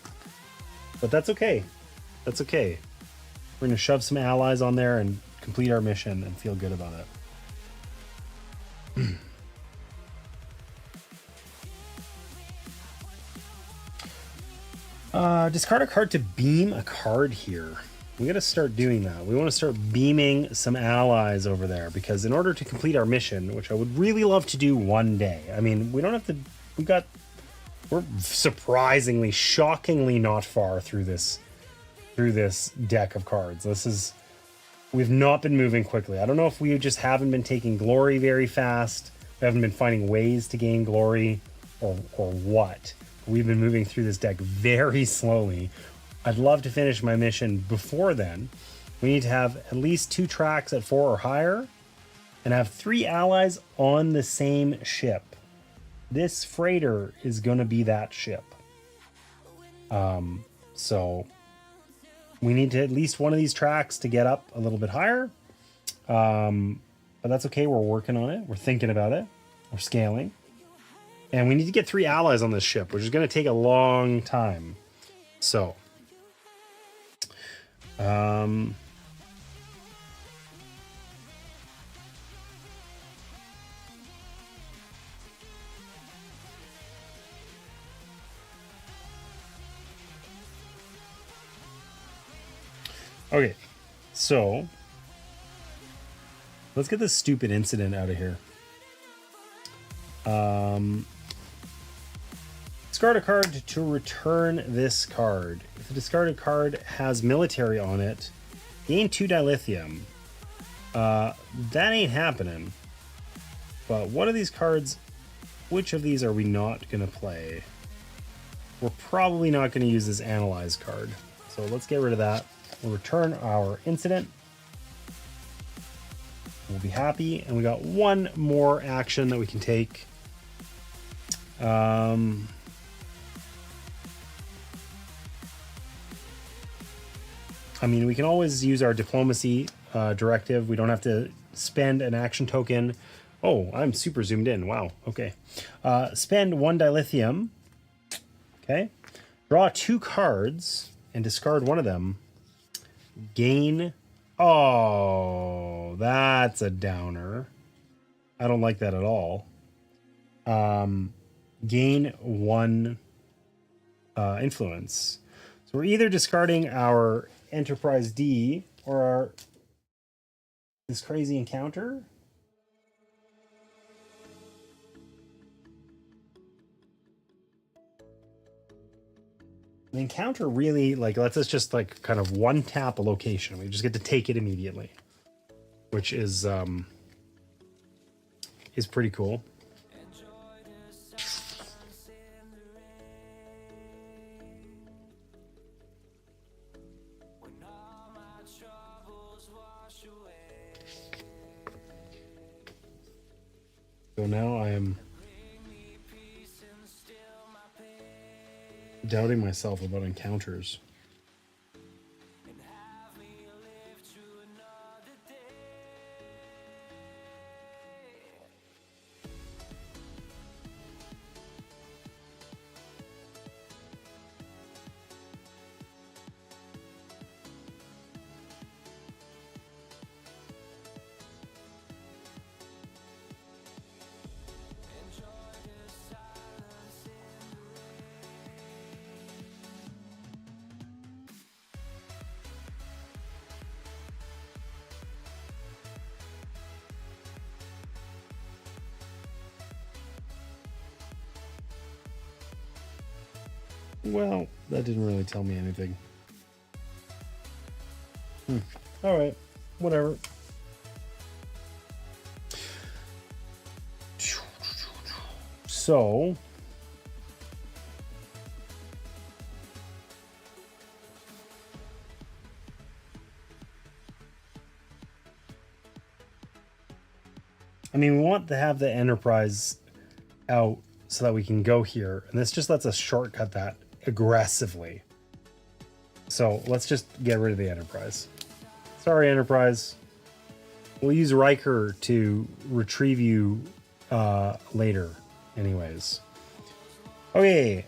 But that's okay. That's okay. We're going to shove some allies on there and complete our mission and feel good about it. Discard a card to beam a card here. We got to start doing that. We want to start beaming some allies over there because in order to complete our mission, which I would really love to do one day. I mean, we don't have to. We're surprisingly, shockingly not far through this deck of cards. We've not been moving quickly. I don't know if we just haven't been taking glory very fast. We haven't been finding ways to gain glory or what. We've been moving through this deck very slowly. I'd love to finish my mission before then. We need to have at least 2 tracks at 4 or higher and have 3 allies on the same ship. This freighter is going to be that ship. So we need to at least one of these tracks to get up a little bit higher. But that's okay. We're working on it. We're thinking about it. We're scaling. And we need to get 3 allies on this ship, which is going to take a long time. So, okay, so let's get this stupid incident out of here. Discard a card to return this card. If the discarded card has military on it, gain 2 dilithium. That ain't happening. But what are these cards? Which of these are we not going to play? We're probably not going to use this analyze card. So let's get rid of that. We'll return our incident. We'll be happy. And we got one more action that we can take. I mean, we can always use our diplomacy directive. We don't have to spend an action token. Oh, I'm super zoomed in. Wow. Okay. Spend 1 dilithium. Okay. Draw 2 cards and discard one of them. Gain. Oh, that's a downer. I don't like that at all. Gain 1 influence. So we're either discarding our Enterprise D or this crazy encounter. The encounter really lets us just kind of one tap a location. We just get to take it immediately, which is pretty cool. So now I am doubting myself about encounters. Well, that didn't really tell me anything. All right, whatever. So, I mean, we want to have the Enterprise out so that we can go here, and this just lets us shortcut that aggressively. So let's just get rid of the Enterprise. Sorry, Enterprise. We'll use Riker to retrieve you later, anyways. Okay,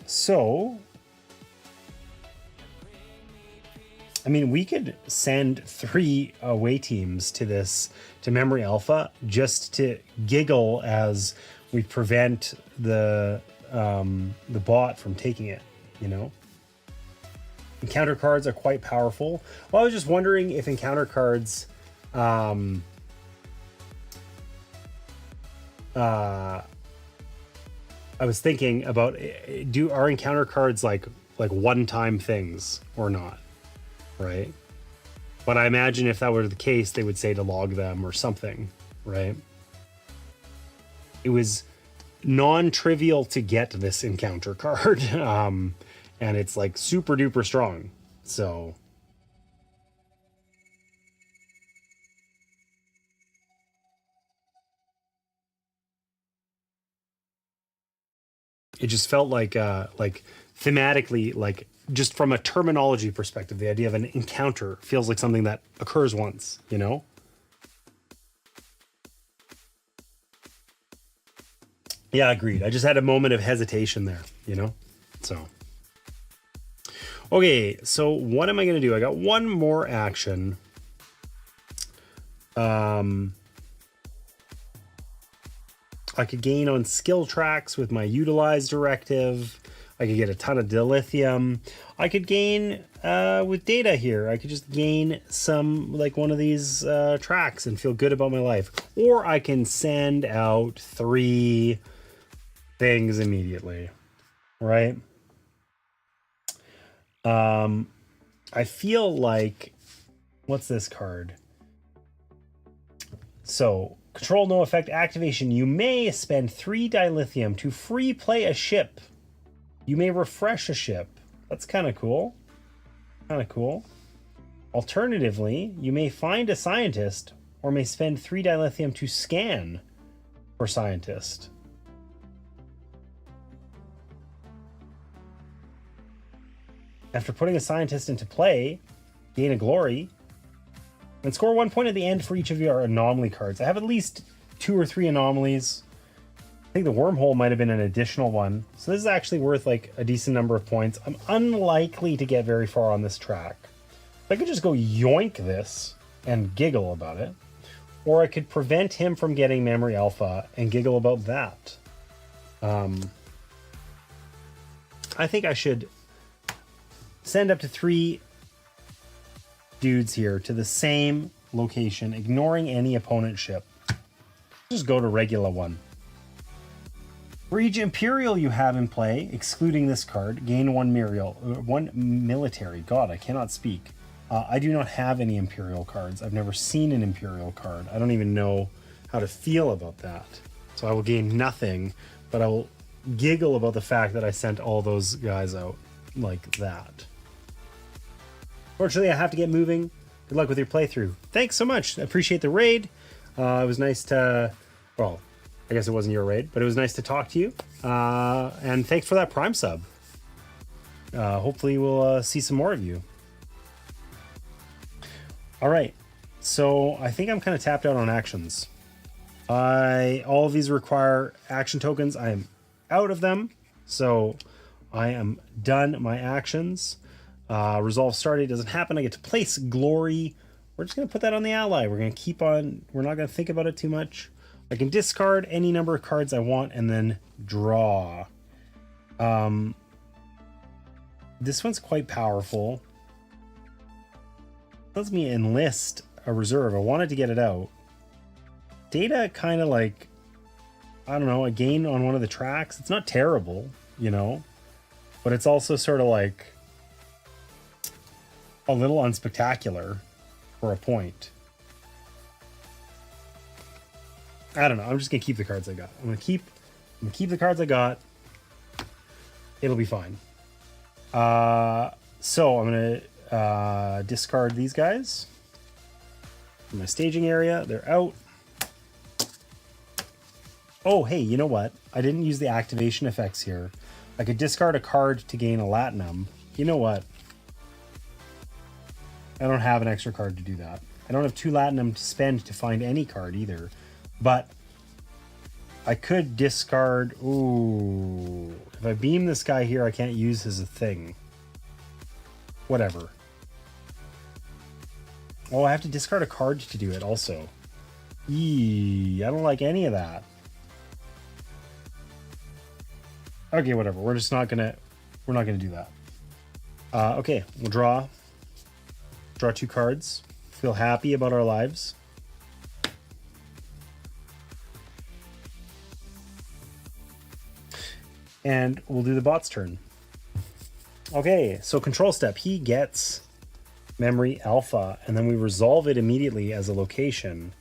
so I mean, we could send 3 away teams to Memory Alpha just to giggle as we prevent the bot from taking it, you know? Encounter cards are quite powerful. Well, I was just wondering if encounter cards I was thinking about, are encounter cards like one-time things or not? Right? But I imagine if that were the case, they would say to log them or something, right? It was non-trivial to get this encounter card, and it's like super duper strong. So it just felt like thematically, like just from a terminology perspective, the idea of an encounter feels like something that occurs once, you know? Yeah, agreed. I just had a moment of hesitation there, you know? So. Okay, so what am I going to do? I got one more action. I could gain on skill tracks with my utilize directive. I could get a ton of dilithium. I could gain with data here. I could just gain some, like one of these tracks and feel good about my life. Or I can send out 3 things immediately, right? I feel like, what's this card? So, control no effect activation. You may spend 3 dilithium to free play a ship. You may refresh a ship. That's kind of cool. Kind of cool. Alternatively, you may find a scientist or may spend 3 dilithium to scan for scientist. After putting a scientist into play, gain a glory, and score 1 point at the end for each of your anomaly cards. I have at least 2 or 3 anomalies. I think the wormhole might have been an additional one. So this is actually worth like a decent number of points. I'm unlikely to get very far on this track. I could just go yoink this and giggle about it. Or I could prevent him from getting memory alpha and giggle about that. I think I should send up to 3 dudes here to the same location, ignoring any opponent ship. Just go to regular one. For each Imperial you have in play, excluding this card, gain 1 military. God, I cannot speak. I do not have any Imperial cards. I've never seen an Imperial card. I don't even know how to feel about that. So I will gain nothing, but I will giggle about the fact that I sent all those guys out like that. Fortunately, I have to get moving. Good luck with your playthrough. Thanks so much. I appreciate the raid. It was nice to, well, I guess it wasn't your raid, but it was nice to talk to you. And thanks for that Prime sub. Hopefully we'll see some more of you. All right. So I think I'm kind of tapped out on actions. All of these require action tokens. I am out of them. So I am done my actions. Resolve started doesn't happen. I get to place glory. We're just going to put that on the ally. We're going to keep on. We're not going to think about it too much. I can discard any number of cards I want and then draw. This one's quite powerful. Lets me enlist a reserve. I wanted to get it out. Data kind of like, I don't know, a gain on one of the tracks. It's not terrible, you know? But it's also sort of like a little unspectacular for a point. I don't know. I'm just gonna keep the cards I got. I'm gonna keep the cards I got. It'll be fine. So I'm gonna discard these guys from my staging area. They're out. Oh, hey, you know what? I didn't use the activation effects here. I could discard a card to gain a Latinum. You know what? I don't have an extra card to do that. I don't have 2 Latinum to spend to find any card either. But I could discard... Ooh. If I beam this guy here, I can't use his thing. Whatever. Oh, I have to discard a card to do it also. Eee, I don't like any of that. Okay, whatever. We're not gonna do that. Okay, we'll draw 2 cards. Feel happy about our lives. And we'll do the bot's turn. Okay, so control step. He gets memory alpha, and then we resolve it immediately as a location.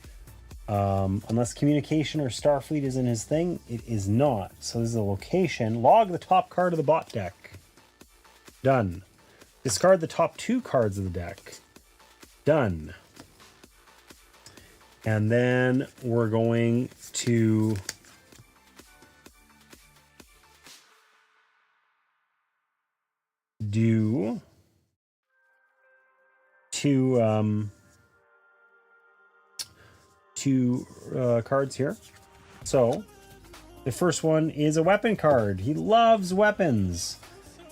Unless communication or Starfleet is in his thing, it is not. So this is a location. Log the top card of the bot deck. Done. Discard the top 2 cards of the deck. Done. And then we're going to do 2 cards here. So the first one is a weapon card. He loves weapons.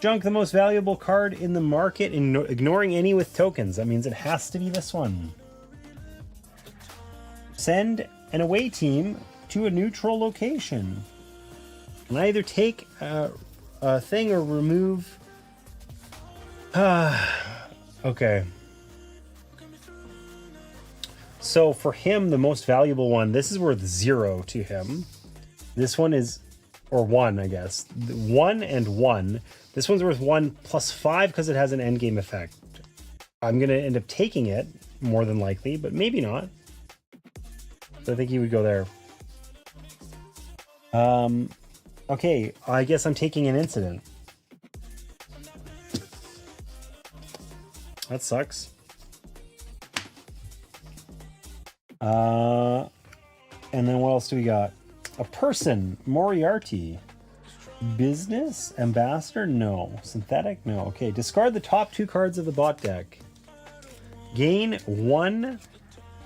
Junk the most valuable card in the market, ignoring any with tokens. That means it has to be this one. Send an away team to a neutral location. Can either take a thing or remove. Okay. So for him, the most valuable one, this is worth 0 to him. This one is, or 1, I guess. 1 and 1. This one's worth 1 plus 5 because it has an endgame effect. I'm going to end up taking it, more than likely, but maybe not. So I think he would go there. Okay, I guess I'm taking an incident. That sucks. And then what else do we got? A person, Moriarty. Business? Ambassador? No. Synthetic? No. Okay, discard the top 2 cards of the bot deck. Gain 1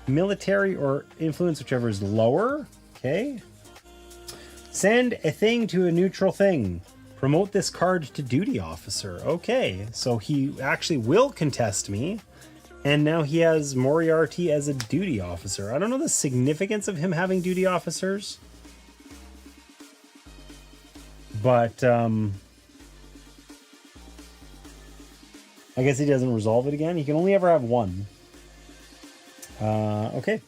military or influence, whichever is lower. Okay. Send a thing to a neutral thing. Promote this card to duty officer. Okay, so he actually will contest me. And now he has Moriarty as a duty officer. I don't know the significance of him having duty officers. But, I guess he doesn't resolve it again. He can only ever have 1. Okay.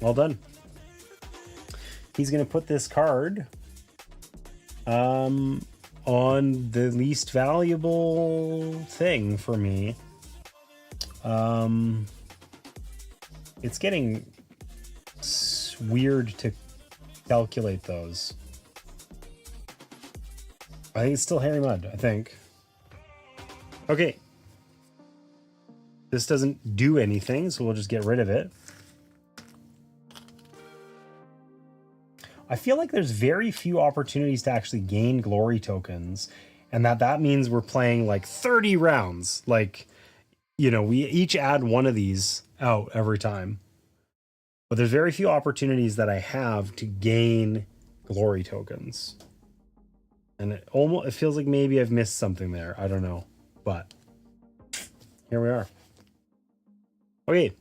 Well done. He's going to put this card on the least valuable thing for me. It's getting weird to calculate those. I think it's still Harry Mudd, I think. Okay. This doesn't do anything, so we'll just get rid of it. I feel like there's very few opportunities to actually gain glory tokens, and that means we're playing like 30 rounds. Like, you know, we each add one of these out every time. But there's very few opportunities that I have to gain glory tokens. And it feels like maybe I've missed something there. I don't know. But here we are. Okay.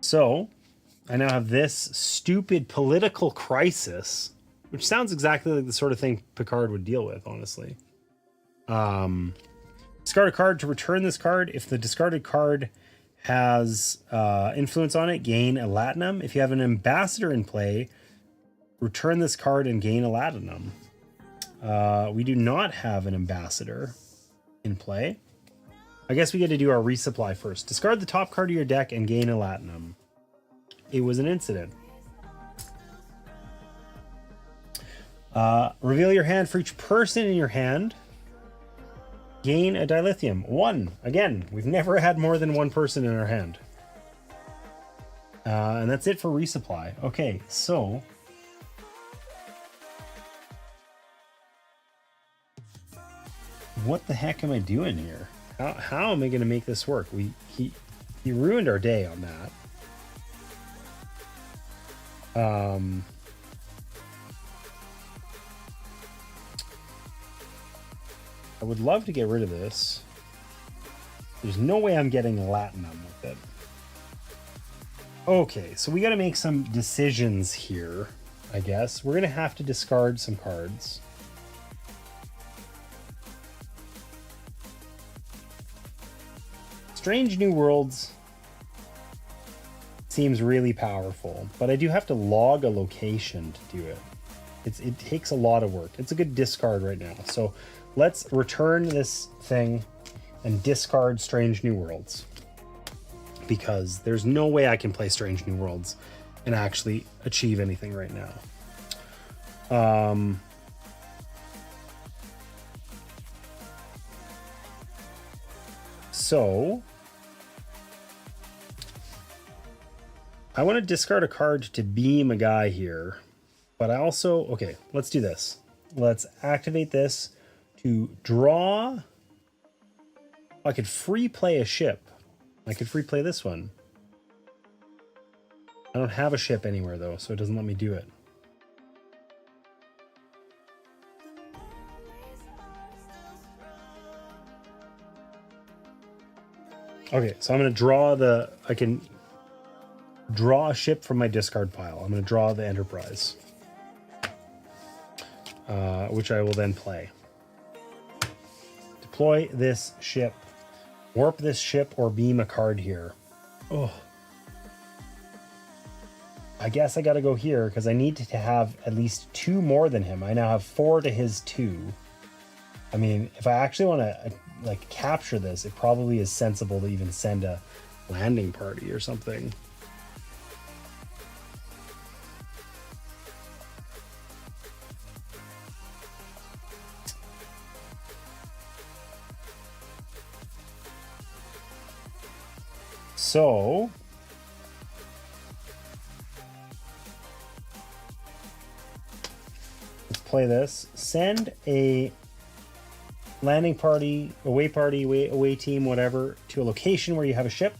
So I now have this stupid political crisis, which sounds exactly like the sort of thing Picard would deal with, honestly. Discard a card to return this card. If the discarded card has influence on it, gain a latinum. If you have an ambassador in play, return this card and gain a latinum. We do not have an ambassador in play. I guess we get to do our resupply first. Discard the top card of your deck and gain a latinum. It was an incident. Reveal your hand for each person in your hand. Gain a dilithium. 1. Again, we've never had more than one person in our hand. And that's it for resupply. Okay, so... what the heck am I doing here? How am I going to make this work? He ruined our day on that. I would love to get rid of this. There's no way I'm getting latinum with it. Okay, so we got to make some decisions here, I guess. We're going to have to discard some cards. Strange New Worlds seems really powerful, but I do have to log a location to do it. It takes a lot of work. It's a good discard right now. So let's return this thing and discard Strange New Worlds, because there's no way I can play Strange New Worlds and actually achieve anything right now. So I want to discard a card to beam a guy here, but I also, okay, let's do this. Let's activate this to draw. I could free play a ship. I could free play this one. I don't have a ship anywhere though, so it doesn't let me do it. Okay, so I'm going to draw I can draw a ship from my discard pile. I'm going to draw the Enterprise, which I will then play. Deploy this ship, warp this ship, or beam a card here. Oh, I guess I got to go here because I need to have at least 2 more than him. I now have 4 to his 2. I mean, if I actually want to like capture this, it probably is sensible to even send a landing party or something. So let's play this. Send a landing party, away team, whatever, to a location where you have a ship.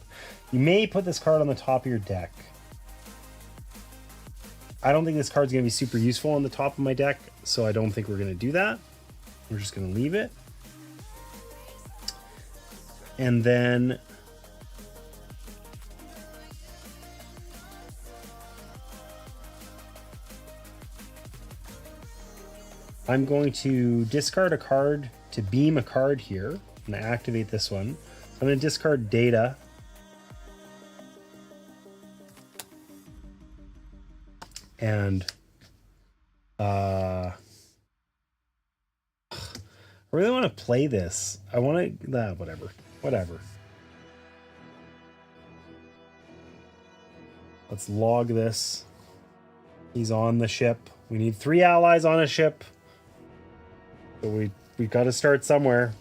You may put this card on the top of your deck. I don't think this card's going to be super useful on the top of my deck, so I don't think we're going to do that. We're just going to leave it. And then I'm going to discard a card to beam a card here. I'm going to activate this one. I'm going to discard data. And I really want to play this. I want to, whatever. Let's log this. He's on the ship. We need 3 allies on a ship. So we got to start somewhere.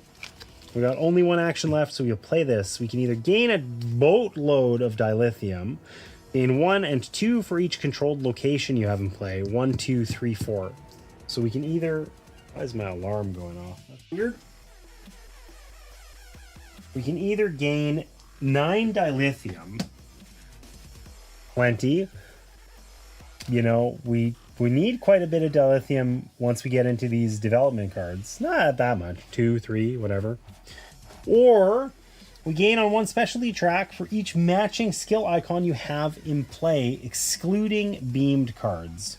We got only 1 action left, so we'll play this. We can either gain a boatload of dilithium, gain 1 and 2 for each controlled location you have in play. 1, 2, 3, 4. So we can either... Why is my alarm going off? That's weird. We can either gain 9 dilithium. Plenty. You know, we need quite a bit of dilithium once we get into these development cards. Not that much. 2, 3, whatever. Or we gain on 1 specialty track for each matching skill icon you have in play, excluding beamed cards.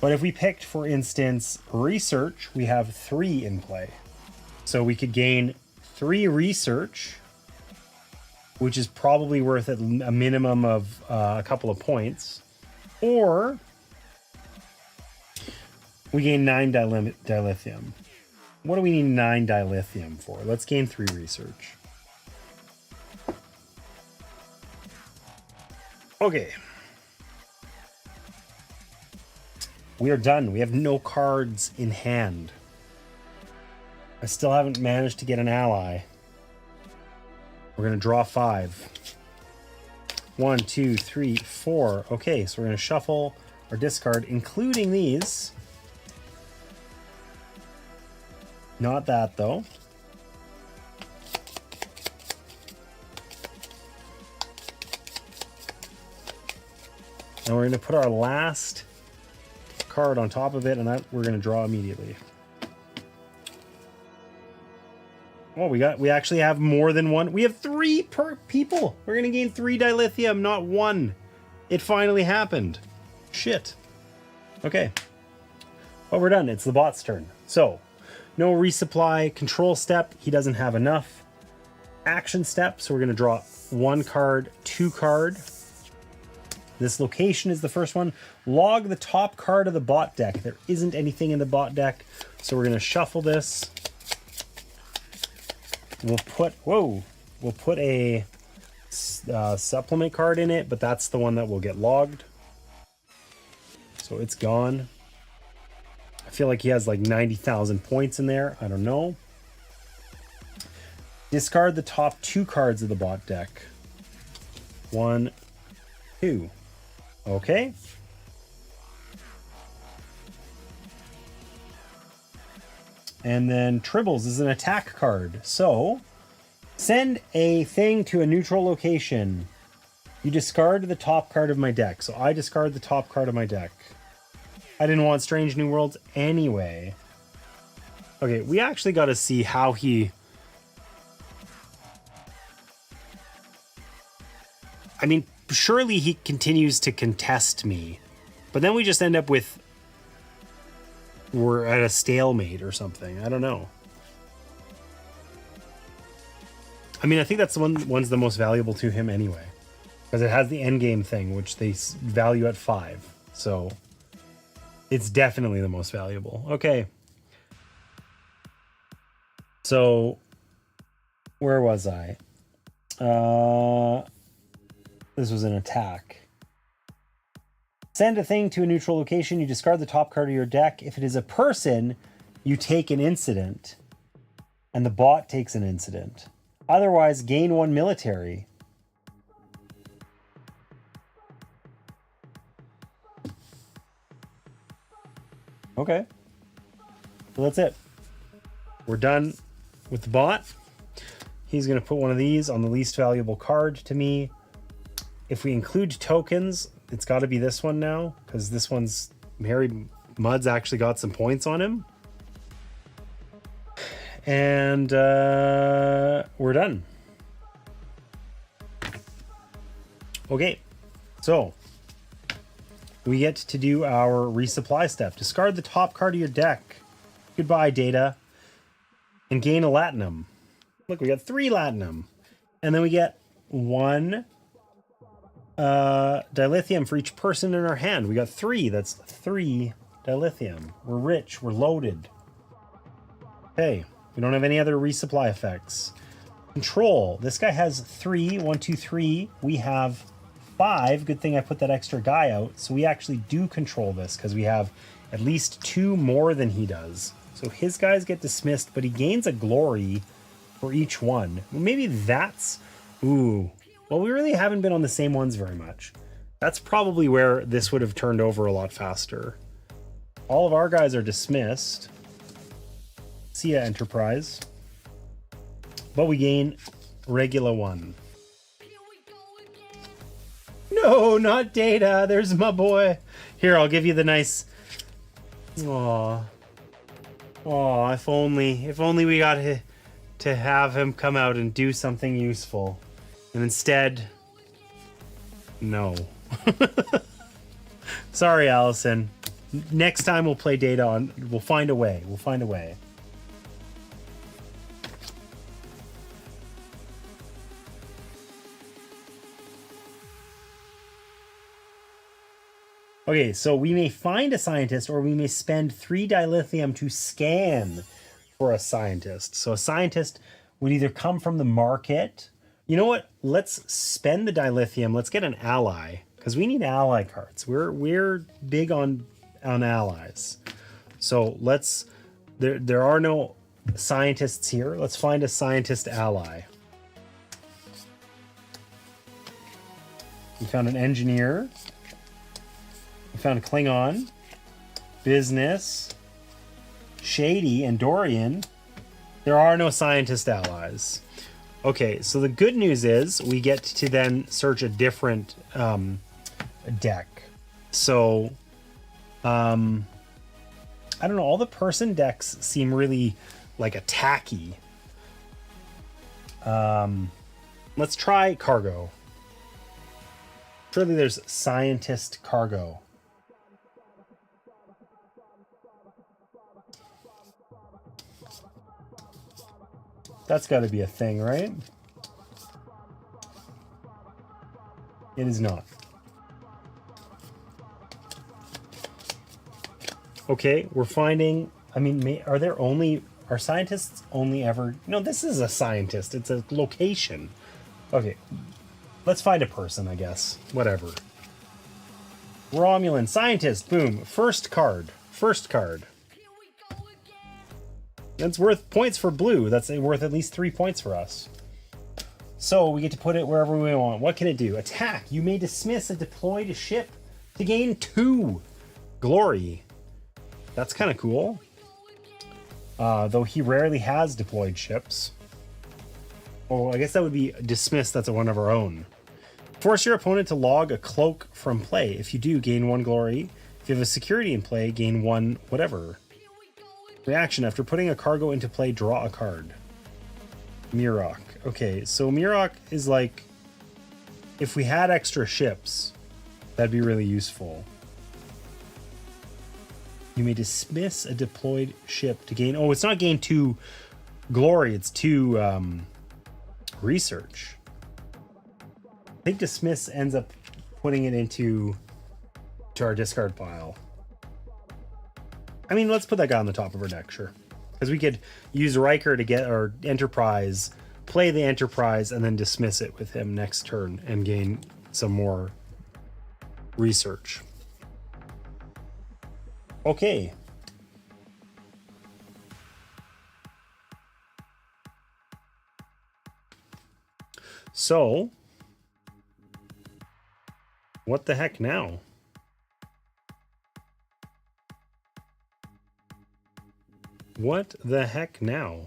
But if we picked, for instance, research, we have 3 in play. So we could gain 3 research which is probably worth a minimum of a couple of points. Or we gain 9 dilithium. What do we need 9 dilithium for? Let's gain 3 research. Okay. We are done. We have no cards in hand. I still haven't managed to get an ally. We're going to draw 5. 1, 2, 3, 4. Okay, so we're going to shuffle or discard, including these. Not that, though. And we're going to put our last card on top of it, and that we're going to draw immediately. Oh, we actually have more than one. We have 3 per people. We're going to gain 3 dilithium, not 1. It finally happened. Shit. Okay. Well, we're done. It's the bot's turn. So, no resupply. Control step. He doesn't have enough. Action step. So we're going to draw 1 card, 2 card. This location is the first one. Log the top card of the bot deck. There isn't anything in the bot deck. So we're going to shuffle this. We'll put a supplement card in it, but that's the one that will get logged. So it's gone. I feel like he has like 90,000 points in there. I don't know. Discard the top 2 cards of the bot deck. 1, 2. Okay. And then Tribbles is an attack card. So, send a thing to a neutral location. You discard the top card of my deck. So I discard the top card of my deck. I didn't want Strange New Worlds anyway. Okay, we actually got to see how he... I mean, surely he continues to contest me. But then we just end up with... we're at a stalemate or something. I don't know. I mean, I think that's the one's the most valuable to him anyway. Because it has the endgame thing, which they value at 5. So, it's definitely the most valuable. Okay. So, where was I? This was an attack. Send a thing to a neutral location. You discard the top card of your deck. If it is a person, you take an incident. And the bot takes an incident. Otherwise, gain 1 military. Okay. So that's it. We're done with the bot. He's going to put one of these on the least valuable card to me. If we include tokens, it's got to be this one now, because this one's... Harry Mudd's actually got some points on him. And we're done. Okay, so we get to do our resupply step. Discard the top card of your deck. Goodbye, data. And gain a latinum. Look, we got 3 latinum. And then we get 1 dilithium for each person in our hand. We got 3. That's 3 dilithium. We're rich. We're loaded. Okay. We don't have any other resupply effects. Control. This guy has 3. 1, 2, 3. We have 5. Good thing I put that extra guy out. So we actually do control this because we have at least 2 more than he does. So his guys get dismissed, but he gains a glory for each one. Maybe that's... Ooh. Well, we really haven't been on the same ones very much. That's probably where this would have turned over a lot faster. All of our guys are dismissed. See ya, Enterprise. But we gain regular 1. No, not Data. There's my boy. Here, I'll give you the nice... Aw. Aw, if only we got to have him come out and do something useful. And instead... No. Sorry, Allison. Next time we'll play Data on... We'll find a way. We'll find a way. Okay, so we may find a scientist or we may spend 3 dilithium to scan for a scientist. So a scientist would either come from the market. You know what? Let's spend the dilithium. Let's get an ally because we need ally cards. We're big on allies. So let's there are no scientists here. Let's find a scientist ally. We found an engineer. We found Klingon, business, Shady, and Dorian. There are no scientist allies. Okay, so the good news is we get to then search a different deck. So, I don't know, all the person decks seem really like attacky. Let's try cargo. Surely there's scientist cargo. That's got to be a thing, right? It is not. Okay, we're finding... I mean, are scientists only ever... No, this is a scientist. It's a location. Okay, let's find a person, I guess. Whatever. Romulan scientist. Boom. First card. That's worth points for blue. That's worth at least 3 points for us. So we get to put it wherever we want. What can it do? Attack. You may dismiss a deployed ship to gain 2 glory. That's kind of cool. Though he rarely has deployed ships. Oh, I guess that would be dismissed. That's one of our own. Force your opponent to log a cloak from play. If you do, gain 1 glory. If you have a security in play, gain 1 whatever. Reaction. After putting a cargo into play, draw a card. Mirok. Okay, so Mirok is like... If we had extra ships, that'd be really useful. You may dismiss a deployed ship to gain... Oh, it's not gain 2 glory. It's 2 research. I think dismiss ends up putting it into our discard pile. I mean, let's put that guy on the top of our deck, sure. Because we could use Riker to get our Enterprise, play the Enterprise, and then dismiss it with him next turn and gain some more research. Okay. So, what the heck now? What the heck now?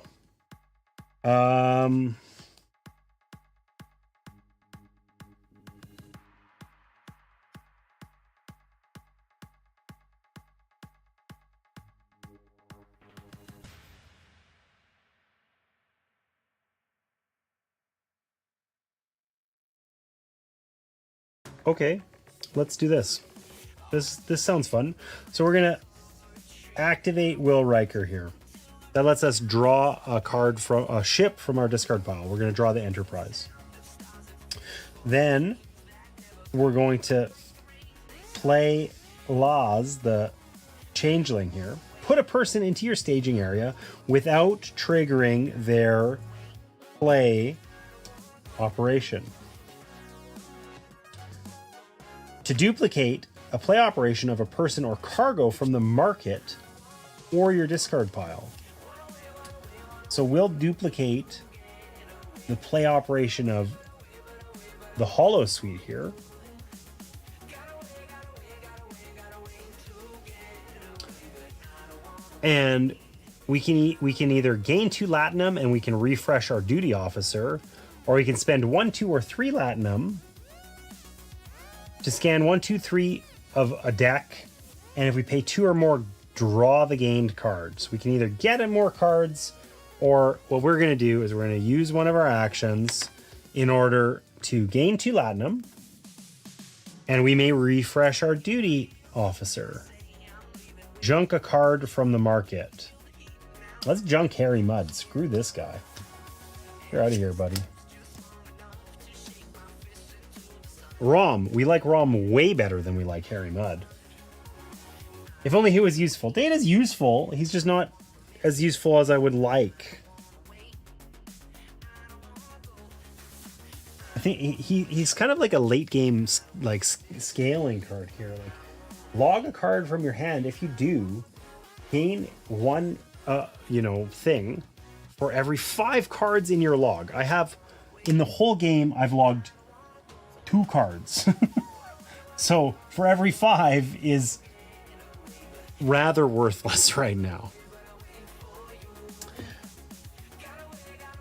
Okay, let's do this. This sounds fun. So we're gonna activate Will Riker here. That lets us draw a card from a ship from our discard pile. We're going to draw the Enterprise. Then we're going to play Laz, the changeling here. Put a person into your staging area without triggering their play operation. To duplicate a play operation of a person or cargo from the market or your discard pile. So we'll duplicate the play operation of the Hollow Suite here. And we can either gain 2 Latinum and we can refresh our duty officer, or we can spend 1, 2, or 3 Latinum to scan 1, 2, 3 of a deck, and if we pay 2 or more, draw the gained cards. We can either get more cards, or what we're going to do is we're going to use one of our actions in order to gain 2 Latinum, and we may refresh our duty officer. Junk a card from the market. Let's junk Harry Mudd. Screw this guy. You're out of here, buddy. Rom. We like Rom way better than we like Harry Mudd. If only he was useful. Data's useful. He's just not as useful as I would like. I think he's kind of like a late game like scaling card here. Like, log a card from your hand. If you do, gain one thing for every 5 cards in your log. I have, in the whole game, I've logged 2 cards. So for every 5 is rather worthless right now.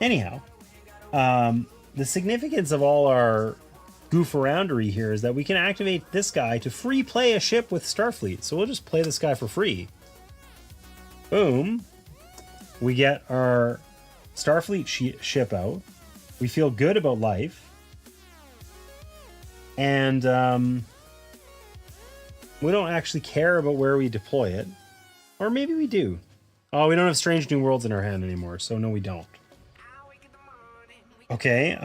Anyhow, the significance of all our goof aroundery here is that we can activate this guy to free play a ship with Starfleet. So we'll just play this guy for free. Boom. We get our Starfleet ship out. We feel good about life. And we don't actually care about where we deploy it. Or maybe we do. Oh, we don't have Strange New Worlds in our hand anymore, so no, we don't. Okay,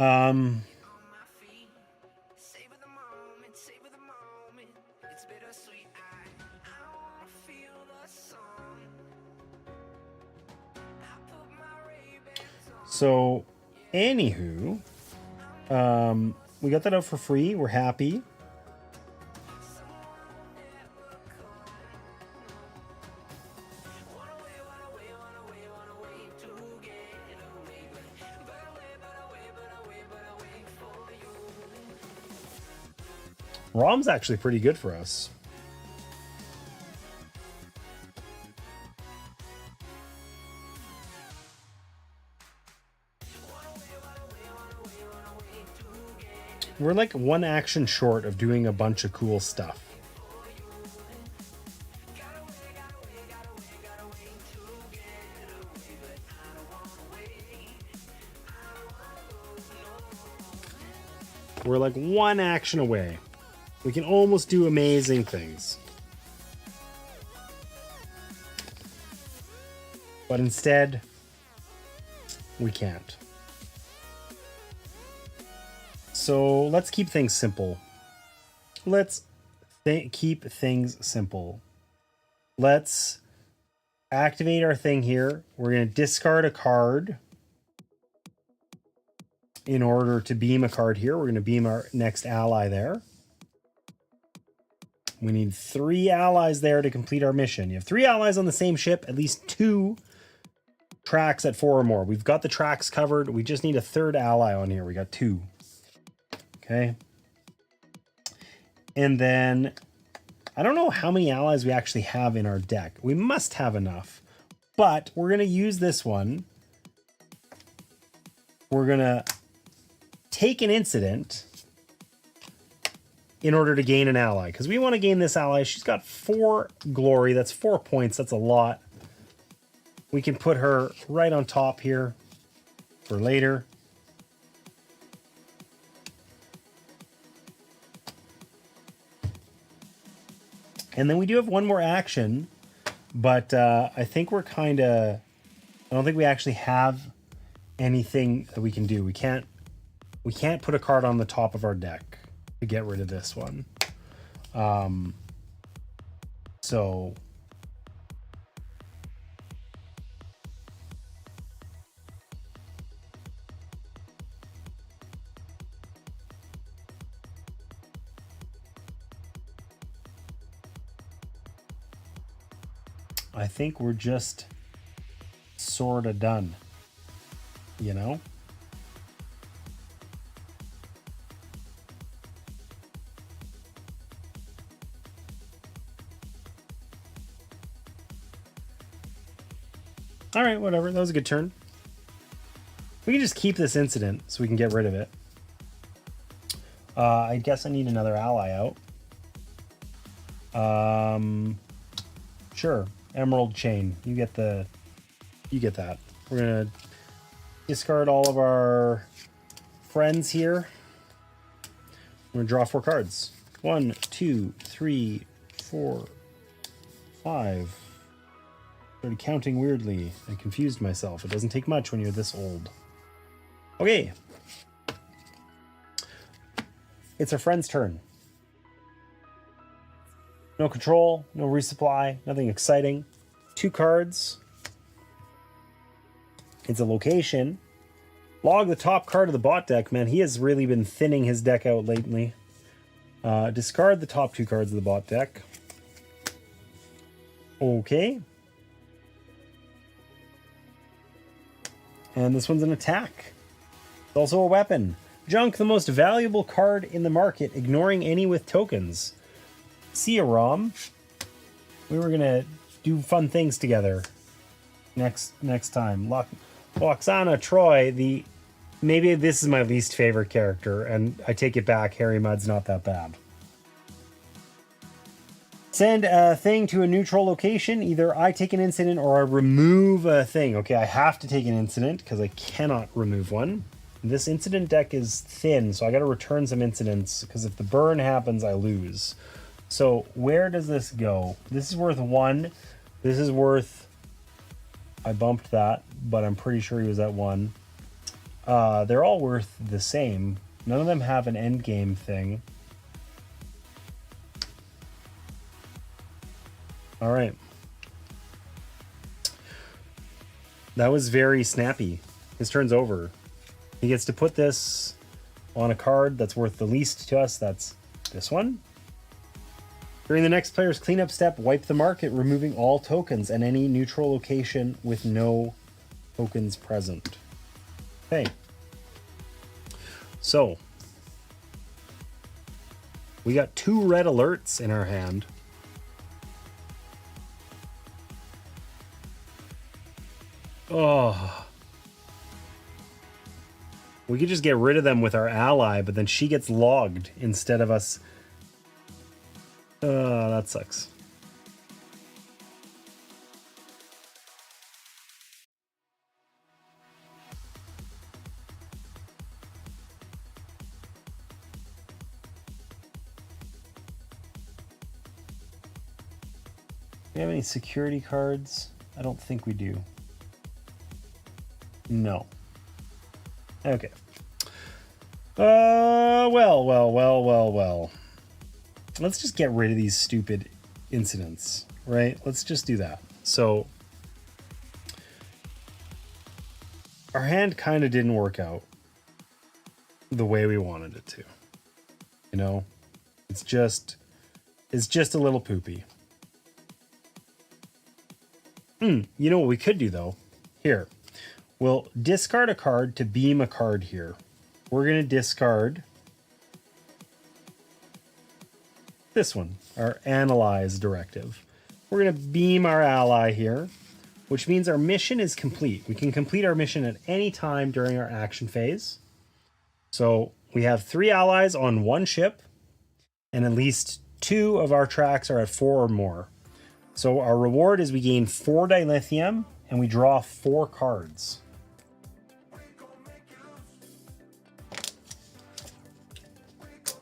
so, anywho, we got that out for free. We're happy. ROM's actually pretty good for us. We're like one action short of doing a bunch of cool stuff. We're like one action away. We can almost do amazing things. But instead, we can't. So let's keep things simple. Let's keep things simple. Let's activate our thing here. We're going to discard a card in order to beam a card here. We're going to beam our next ally there. We need 3 allies there to complete our mission. You have 3 allies on the same ship, at least 2 tracks at 4 or more. We've got the tracks covered. We just need a 3rd ally on here. We got 2. Okay. And then I don't know how many allies we actually have in our deck. We must have enough. But we're going to use this one. We're going to take an incident in order to gain an ally, because we want to gain this ally. She's got 4 glory. That's 4 points. That's a lot. We can put her right on top here for later. And then we do have one more action, but I think we're kind of... I don't think we actually have anything that we can do. We can't put a card on the top of our deck to get rid of this one. So I think we're just sort of done, you know? All right, whatever. That was a good turn. We can just keep this incident so we can get rid of it. I guess I need another ally out. Sure. Emerald Chain. You get that. We're gonna discard all of our friends here. We're gonna draw 4 cards. 1, 2, 3, 4, 5. Started counting weirdly. I confused myself. It doesn't take much when you're this old. Okay. It's our friend's turn. No control, no resupply, nothing exciting. 2 cards. It's a location. Log the top card of the bot deck. Man, he has really been thinning his deck out lately. Discard the top 2 cards of the bot deck. Okay. And this one's an attack. It's also a weapon. Junk, the most valuable card in the market, ignoring any with tokens. See ya, Rom. We were gonna do fun things together next time. Loxana Troy, maybe this is my least favorite character, and I take it back, Harry Mudd's not that bad. Send a thing to a neutral location. Either I take an incident or I remove a thing. Okay, I have to take an incident because I cannot remove one. This incident deck is thin, so I got to return some incidents because if the burn happens, I lose. So where does this go? This is worth 1. This is worth... I bumped that, but I'm pretty sure he was at 1. They're all worth the same. None of them have an end game thing. All right. That was very snappy. His turn's over. He gets to put this on a card that's worth the least to us. That's this one. During the next player's cleanup step, wipe the market, removing all tokens and any neutral location with no tokens present. Okay. So, we got 2 red alerts in our hand. Oh. We could just get rid of them with our ally, but then she gets logged instead of us. That sucks. Do we have any security cards? I don't think we do. No. Okay. Well. Let's just get rid of these stupid incidents, right? Let's just do that. So, our hand kind of didn't work out the way we wanted it to. You know? It's just a little poopy. You know what we could do, though? Here. We'll discard a card to beam a card here. We're going to discard this one, our analyze directive. We're going to beam our ally here, which means our mission is complete. We can complete our mission at any time during our action phase. So we have 3 allies on 1 ship, and at least 2 of our tracks are at 4 or more. So our reward is we gain 4 dilithium, and we draw 4 cards.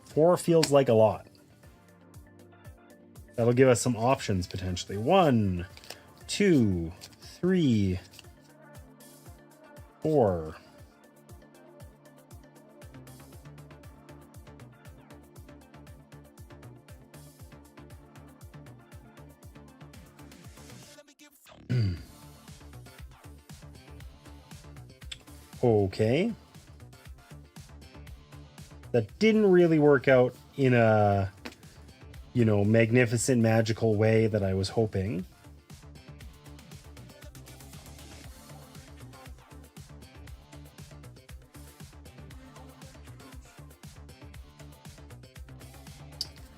Four feels like a lot. That'll give us some options potentially. 1, 2, 3, 4. Okay. That didn't really work out in a, you know, magnificent, magical way that I was hoping.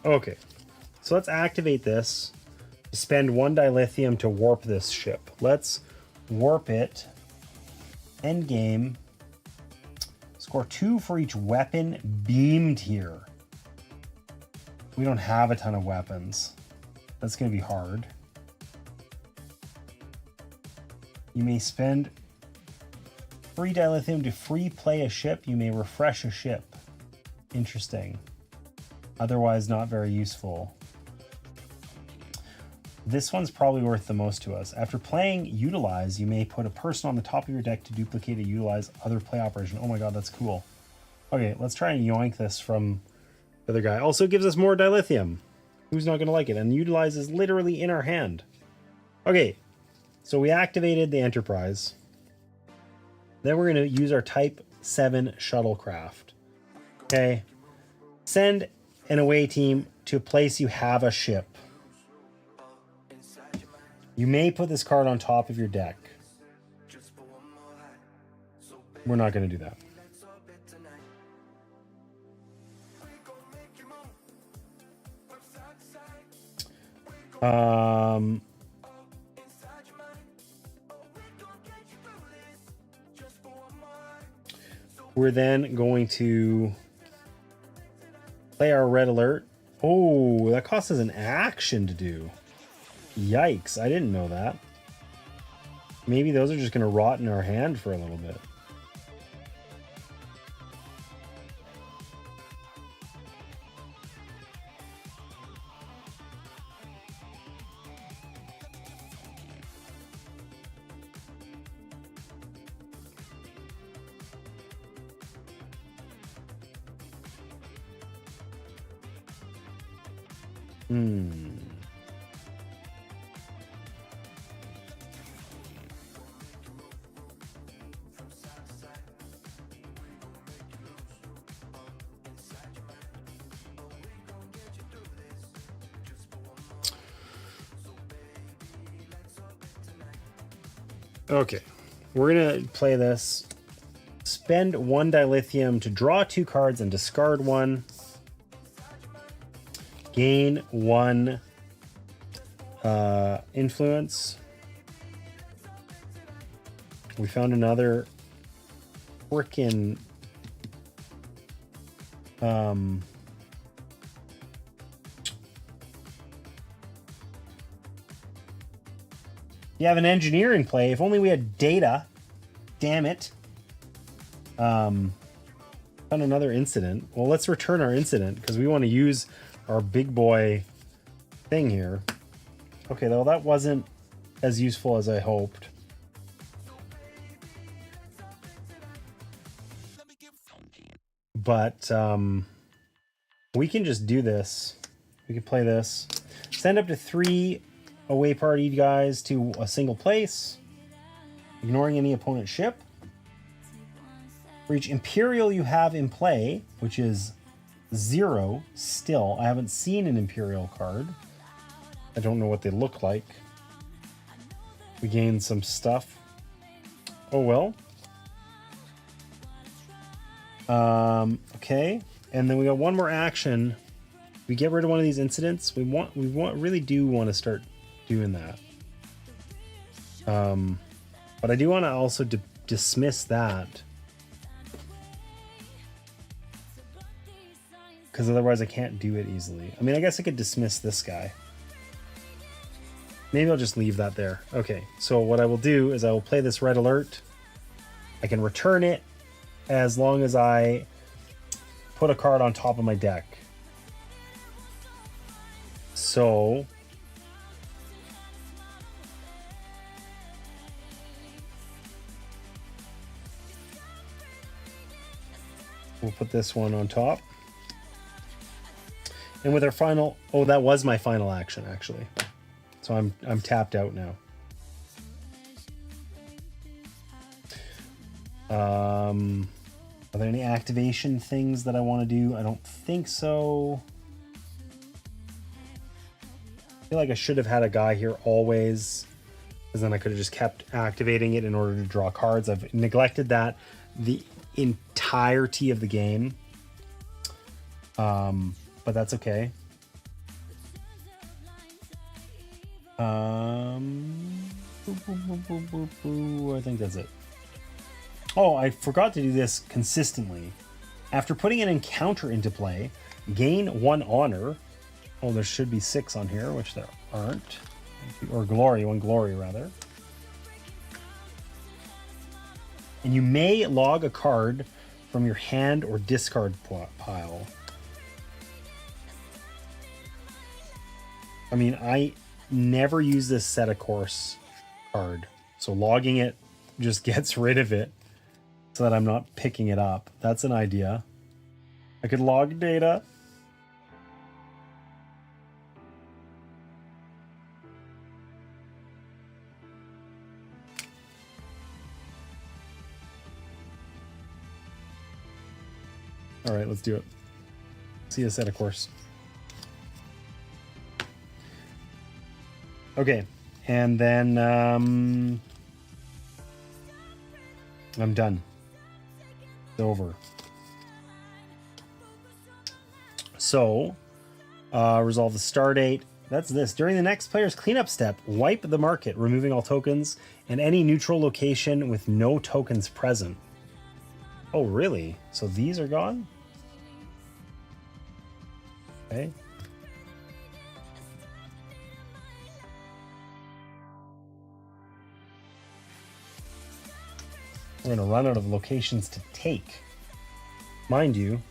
Okay, so let's activate this. Spend 1 dilithium to warp this ship. Let's warp it. End game. Score 2 for each weapon beamed here. We don't have a ton of weapons. That's going to be hard. You may spend 3 dilithium to free play a ship. You may refresh a ship. Interesting. Otherwise not very useful. This one's probably worth the most to us. After playing Utilize, you may put a person on the top of your deck to duplicate a Utilize other play operation. Oh my god, that's cool. Okay, let's try and yoink this from the other guy. Also gives us more dilithium. Who's not going to like it? And utilize is literally in our hand. Okay, so we activated the Enterprise. Then we're going to use our Type 7 shuttlecraft. Okay. Send an away team to a place you have a ship. You may put this card on top of your deck. We're not going to do that. We're then going to play our red alert. Oh, that costs us an action to do. Yikes, I didn't know that. Maybe those are just going to rot in our hand for a little bit. Okay, we're gonna play this. Spend 1 dilithium to draw 2 cards and discard 1. Gain 1 influence. We found another frickin' you have an engineer in play. If only we had data. Damn it. Found another incident. Well, let's return our incident because we want to use our big boy thing here. Okay, though that wasn't as useful as I hoped. But we can just do this. We can play this. Send up to 3 away party guys to a single place, ignoring any opponent ship. For each Imperial you have in play, which is 0 still. I haven't seen an Imperial card. I don't know what they look like. We gained some stuff. Oh well. Okay, and then we got one more action. We get rid of one of these incidents. We really do want to start doing that. But I do want to also dismiss that, because otherwise I can't do it easily. I mean, I guess I could dismiss this guy. Maybe I'll just leave that there. Okay, so what I will do is I will play this red alert. I can return it as long as I put a card on top of my deck. So we'll put this one on top. And with our final, oh, that was my final action actually. So I'm tapped out now. Are there any activation things that I want to do? I don't think so. I feel like I should have had a guy here always, because then I could have just kept activating it in order to draw cards. I've neglected that the entirety of the game. But that's okay. I think that's it. Oh, I forgot to do this consistently. After putting an encounter into play, gain 1 honor. Oh, there should be 6 on here, which there aren't. Or glory, 1 glory rather. And you may log a card from your hand or discard pile. I mean, I never use this set a course card, so logging it just gets rid of it so that I'm not picking it up. That's an idea. I could log data. All right, let's do it. See us at a course. Okay, and then I'm done. It's over. So, resolve the star date. That's this. During the next player's cleanup step, wipe the market, removing all tokens and any neutral location with no tokens present. Oh, really? So these are gone? Okay. We're going to run out of locations to take. Mind you,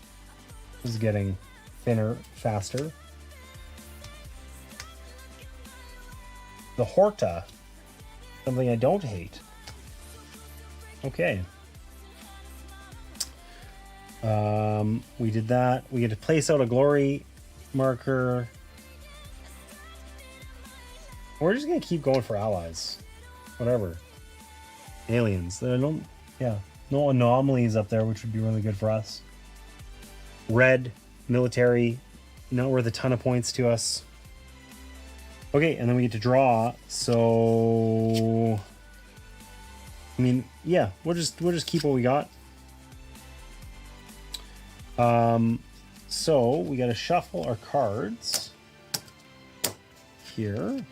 this is getting thinner faster. The Horta, something I don't hate. Okay. We did that. We get to place out a glory marker. We're just gonna keep going for allies. Whatever. Aliens. There don't, yeah, no anomalies up there, which would be really good for us. Red, military, not worth a ton of points to us. Okay, and then we get to draw. So, I mean, yeah, we'll just keep what we got. So we got to shuffle our cards here,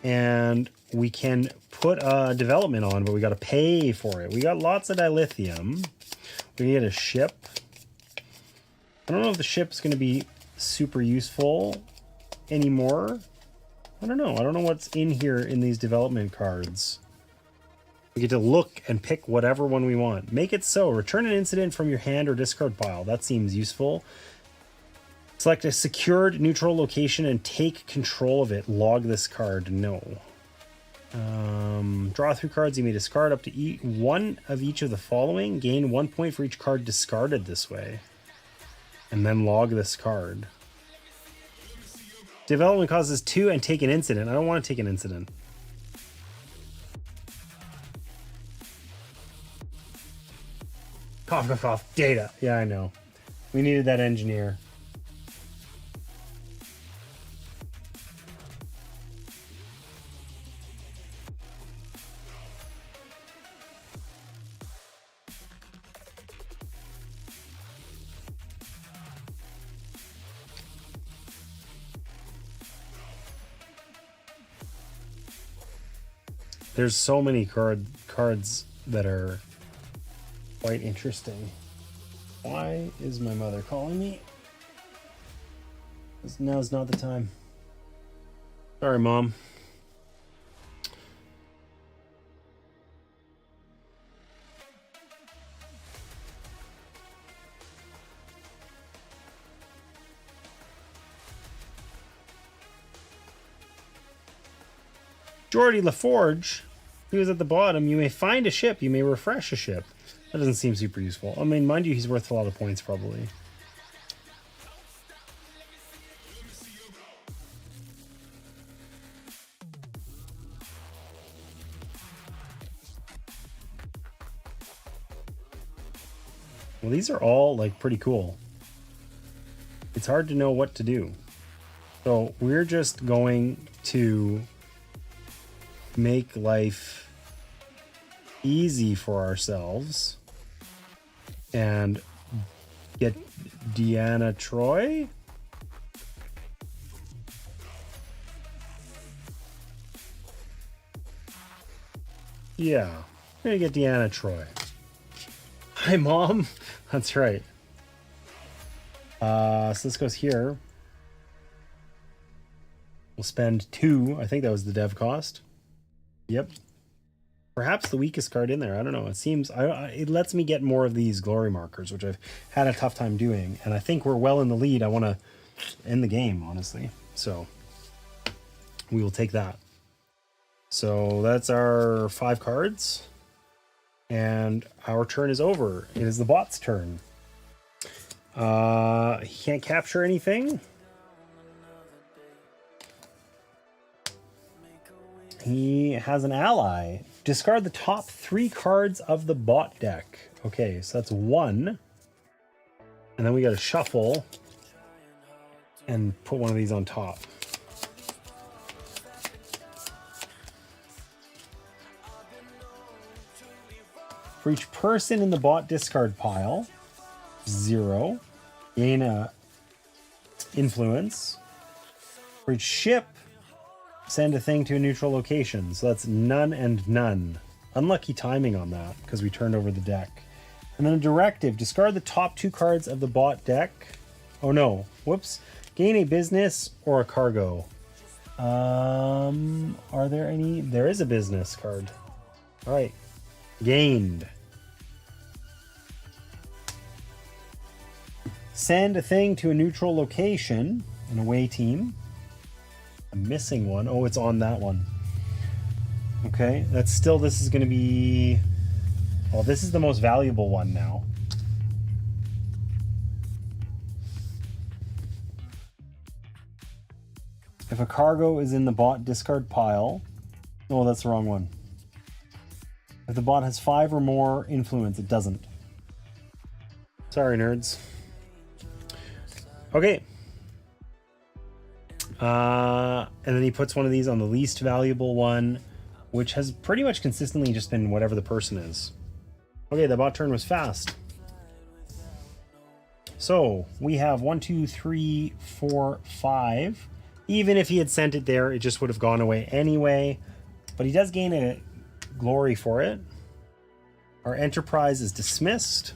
and we can put a development on, but we got to pay for it. We got lots of dilithium. We need a ship. I don't know if the ship's going to be super useful anymore. I don't know. I don't know what's in here in these development cards. We get to look and pick whatever one we want. Make it so. Return an incident from your hand or discard pile. That seems useful. Select a secured neutral location and take control of it. Log this card. No. Draw 3 cards. You may discard up to one of each of the following. Gain 1 point for each card discarded this way. And then log this card. Development causes 2 and take an incident. I don't want to take an incident. Cough, cough, cough. Data. Yeah, I know. We needed that engineer. There's so many cards that are quite interesting. Why is my mother calling me? Now's not the time. Sorry, Mom. Jordy LaForge, he was at the bottom. You may find a ship. You may refresh a ship. That doesn't seem super useful. I mean, mind you, he's worth a lot of points, probably. Well, these are all, like, pretty cool. It's hard to know what to do. So we're just going to make life easy for ourselves and get Deanna Troy. Yeah, we're gonna get Deanna Troy. Hi, Mom. That's right. So this goes here. We'll spend 2. I think that was the dev cost. Yep. Perhaps the weakest card in there. I don't know. It seems it lets me get more of these glory markers, which I've had a tough time doing. And I think we're well in the lead. I want to end the game, honestly. So we will take that. So that's our 5 cards. And our turn is over. It is the bot's turn. He can't capture anything. He has an ally. Discard the top 3 cards of the bot deck. Okay, so that's 1. And then we got to shuffle and put one of these on top. For each person in the bot discard pile, 0. Gain a influence. For each ship, send a thing to a neutral location. So that's none and none. Unlucky timing on that because we turned over the deck. And then a directive. Discard the top 2 cards of the bot deck. Oh no. Whoops. Gain a business or a cargo. Are there any? There is a business card. All right. Gained. Send a thing to a neutral location. An away team. I'm missing one. Oh, it's on that one. Okay, that's still, this is going to be, well, this is the most valuable one now. If a cargo is in the bot discard pile, oh, that's the wrong one. If the bot has 5 or more influence, it doesn't. Sorry, nerds. Okay. And then he puts one of these on the least valuable one, which has pretty much consistently just been whatever the person is. Okay, the bot turn was fast. So we have 1, 2, 3, 4, 5. Even if he had sent it there, it just would have gone away anyway. But he does gain a glory for it. Our enterprise is dismissed.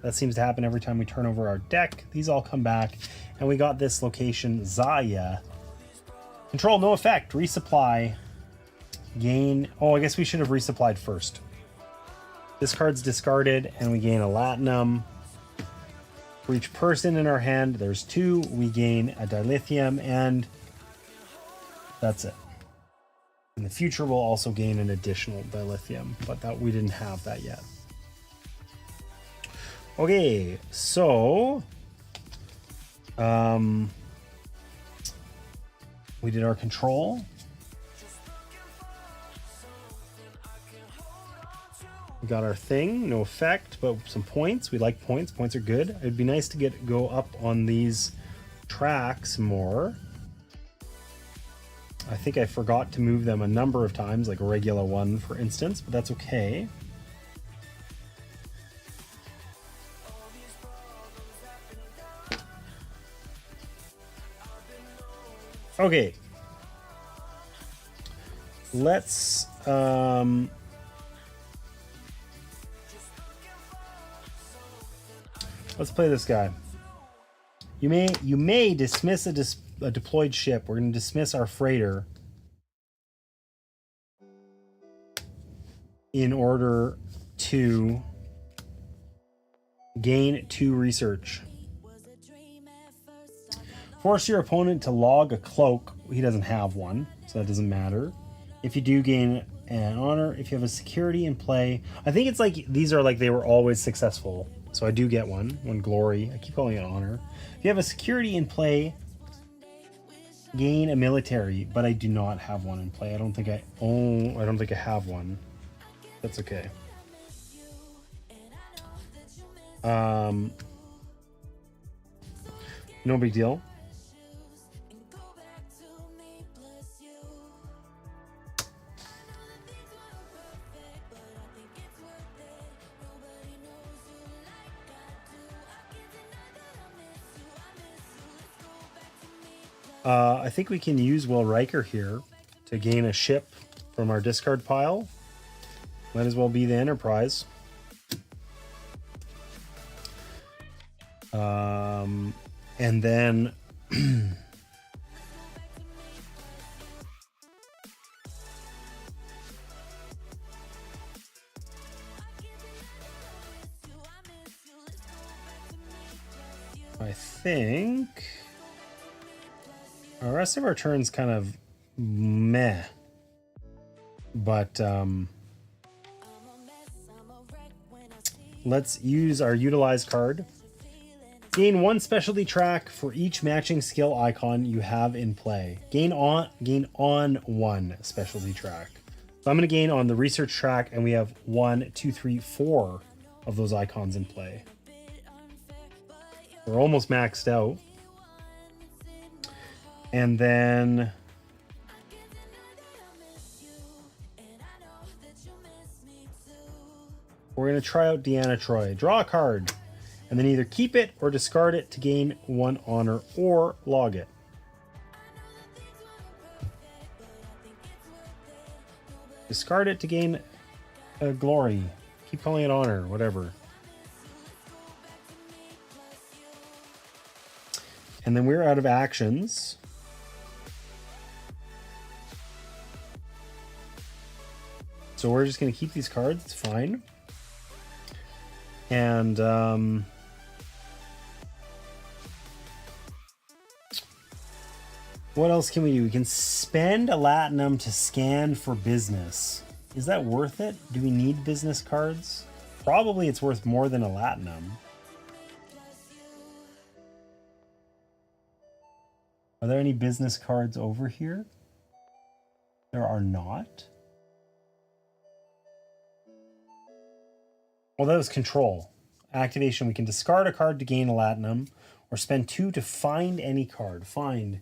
That seems to happen every time we turn over our deck. These all come back. And we got this location, Zaya. Control, no effect. Resupply. Gain. Oh, I guess we should have resupplied first. This card's discarded, and we gain a Latinum. For each person in our hand, there's 2. We gain a dilithium, and that's it. In the future, we'll also gain an additional dilithium, but that we didn't have that yet. Okay, so we did our control. We got our thing, no effect, but some points. We like points. Points are good. It'd be nice to go up on these tracks more. I think I forgot to move them a number of times, like Regula 1, for instance, but that's okay. Okay. Let's play this guy. You may dismiss a deployed ship. We're going to dismiss our freighter in order to gain 2 research. Force your opponent to log a cloak. He doesn't have one, so that doesn't matter. If you do, gain an honor. If you have a security in play, I think it's like these are like they were always successful. So I do get one glory. I keep calling it honor. If you have a security in play, gain a military, but I do not have one in play. I don't think I have one. That's okay. No big deal. I think we can use Will Riker here to gain a ship from our discard pile. Might as well be the Enterprise. And then I think the rest of our turn's kind of meh, but let's use our utilize card. Gain 1 specialty track for each matching skill icon you have in play. Gain on 1 specialty track. So I'm going to gain on the research track, and we have 1, 2, 3, 4 of those icons in play. We're almost maxed out. And then we're going to try out Deanna Troy. Draw a card, and then either keep it or discard it to gain 1 honor, or log it. Discard it to gain a glory. Keep calling it honor, whatever. And then we're out of actions. So we're just going to keep these cards. It's fine. And what else can we do? We can spend a latinum to scan for business. Is that worth it? Do we need business cards? Probably it's worth more than a latinum. Are there any business cards over here? There are not. Well, that was control. Activation, we can discard a card to gain a latinum, or spend 2 to find any card. Find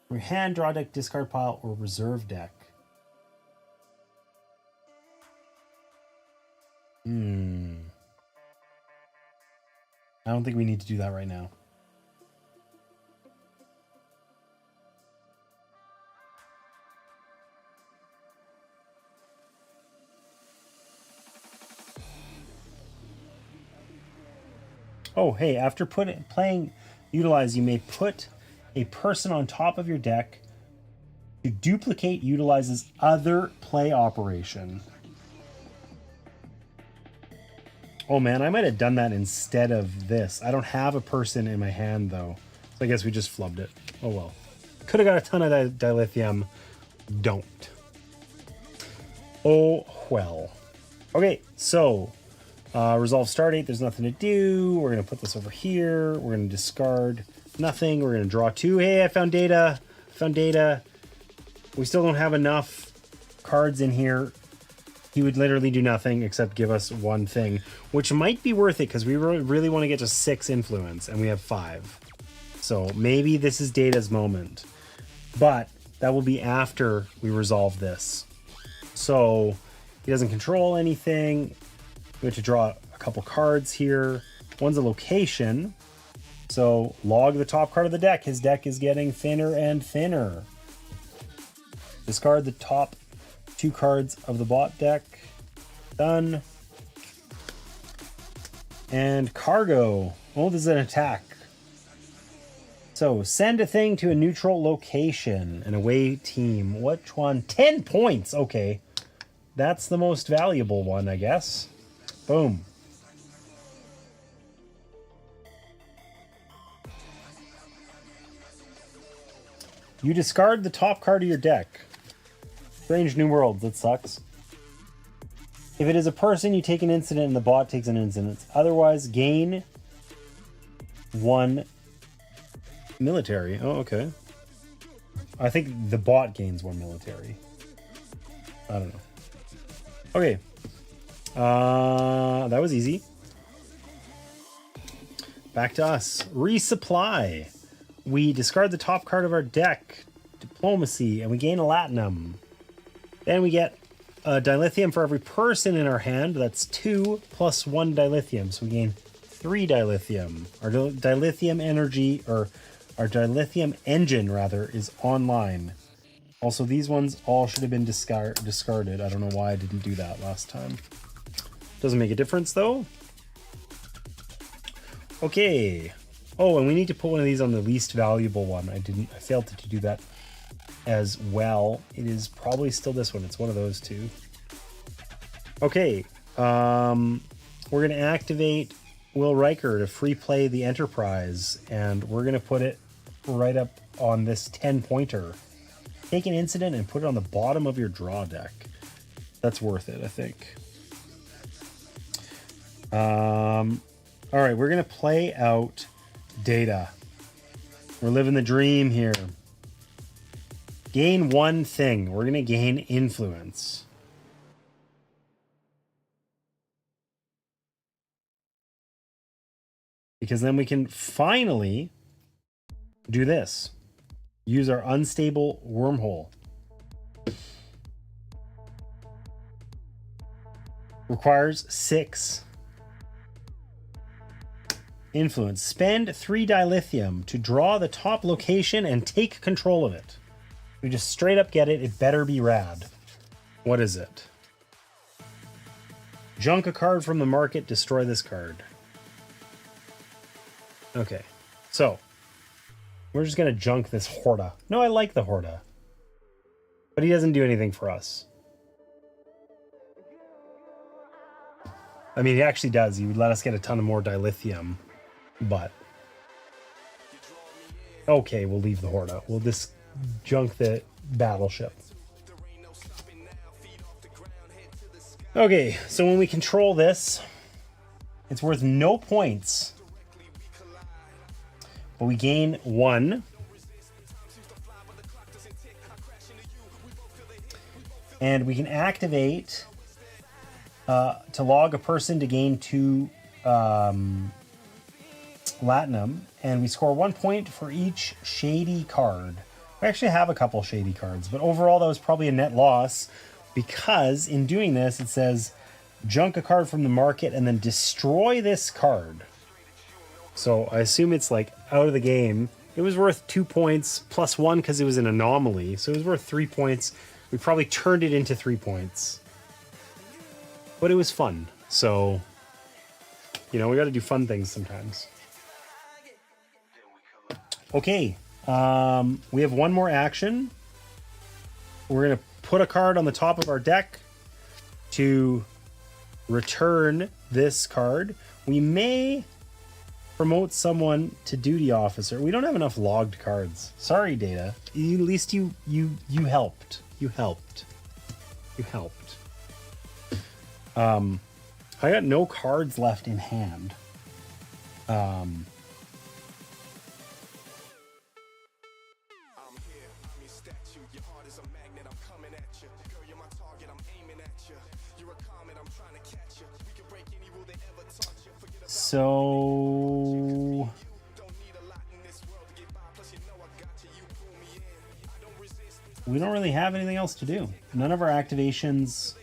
your hand, draw deck, discard pile, or reserve deck. I don't think we need to do that right now. Oh, hey, after playing Utilize, you may put a person on top of your deck to duplicate Utilize's other play operation. Oh man, I might have done that instead of this. I don't have a person in my hand though. So I guess we just flubbed it. Oh well. Could have got a ton of dilithium. Don't. Oh well. Okay, so resolve stardate, there's nothing to do. We're going to put this over here. We're going to discard nothing. We're going to draw 2. Hey, I found data. We still don't have enough cards in here. He would literally do nothing except give us 1 thing, which might be worth it because we really want to get to 6 influence, and we have 5. So maybe this is Data's moment. But that will be after we resolve this. So he doesn't control anything. We have to draw a couple cards here. One's a location. So log the top card of the deck. His deck is getting thinner and thinner. Discard the top 2 cards of the bot deck. Done. And cargo. Oh, this is an attack. So send a thing to a neutral location. An away team. Which one? 10 points. Okay. That's the most valuable one, I guess. Boom. You discard the top card of your deck. Strange New World, that sucks. If it is a person, you take an incident and the bot takes an incident. Otherwise, gain 1 military. Oh, okay. I think the bot gains 1 military. I don't know. Okay. That was easy. Back to us. Resupply. We discard the top card of our deck, Diplomacy, and we gain a Latinum. Then we get dilithium for every person in our hand. That's 2 plus 1 dilithium. So we gain 3 dilithium. Our dilithium energy, or our dilithium engine, rather, is online. Also, these ones all should have been discarded. I don't know why I didn't do that last time. Doesn't make a difference, though. Okay. Oh, and we need to put one of these on the least valuable one. I failed to do that as well. It is probably still this one. It's one of those two. Okay. We're going to activate Will Riker to free play the Enterprise, and we're going to put it right up on this 10-pointer. Take an incident and put it on the bottom of your draw deck. That's worth it, I think. All right, we're going to play out Data. We're living the dream here. Gain 1 thing. We're going to gain influence. Because then we can finally do this. Use our unstable wormhole. Requires 6 influence. Spend 3 dilithium to draw the top location and take control of it. We just straight up get it. It better be rad. What is it? Junk a card from the market. Destroy this card. Okay. So, we're just going to junk this Horda. No, I like the Horda. But he doesn't do anything for us. I mean, he actually does. He would let us get a ton of more dilithium. But okay, we'll leave the Horda. We'll just junk the battleship. Okay, so when we control this, it's worth no points. But we gain 1. And we can activate to log a person to gain 2 Latinum, and we score 1 point for each shady card. We actually have a couple shady cards, but overall that was probably a net loss because in doing this it says junk a card from the market and then destroy this card. So I assume it's like out of the game. It was worth 2 points plus 1 because it was an anomaly, so it was worth 3 points. We probably turned it into 3 points, but it was fun. So, you know, we got to do fun things sometimes. Okay, we have one more action. We're going to put a card on the top of our deck to return this card. We may promote someone to duty officer. We don't have enough logged cards. Sorry, Data. At least you helped. You helped. You helped. I got no cards left in hand. So we don't really have anything else to do. None of our activations.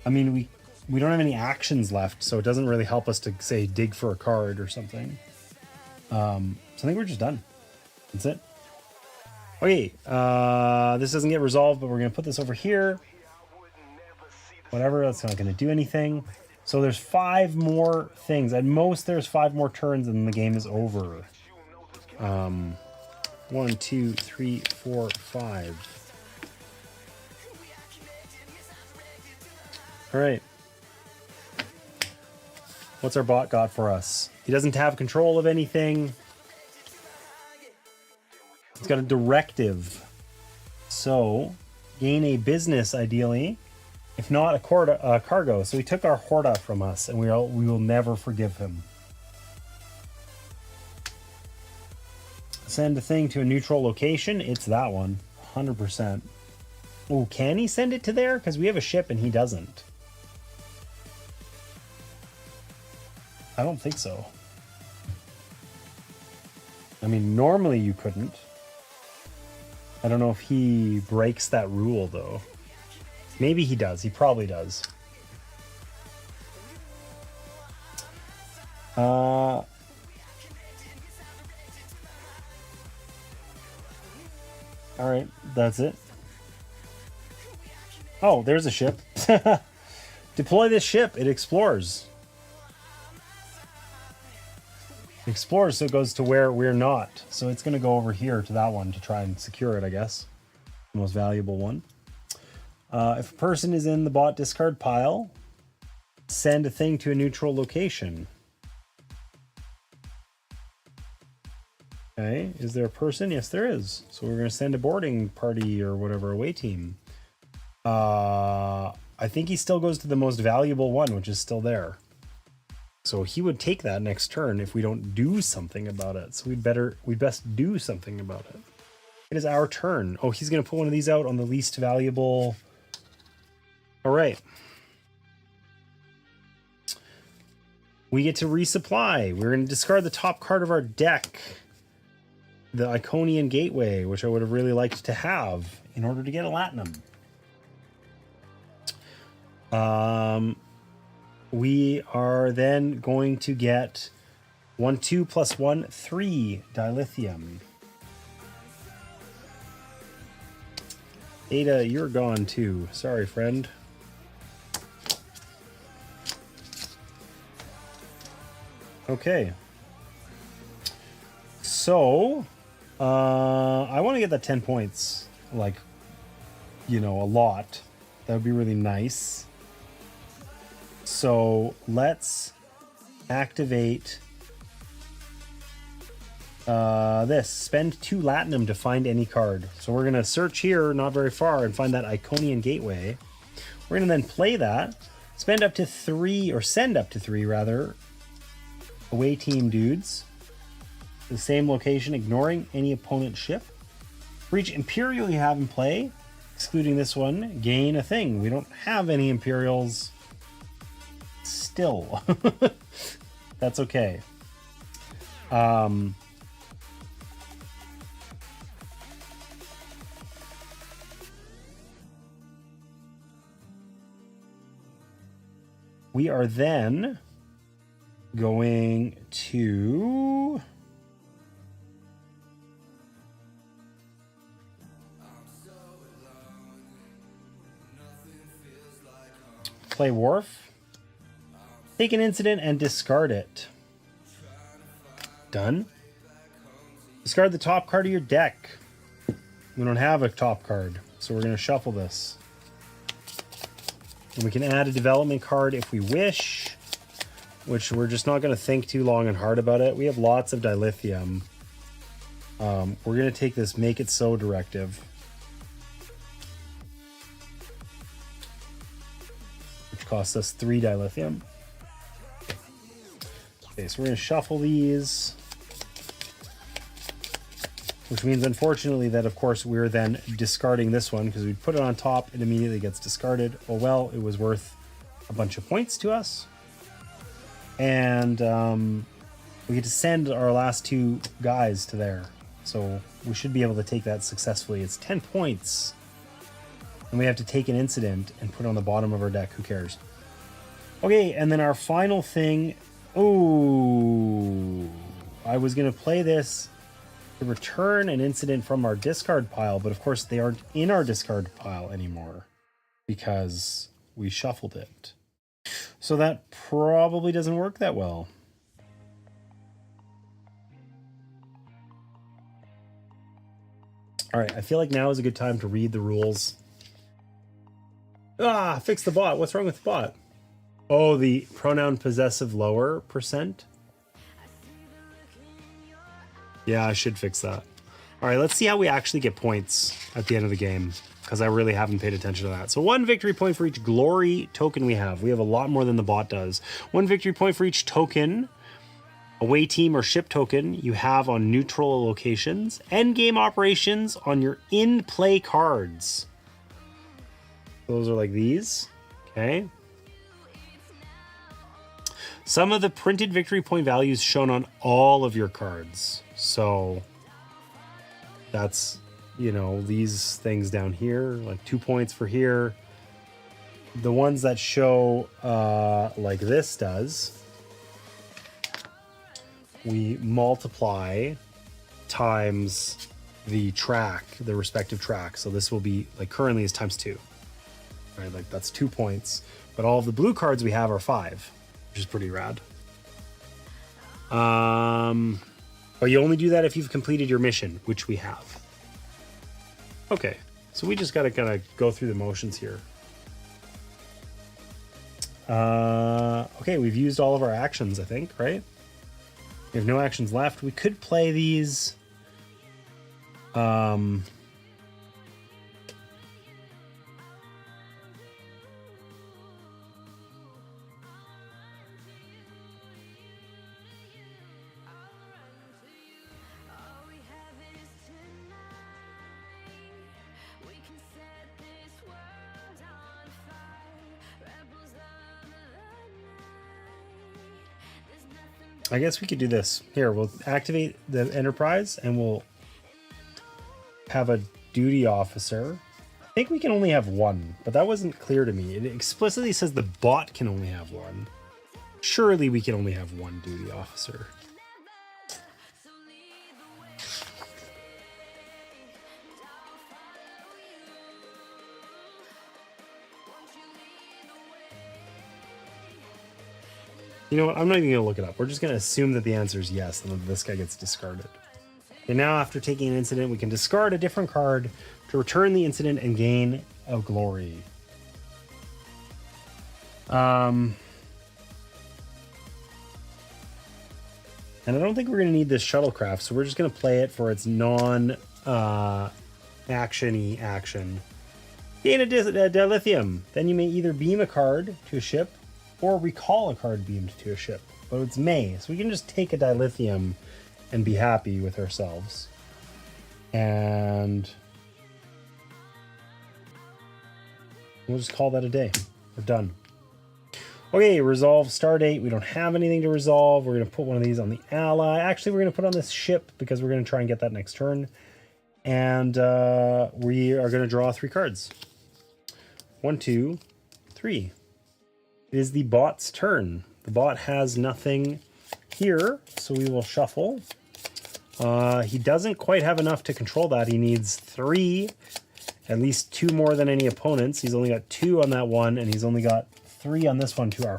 I mean, we don't have any actions left, so it doesn't really help us to say dig for a card or something. So I think we're just done. That's it. Okay, this doesn't get resolved, but we're gonna put this over here. Whatever, that's not gonna do anything. So there's 5 more things. At most, there's 5 more turns, and the game is over. 1, 2, 3, 4, 5. All right. What's our bot got for us? He doesn't have control of anything. He's got a directive. So, gain a business, ideally. If not, a cargo. So he took our Horda from us, and we will never forgive him. Send a thing to a neutral location. It's that one. 100%. Oh, can he send it to there? Because we have a ship and he doesn't. I don't think so. I mean, normally you couldn't. I don't know if he breaks that rule, though. Maybe he does. He probably does. All right, that's it. Oh, there's a ship. Deploy this ship. It explores. It explores, so it goes to where we're not. So it's going to go over here to that one to try and secure it, I guess. The most valuable one. If a person is in the bot discard pile, send a thing to a neutral location. Okay, is there a person? Yes, there is. So we're going to send a boarding party or whatever, away team. I think he still goes to the most valuable one, which is still there. So he would take that next turn if we don't do something about it. So we'd best do something about it. It is our turn. Oh, he's going to put one of these out on the least valuable. All right. We get to resupply. We're going to discard the top card of our deck, the Iconian Gateway, which I would have really liked to have in order to get a Latinum. We are then going to get 1, 2 plus 1, 3 dilithium. Ada, you're gone too. Sorry, friend. Okay. So, I want to get that 10 points, like, you know, a lot. That would be really nice. So, let's activate this. Spend 2 Latinum to find any card. So we're going to search here, not very far, and find that Iconian Gateway. We're going to then play that. Spend up to 3, or send up to 3, rather, away team dudes to the same location, ignoring any opponent ship. For each Imperial you have in play, excluding this one, gain a thing. We don't have any Imperials still. That's okay. We are then going to play Wharf, take an incident and discard it. Done. Discard the top card of your deck. We don't have a top card, so we're going to shuffle this. And we can add a development card if we wish, which we're just not going to think too long and hard about it. We have lots of dilithium. We're going to take this Make It So directive, which costs us 3 dilithium. Okay, so we're going to shuffle these, which means, unfortunately, that, of course, we're then discarding this one because we put it on top, it immediately gets discarded. Oh, well, it was worth a bunch of points to us. And we get to send our last 2 guys to there. So we should be able to take that successfully. It's 10 points. And we have to take an incident and put it on the bottom of our deck. Who cares? Okay, and then our final thing. Oh, I was going to play this to return an incident from our discard pile, but of course they aren't in our discard pile anymore because we shuffled it. So that probably doesn't work that well. All right, I feel like now is a good time to read the rules. Ah, fix the bot. What's wrong with the bot? Oh, the pronoun possessive lower %. Yeah, I should fix that. All right, let's see how we actually get points at the end of the game, because I really haven't paid attention to that. So 1 victory point for each glory token we have. We have a lot more than the bot does. 1 victory point for each token, away team or ship token you have on neutral locations. End game operations on your in-play cards. Those are like these. Okay. Some of the printed victory point values shown on all of your cards. So that's, you know, these things down here, like 2 points for here. The ones that show like this does, we multiply times the track, the respective track. So this will be, like, currently is times 2. Right, like that's 2 points. But all of the blue cards we have are 5, which is pretty rad. But you only do that if you've completed your mission, which we have. Okay, so we just got to kind of go through the motions here. Okay, we've used all of our actions, I think, right? We have no actions left. We could play these. I guess we could do this. Here, we'll activate the Enterprise and we'll have a duty officer. I think we can only have one, but that wasn't clear to me. It explicitly says the bot can only have one. Surely we can only have one duty officer. You know what? I'm not even going to look it up. We're just going to assume that the answer is yes and that this guy gets discarded. And now after taking an incident, we can discard a different card to return the incident and gain a glory. And I don't think we're going to need this shuttlecraft, so we're just going to play it for its non-action-y action. Gain a dilithium. Then you may either beam a card to a ship or recall a card beamed to a ship. But it's May, so we can just take a dilithium and be happy with ourselves. And we'll just call that a day. We're done. Okay, resolve stardate. We don't have anything to resolve. We're going to put one of these on the ally. Actually, we're going to put on this ship because we're going to try and get that next turn. And we are going to draw 3 cards. 1, 2, 3. It is the bot's turn. The bot has nothing here, so we will shuffle. He doesn't quite have enough to control that. He needs 3, at least 2 more than any opponents. He's only got 2 on that one, and he's only got 3 on this one to our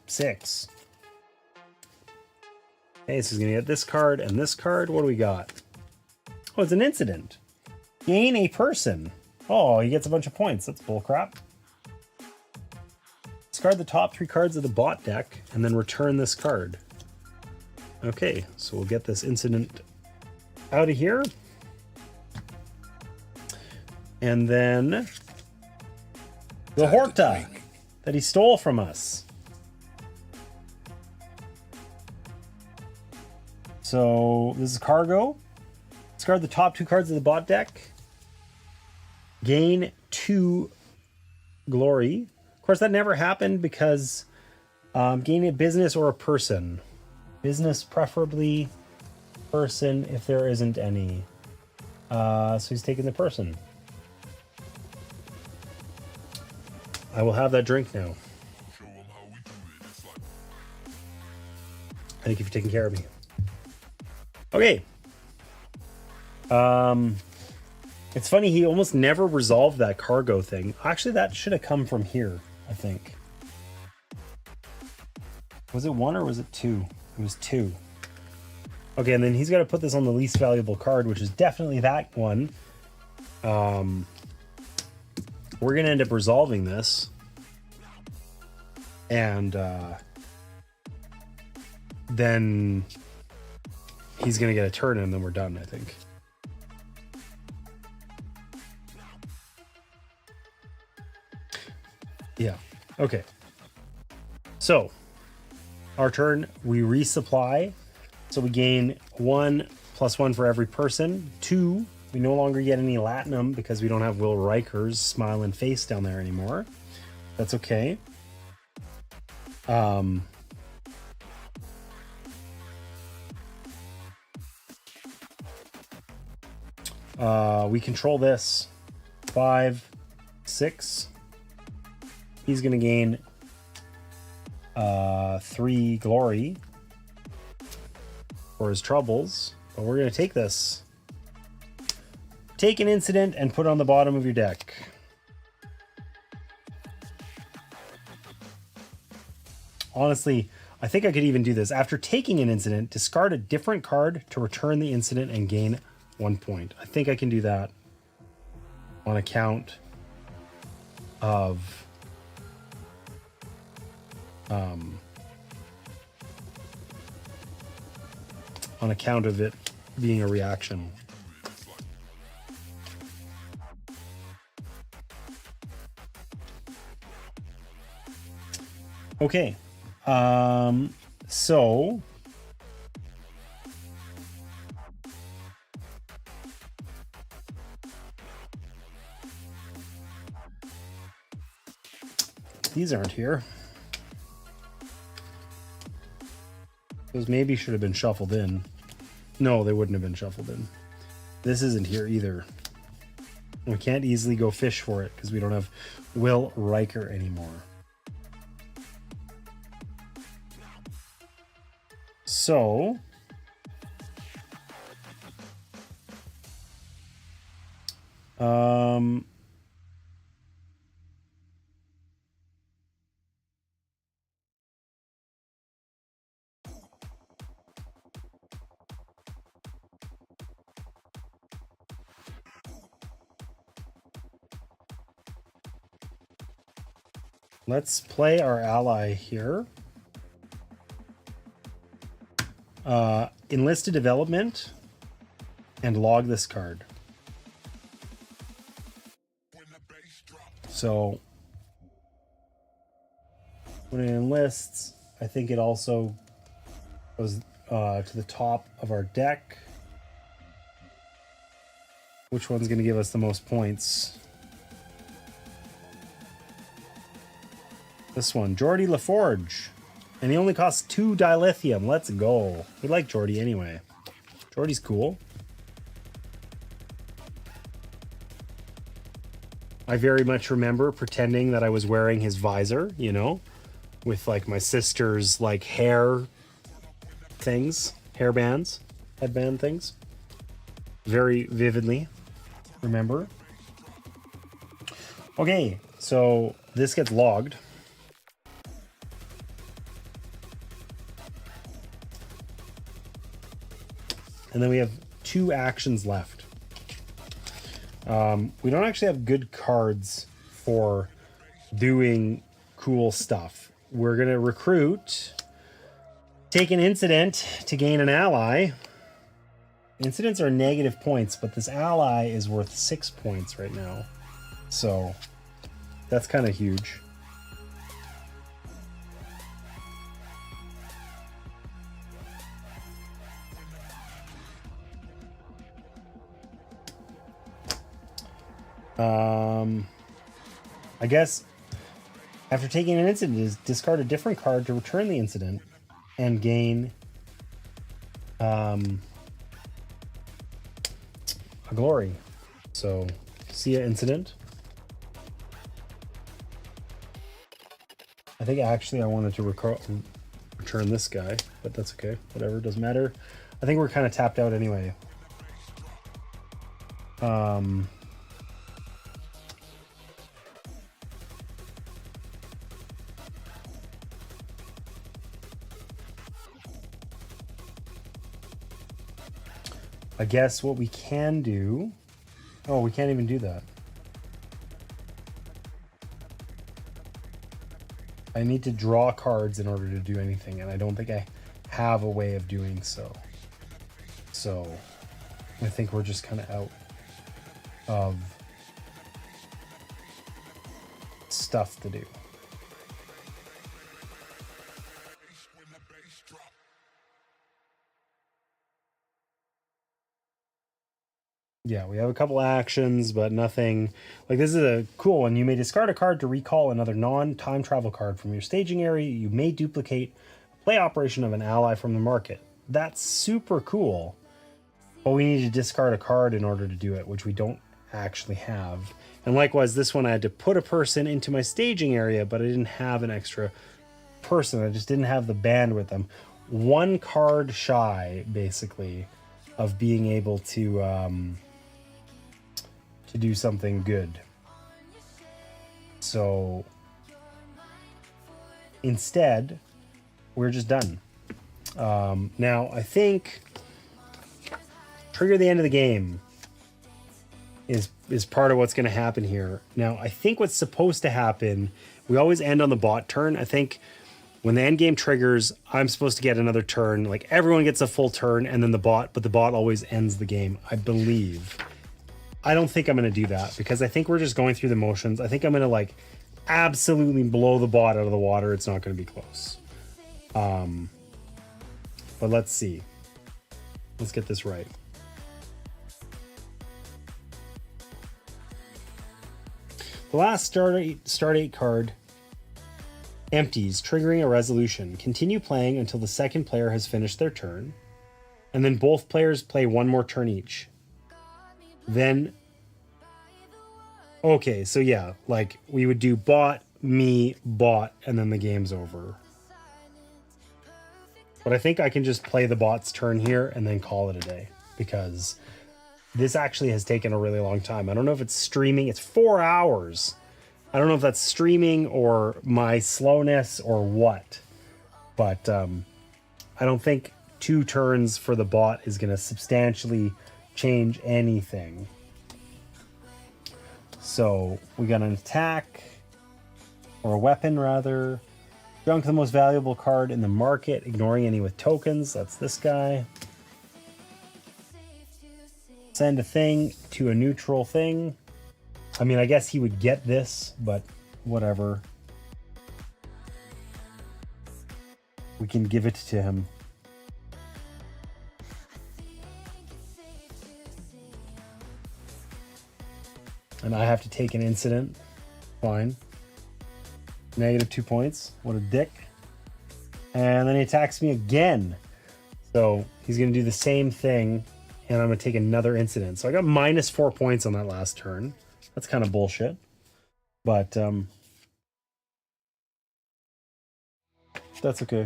6. Okay, so he's going to get this card and this card. What do we got? Oh, it's an incident. Gain a person. Oh, he gets a bunch of points. That's bullcrap. Discard the top 3 cards of the bot deck and then return this card. Okay, so we'll get this incident out of here. And then the Horta that he stole from us. So this is cargo. Discard the top 2 cards of the bot deck. Gain 2 glory. Of course, that never happened because gain a business or a person. Business preferably, person if there isn't any. So he's taking the person. I will have that drink now. Thank you for taking care of me. Okay. It's funny, he almost never resolved that cargo thing. Actually, that should have come from here, I think. Was it 1 or was it 2? It was 2. Okay, and then he's got to put this on the least valuable card, which is definitely that one. We're going to end up resolving this. And then he's going to get a turn and then we're done, I think. Yeah. Okay. So, our turn, we resupply. So we gain 1 + 1 for every person. 2, we no longer get any Latinum because we don't have Will Riker's smiling face down there anymore. That's okay. We control this. 5, 6. He's going to gain 3 glory for his troubles. But we're going to take this. Take an incident and put it on the bottom of your deck. Honestly, I think I could even do this. After taking an incident, discard a different card to return the incident and gain 1 point. I think I can do that on account of it being a reaction. Okay. So these aren't here. Those maybe should have been shuffled in. No, they wouldn't have been shuffled in. This isn't here either. We can't easily go fish for it because we don't have Will Riker anymore. So let's play our ally here. Enlisted development and log this card. So when it enlists, I think it also goes to the top of our deck. Which one's going to give us the most points? This one, Geordie LaForge. And he only costs 2 dilithium. Let's go. We like Geordie anyway. Geordie's cool. I very much remember pretending that I was wearing his visor, you know, with like my sister's like hair things, hairbands, headband things. Very vividly remember. Okay, so this gets logged. And then we have 2 actions left. We don't actually have good cards for doing cool stuff. We're going to recruit, take an incident to gain an ally. Incidents are negative points, but this ally is worth 6 points right now. So that's kind of huge. I guess after taking an incident is discard a different card to return the incident and gain a glory. So see ya incident. I think actually I wanted to return this guy, but that's okay. Whatever, doesn't matter. I think we're kind of tapped out anyway. I guess what we can do... Oh, we can't even do that. I need to draw cards in order to do anything, and I don't think I have a way of doing so. So, I think we're just kind of out of stuff to do. Yeah, we have a couple actions, but nothing. Like, this is a cool one. You may discard a card to recall another non-time travel card from your staging area. You may duplicate a play operation of an ally from the market. That's super cool. But we need to discard a card in order to do it, which we don't actually have. And likewise, this one I had to put a person into my staging area, but I didn't have an extra person. I just didn't have the bandwidth. I'm 1 card shy, basically, of being able to do something good. So instead, we're just done. Now, I think trigger the end of the game is part of what's going to happen here. Now, I think what's supposed to happen, we always end on the bot turn. I think when the end game triggers, I'm supposed to get another turn. Like, everyone gets a full turn, and then the bot always ends the game, I believe. I don't think I'm going to do that, because I think we're just going through the motions. I think I'm going to, like, absolutely blow the bot out of the water. It's not going to be close. But let's see. Let's get this right. The last start 8 card empties, triggering a resolution. Continue playing until the second player has finished their turn. And then both players play one more turn each. Then, okay, so yeah, like we would do bot, me, bot, and then the game's over. But I think I can just play the bot's turn here and then call it a day, because this actually has taken a really long time. I don't know if it's streaming. It's 4 hours. I don't know if that's streaming or my slowness or what, but I don't think 2 turns for the bot is going to substantially change anything. So we got an attack, or a weapon rather. Junk the most valuable card in the market, ignoring any with tokens. That's this guy. Send a thing to a neutral thing. I mean, I guess he would get this, but whatever. We can give it to him. And I have to take an incident. Fine. -2 points. What a dick. And then he attacks me again. So he's going to do the same thing, and I'm going to take another incident. So I got -4 points on that last turn. That's kind of bullshit. But that's okay.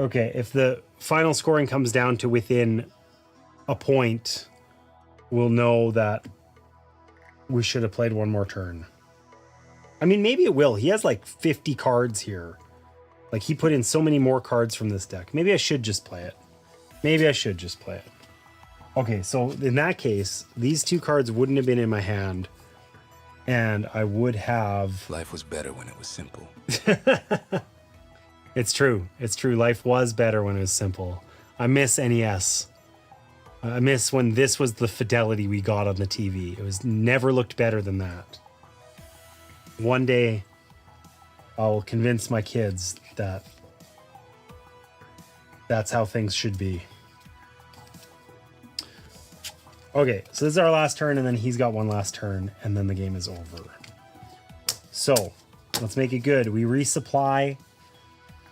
Okay, if the final scoring comes down to within a point, we'll know that we should have played one more turn. I mean, maybe it will. He has like 50 cards here. Like, he put in so many more cards from this deck. Maybe I should just play it. Maybe I should just play it. Okay, so in that case, these 2 cards wouldn't have been in my hand, and I would have... Life was better when it was simple. It's true. It's true. Life was better when it was simple. I miss NES. I miss when this was the fidelity we got on the TV. It was never looked better than that. One day, I'll convince my kids that that's how things should be. Okay, so this is our last turn, and then he's got one last turn, and then the game is over. So, let's make it good. We resupply.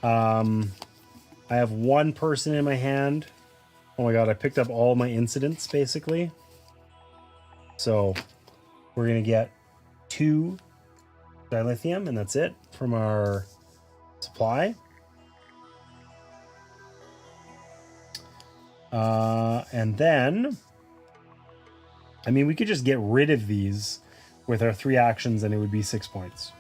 I have 1 person in my hand. Oh my god, I picked up all my incidents, basically. So, we're going to get 2 dilithium, and that's it from our supply. And then... I mean, we could just get rid of these with our 3 actions and it would be 6 points.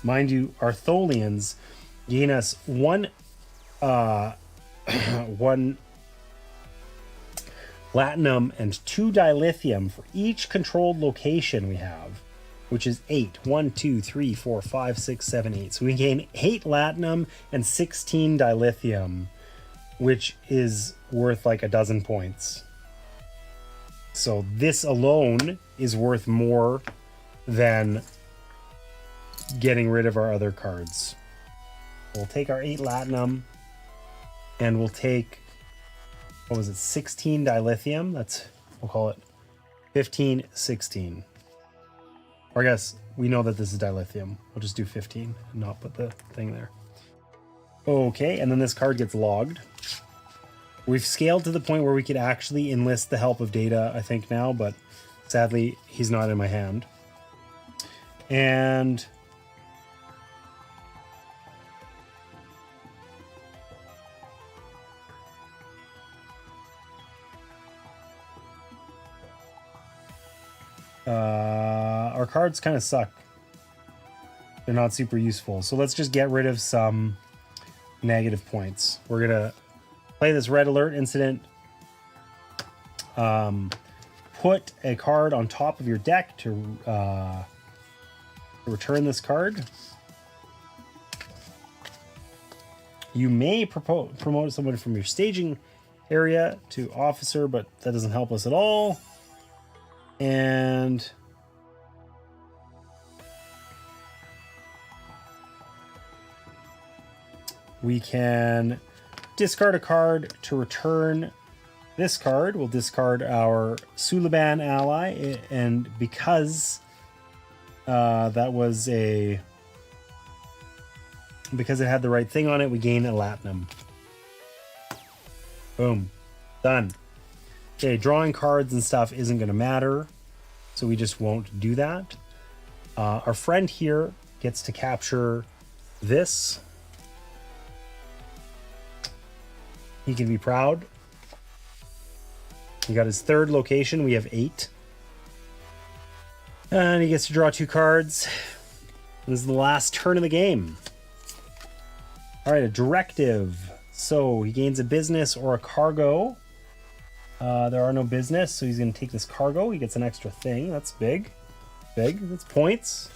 Mind you, our Tholians gain us 1 Platinum and 2 dilithium for each controlled location we have, which is 8. 1, 2, 3, 4, 5, 6, 7, 8. So we gain 8 Platinum and 16 dilithium, which is worth like 12 points. So this alone is worth more than getting rid of our other cards. We'll take our 8 Platinum, and we'll take... what was it, 16 dilithium? That's, we'll call it 15, 16. Or I guess we know that this is dilithium. We'll just do 15 and not put the thing there. Okay, and then this card gets logged. We've scaled to the point where we could actually enlist the help of Data, I think now, but sadly, he's not in my hand. And... our cards kind of suck. They're not super useful. So let's just get rid of some negative points. We're going to play this red alert incident. Put a card on top of your deck to return this card. You may promote someone from your staging area to officer, but that doesn't help us at all. And we can discard a card to return this card. We'll discard our Suliban ally, and because because it had the right thing on it, we gain a Latinum. Boom. Done. Okay, drawing cards and stuff isn't going to matter, so we just won't do that. Our friend here gets to capture this. He can be proud. He got his third location. We have 8. And he gets to draw 2 cards. This is the last turn of the game. All right, a directive. So he gains a business or a cargo. There are no business, so he's going to take this cargo. He gets an extra thing. That's big. Big. That's points.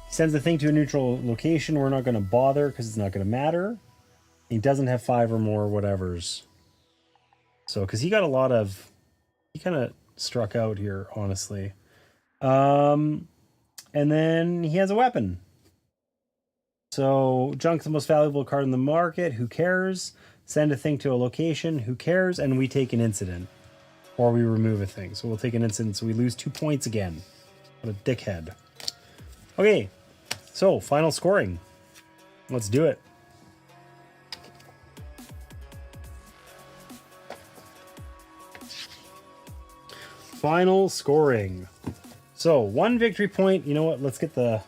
He sends the thing to a neutral location. We're not going to bother because it's not going to matter. He doesn't have 5 or more whatevers. So, because he got a lot of... He kind of struck out here, honestly. And then he has a weapon. So, junk's the most valuable card in the market. Who cares? Send a thing to a location. Who cares? And we take an incident. Or we remove a thing. So we'll take an incident. So we lose 2 points again. What a dickhead. Okay. So, final scoring. Let's do it. Final scoring. So, 1 victory point. You know what? Let's get the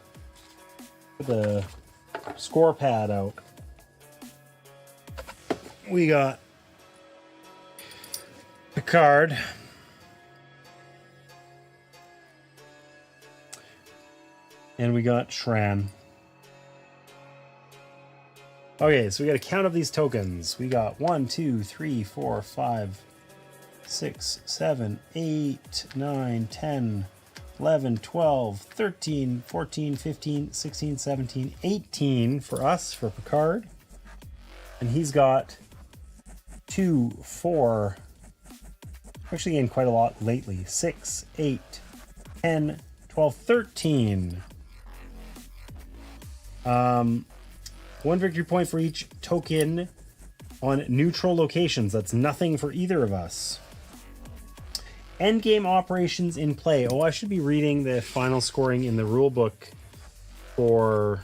score pad out. We got Picard. And we got Shran. Okay, so we got a count of these tokens. We got 1, 2, 3, 4, 5, 6, 7, 8, 9, 10, 11, 12, 13, 14, 15, 16, 17, 18 for us, for Picard. And he's got 2, 4, actually gained quite a lot lately. 6, 8, 10, 12, 13. 1 victory point for each token on neutral locations. That's nothing for either of us. Endgame operations in play. Oh, I should be reading the final scoring in the rule book for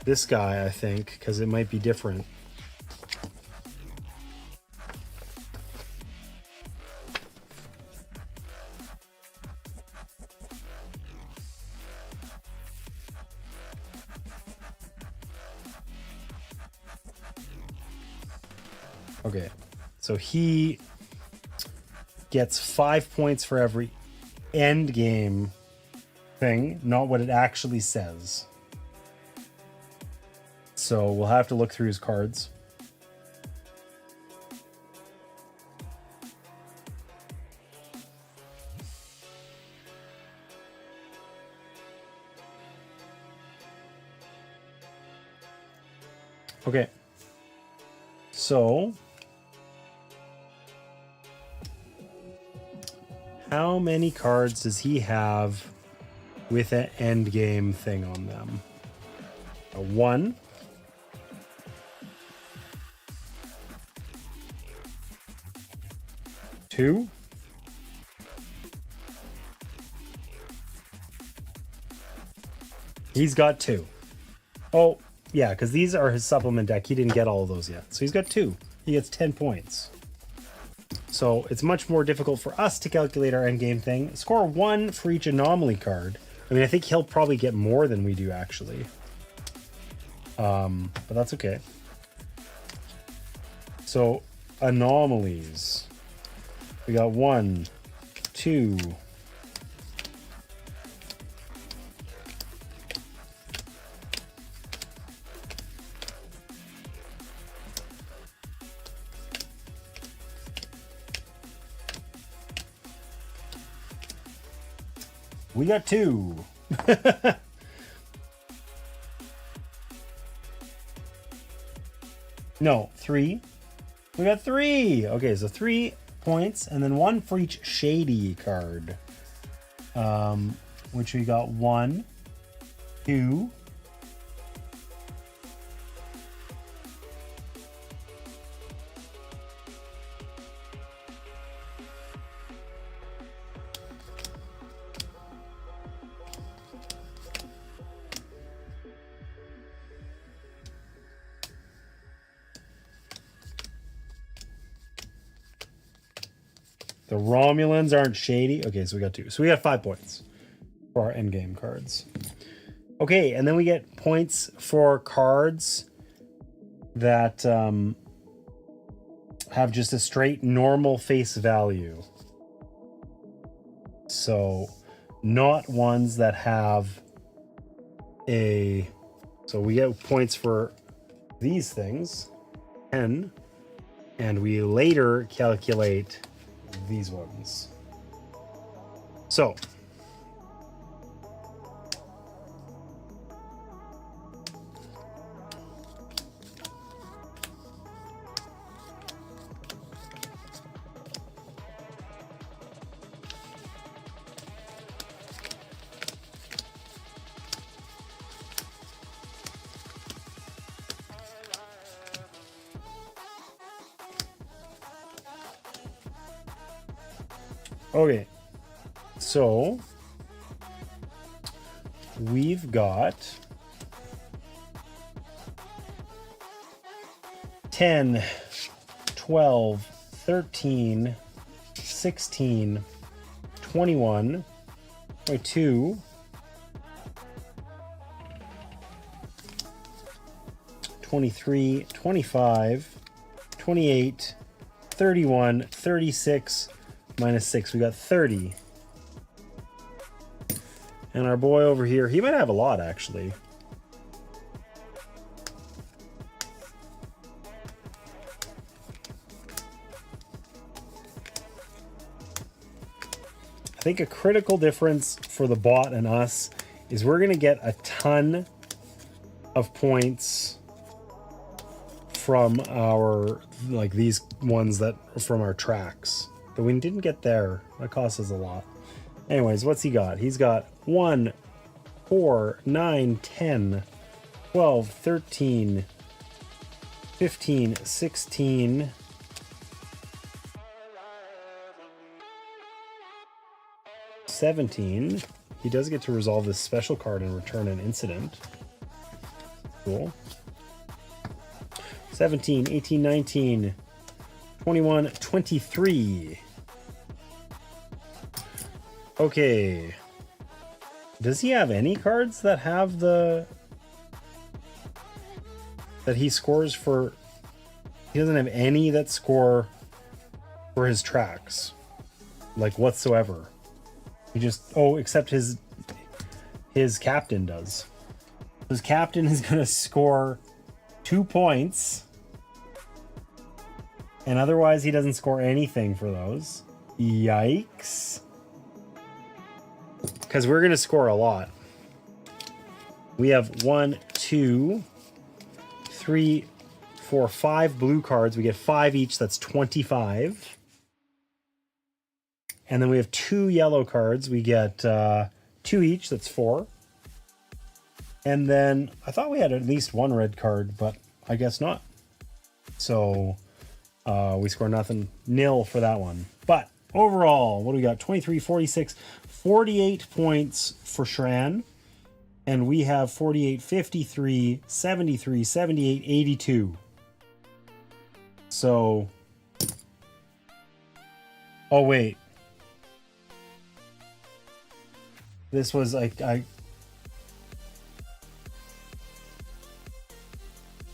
this guy, I think, because it might be different. Okay, so he gets 5 points for every end game thing, not what it actually says. So we'll have to look through his cards. Okay, so how many cards does he have with an end game thing on them? A 1. Two. He's got 2. Oh, yeah, because these are his supplement deck. He didn't get all of those yet. So he's got 2. He gets 10 points. So it's much more difficult for us to calculate our endgame thing. Score 1 for each anomaly card. I mean, I think he'll probably get more than we do, actually. But that's okay. So, anomalies. We got 1, 2... We got 2. No, 3. We got 3. Okay, so 3 points, and then 1 for each shady card. Which we got 1, 2, The Romulans aren't shady. Okay, so we got 2. So we got 5 points for our endgame cards. Okay, and then we get points for cards that have just a straight normal face value. So not ones that have a... So we get points for these things, 10, and we later calculate these ones. So okay, so we've got 10, 12, 13, 16, 21, 22, 23, 25, 28, 31, 36, minus 6. We got 30. And our boy over here, he might have a lot, actually. I think a critical difference for the bot and us is we're going to get a ton of points from our, like these ones that are from our tracks. But we didn't get there. That cost us a lot. Anyways, what's he got? He's got 1, 4, 9, 10, 12, 13, 15, 16, 17. He does get to resolve this special card and return an incident. Cool. 17, 18, 19, 21, 23. Okay. Does he have any cards that have the... that he scores for... He doesn't have any that score for his tracks. Like, whatsoever. He just... Oh, except his captain does. His captain is going to score 2 points. And otherwise, he doesn't score anything for those. Yikes. Because we're going to score a lot. We have 1, 2, 3, 4, 5 blue cards. We get 5 each. That's 25. And then we have 2 yellow cards. We get 2 each. That's 4. And then I thought we had at least 1 red card, but I guess not. So we score nothing. 0 for that one. But overall, what do we got? 23, 46, 48 points for Shran. And we have 48, 53, 73, 78, 82. So... Oh, wait. This was like...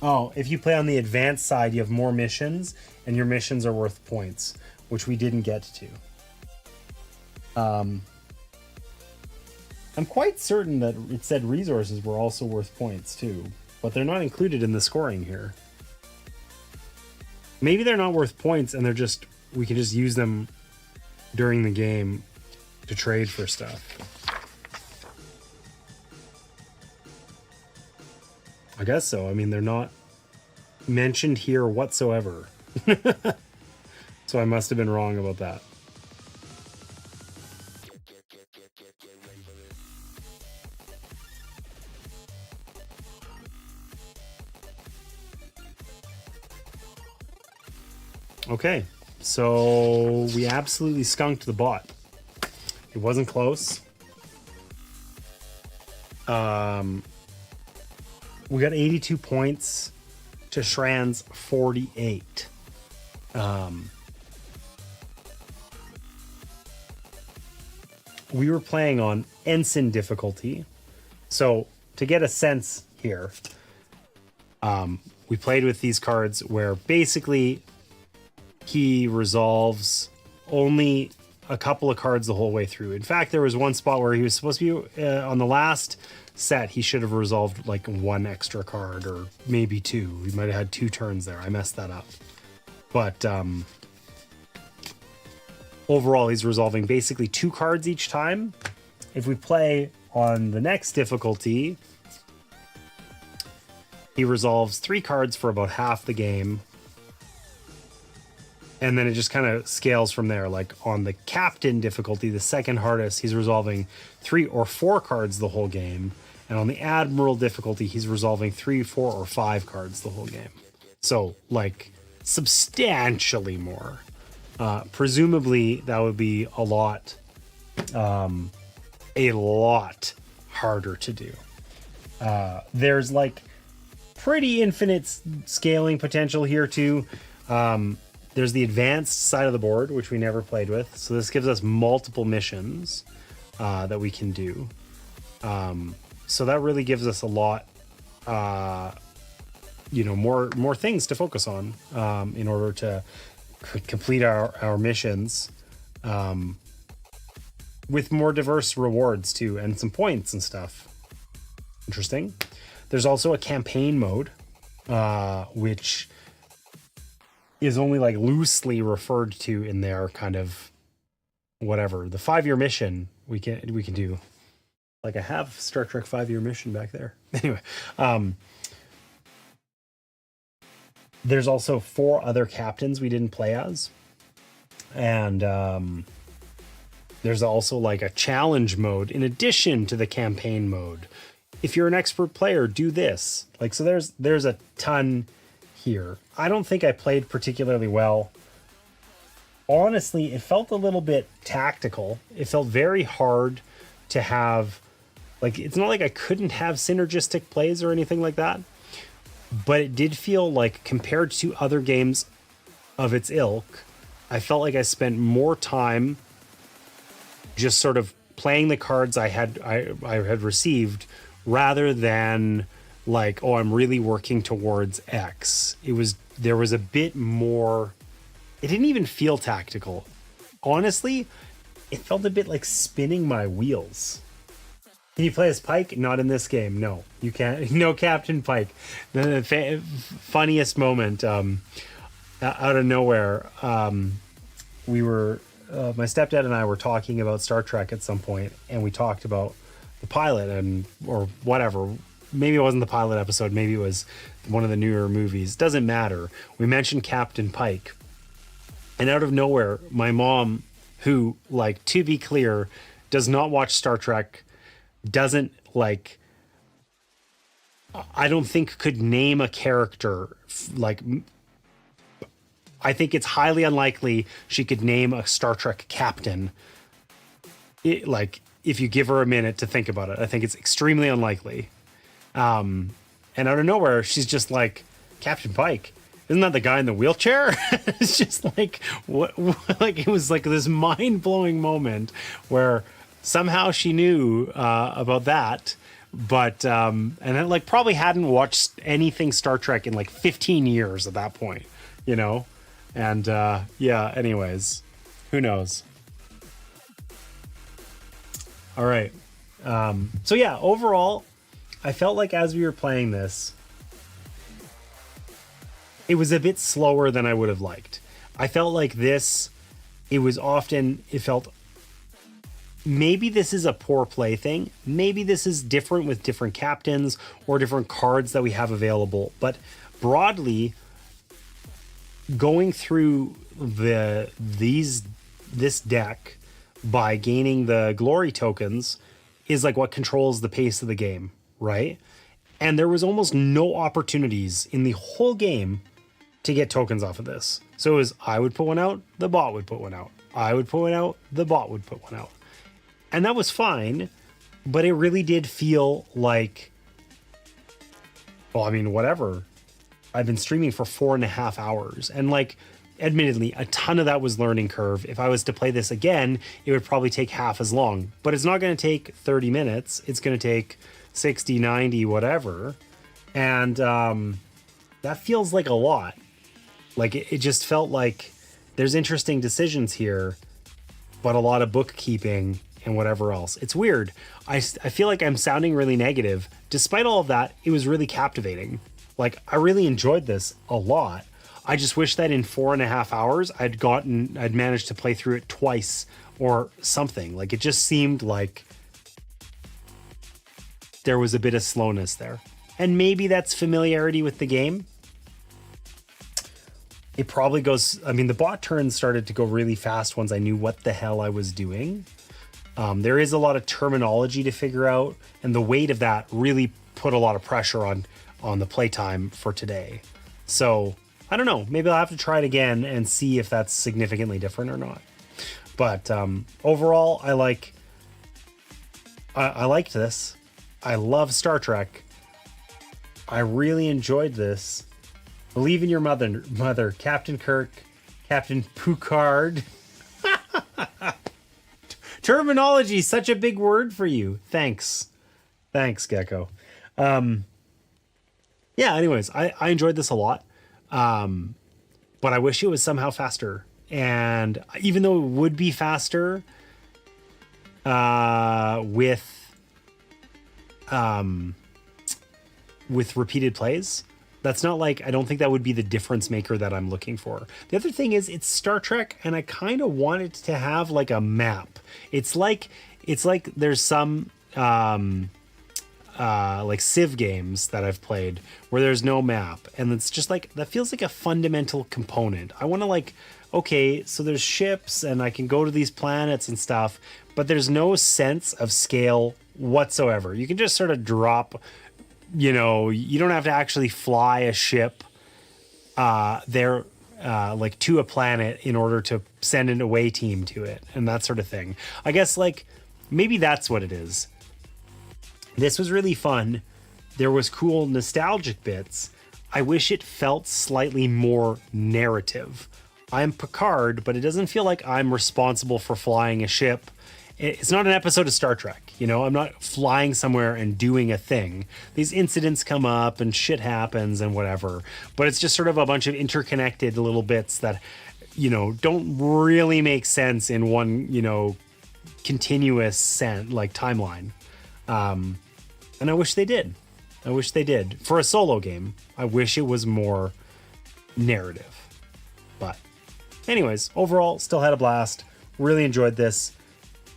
Oh, if you play on the advanced side, you have more missions, and your missions are worth points, which we didn't get to. I'm quite certain that it said resources were also worth points too, but they're not included in the scoring here. Maybe they're not worth points and they're just, we can just use them during the game to trade for stuff. I guess so. I mean, they're not mentioned here whatsoever. So I must have been wrong about that. Okay, so we absolutely skunked the bot. It wasn't close. We got 82 points to Shran's 48. we were playing on ensign difficulty. So to get a sense here, we played with these cards where basically he resolves only a couple of cards the whole way through. In fact, there was one spot where he was supposed to be on the last set, he should have resolved like one extra card or maybe two. He might have had 2 turns there. I messed that up. But overall, he's resolving basically 2 cards each time. If we play on the next difficulty, he resolves 3 cards for about half the game. And then it just kind of scales from there. Like on the captain difficulty, the second hardest, he's resolving 3 or 4 cards the whole game. And on the admiral difficulty, he's resolving 3, 4, or 5 cards the whole game. So like substantially more. Presumably that would be a lot harder to do. There's like pretty infinite scaling potential here too. There's the advanced side of the board, which we never played with. So this gives us multiple missions that we can do. So that really gives us a lot, more things to focus on in order to complete our missions with more diverse rewards too, and some points and stuff. Interesting. There's also a campaign mode, which is only like loosely referred to in there, kind of whatever. The 5-year mission we can do. Like I have Star Trek 5-year mission back there. Anyway, there's also 4 other captains we didn't play as. And there's also like a challenge mode in addition to the campaign mode. If you're an expert player, do this. Like, so there's a ton here. I don't think I played particularly well. Honestly, it felt a little bit tactical. It felt very hard to have, like, it's not like I couldn't have synergistic plays or anything like that, but it did feel like compared to other games of its ilk, I felt like I spent more time just sort of playing the cards I had received rather than like, oh, I'm really working towards X. There was a bit more. It didn't even feel tactical. Honestly, it felt a bit like spinning my wheels. Can you play as Pike? Not in this game. No, you can't. No Captain Pike. The funniest moment out of nowhere. We were, my stepdad and I were talking about Star Trek at some point, and we talked about the pilot or whatever. Maybe it wasn't the pilot episode. Maybe it was one of the newer movies. Doesn't matter. We mentioned Captain Pike. And out of nowhere, my mom, who, like, to be clear, does not watch Star Trek, doesn't, like, I don't think could name a character, like, I think it's highly unlikely she could name a Star Trek captain, like, if you give her a minute to think about it. I think it's extremely unlikely. And out of nowhere, she's just like, Captain Pike, isn't that the guy in the wheelchair? It's just like, what? Like, it was like this mind-blowing moment where somehow she knew about that, but and I like probably hadn't watched anything Star Trek in like 15 years at that point, you know? And yeah, anyways, who knows? All right. So yeah, overall, I felt like as we were playing this, it was a bit slower than I would have liked. I felt like this, it felt, maybe this is a poor play thing. Maybe this is different with different captains or different cards that we have available. But broadly, going through this deck by gaining the glory tokens is like what controls the pace of the game, right? And there was almost no opportunities in the whole game to get tokens off of this. So it was, I would put one out, the bot would put one out. I would put one out, the bot would put one out. And that was fine, but it really did feel like, well, I mean, whatever. I've been streaming for 4.5 hours, and like admittedly, a ton of that was learning curve. If I was to play this again, it would probably take half as long. But it's not going to take 30 minutes. It's going to take 60, 90, whatever. And that feels like a lot. Like, it just felt like there's interesting decisions here, but a lot of bookkeeping and whatever else. It's weird. I feel like I'm sounding really negative. Despite all of that, it was really captivating. Like, I really enjoyed this a lot. I just wish that in 4.5 hours, I'd managed to play through it twice or something. Like, it just seemed like there was a bit of slowness there. And maybe that's familiarity with the game. It probably goes, I mean, the bot turns started to go really fast once I knew what the hell I was doing. There is a lot of terminology to figure out, and the weight of that really put a lot of pressure on the playtime for today. So I don't know, maybe I'll have to try it again and see if that's significantly different or not. But overall, I liked this. I love Star Trek. I really enjoyed this. Believe in your mother, Captain Kirk, Captain Picard. Terminology, such a big word for you. Thanks, Gecko. Yeah, anyways, I enjoyed this a lot. But I wish it was somehow faster. And even though it would be faster with repeated plays, that's not like, I don't think that would be the difference maker that I'm looking for. The other thing is, it's Star Trek, and I kind of want it to have like a map. It's like there's some like Civ games that I've played where there's no map, and it's just like, that feels like a fundamental component. I want to, like, okay, so there's ships and I can go to these planets and stuff, but there's no sense of scale whatsoever. You can just sort of drop, you know, you don't have to actually fly a ship there like to a planet in order to send an away team to it and that sort of thing. I guess, like, maybe that's what it is. This was really fun. There was cool nostalgic bits. I wish it felt slightly more narrative. I'm Picard, but it doesn't feel like I'm responsible for flying a ship. It's not an episode of Star Trek, you know? I'm not flying somewhere and doing a thing. These incidents come up and shit happens and whatever, but it's just sort of a bunch of interconnected little bits that, you know, don't really make sense in one, you know, continuous like timeline. And I wish they did. I wish they did. For a solo game, I wish it was more narrative. But anyways, overall, still had a blast. Really enjoyed this.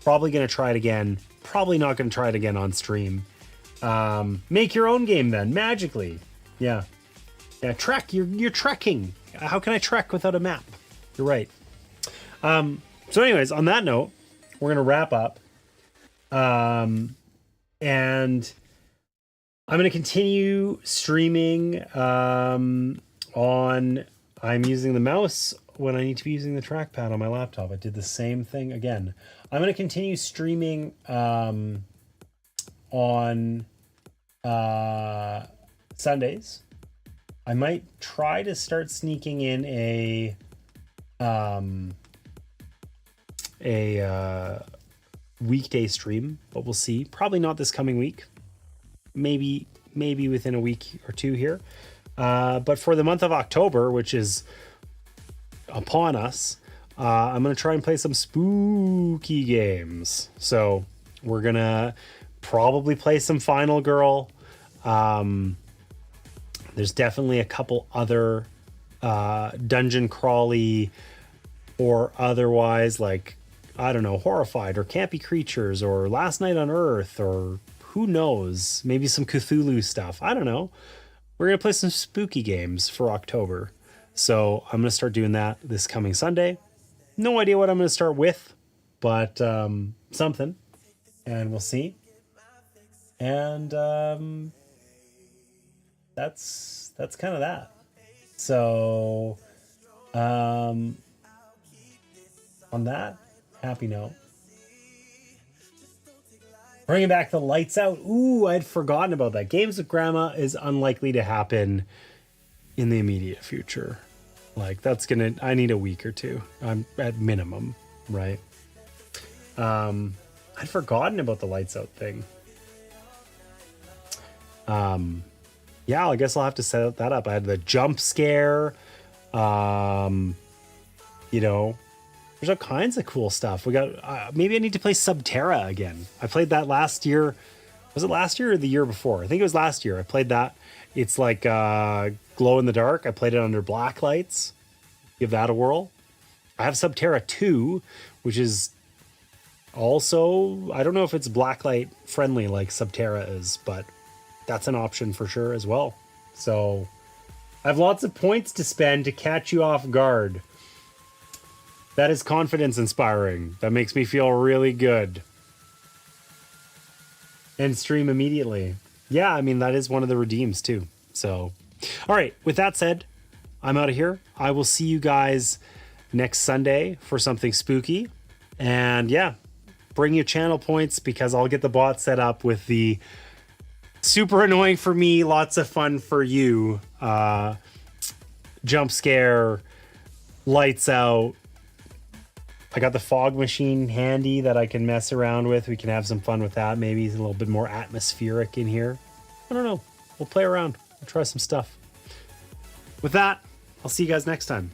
Probably going to try it again. Probably not going to try it again on stream. Make your own game then, magically. Yeah. Yeah, trek. You're trekking. How can I trek without a map? You're right. So anyways, on that note, we're going to wrap up. And I'm going to continue streaming on... I'm using the mouse when I need to be using the trackpad on my laptop. I did the same thing again. I'm going to continue streaming on Sundays. I might try to start sneaking in a weekday stream, but we'll see. Probably not this coming week. Maybe within a week or two here. But for the month of October, which is upon us, I'm going to try and play some spooky games. So we're going to probably play some Final Girl. There's definitely a couple other dungeon crawly or otherwise, like, I don't know, Horrified or Campy Creatures or Last Night on Earth or who knows, maybe some Cthulhu stuff. I don't know. We're going to play some spooky games for October. So I'm going to start doing that this coming Sunday. No idea what I'm going to start with, but something. And we'll see. And that's kind of that. So on that happy note, bringing back the lights out. Ooh, I'd forgotten about that. Games with Grandma is unlikely to happen in the immediate future. Like I need a week or two. I'm at minimum, right? I'd forgotten about the lights out thing. Yeah, I guess I'll have to set that up. I had the jump scare. You know, there's all kinds of cool stuff. We got, maybe I need to play Subterra again. I played that last year. Was it last year or the year before? I think it was last year. I played that. It's like glow in the dark. I played it under black lights. Give that a whirl. I have Subterra 2, which is also, I don't know if it's blacklight friendly like Subterra is, but that's an option for sure as well. So I have lots of points to spend to catch you off guard. That is confidence inspiring. That makes me feel really good. And stream immediately. Yeah, I mean, that is one of the redeems too. So, all right, with that said, I'm out of here. I will see you guys next Sunday for something spooky. And yeah, bring your channel points because I'll get the bot set up with the super annoying for me, lots of fun for you. Jump scare, lights out. I got the fog machine handy that I can mess around with. We can have some fun with that. Maybe it's a little bit more atmospheric in here. I don't know. We'll play around. We'll try some stuff. With that, I'll see you guys next time.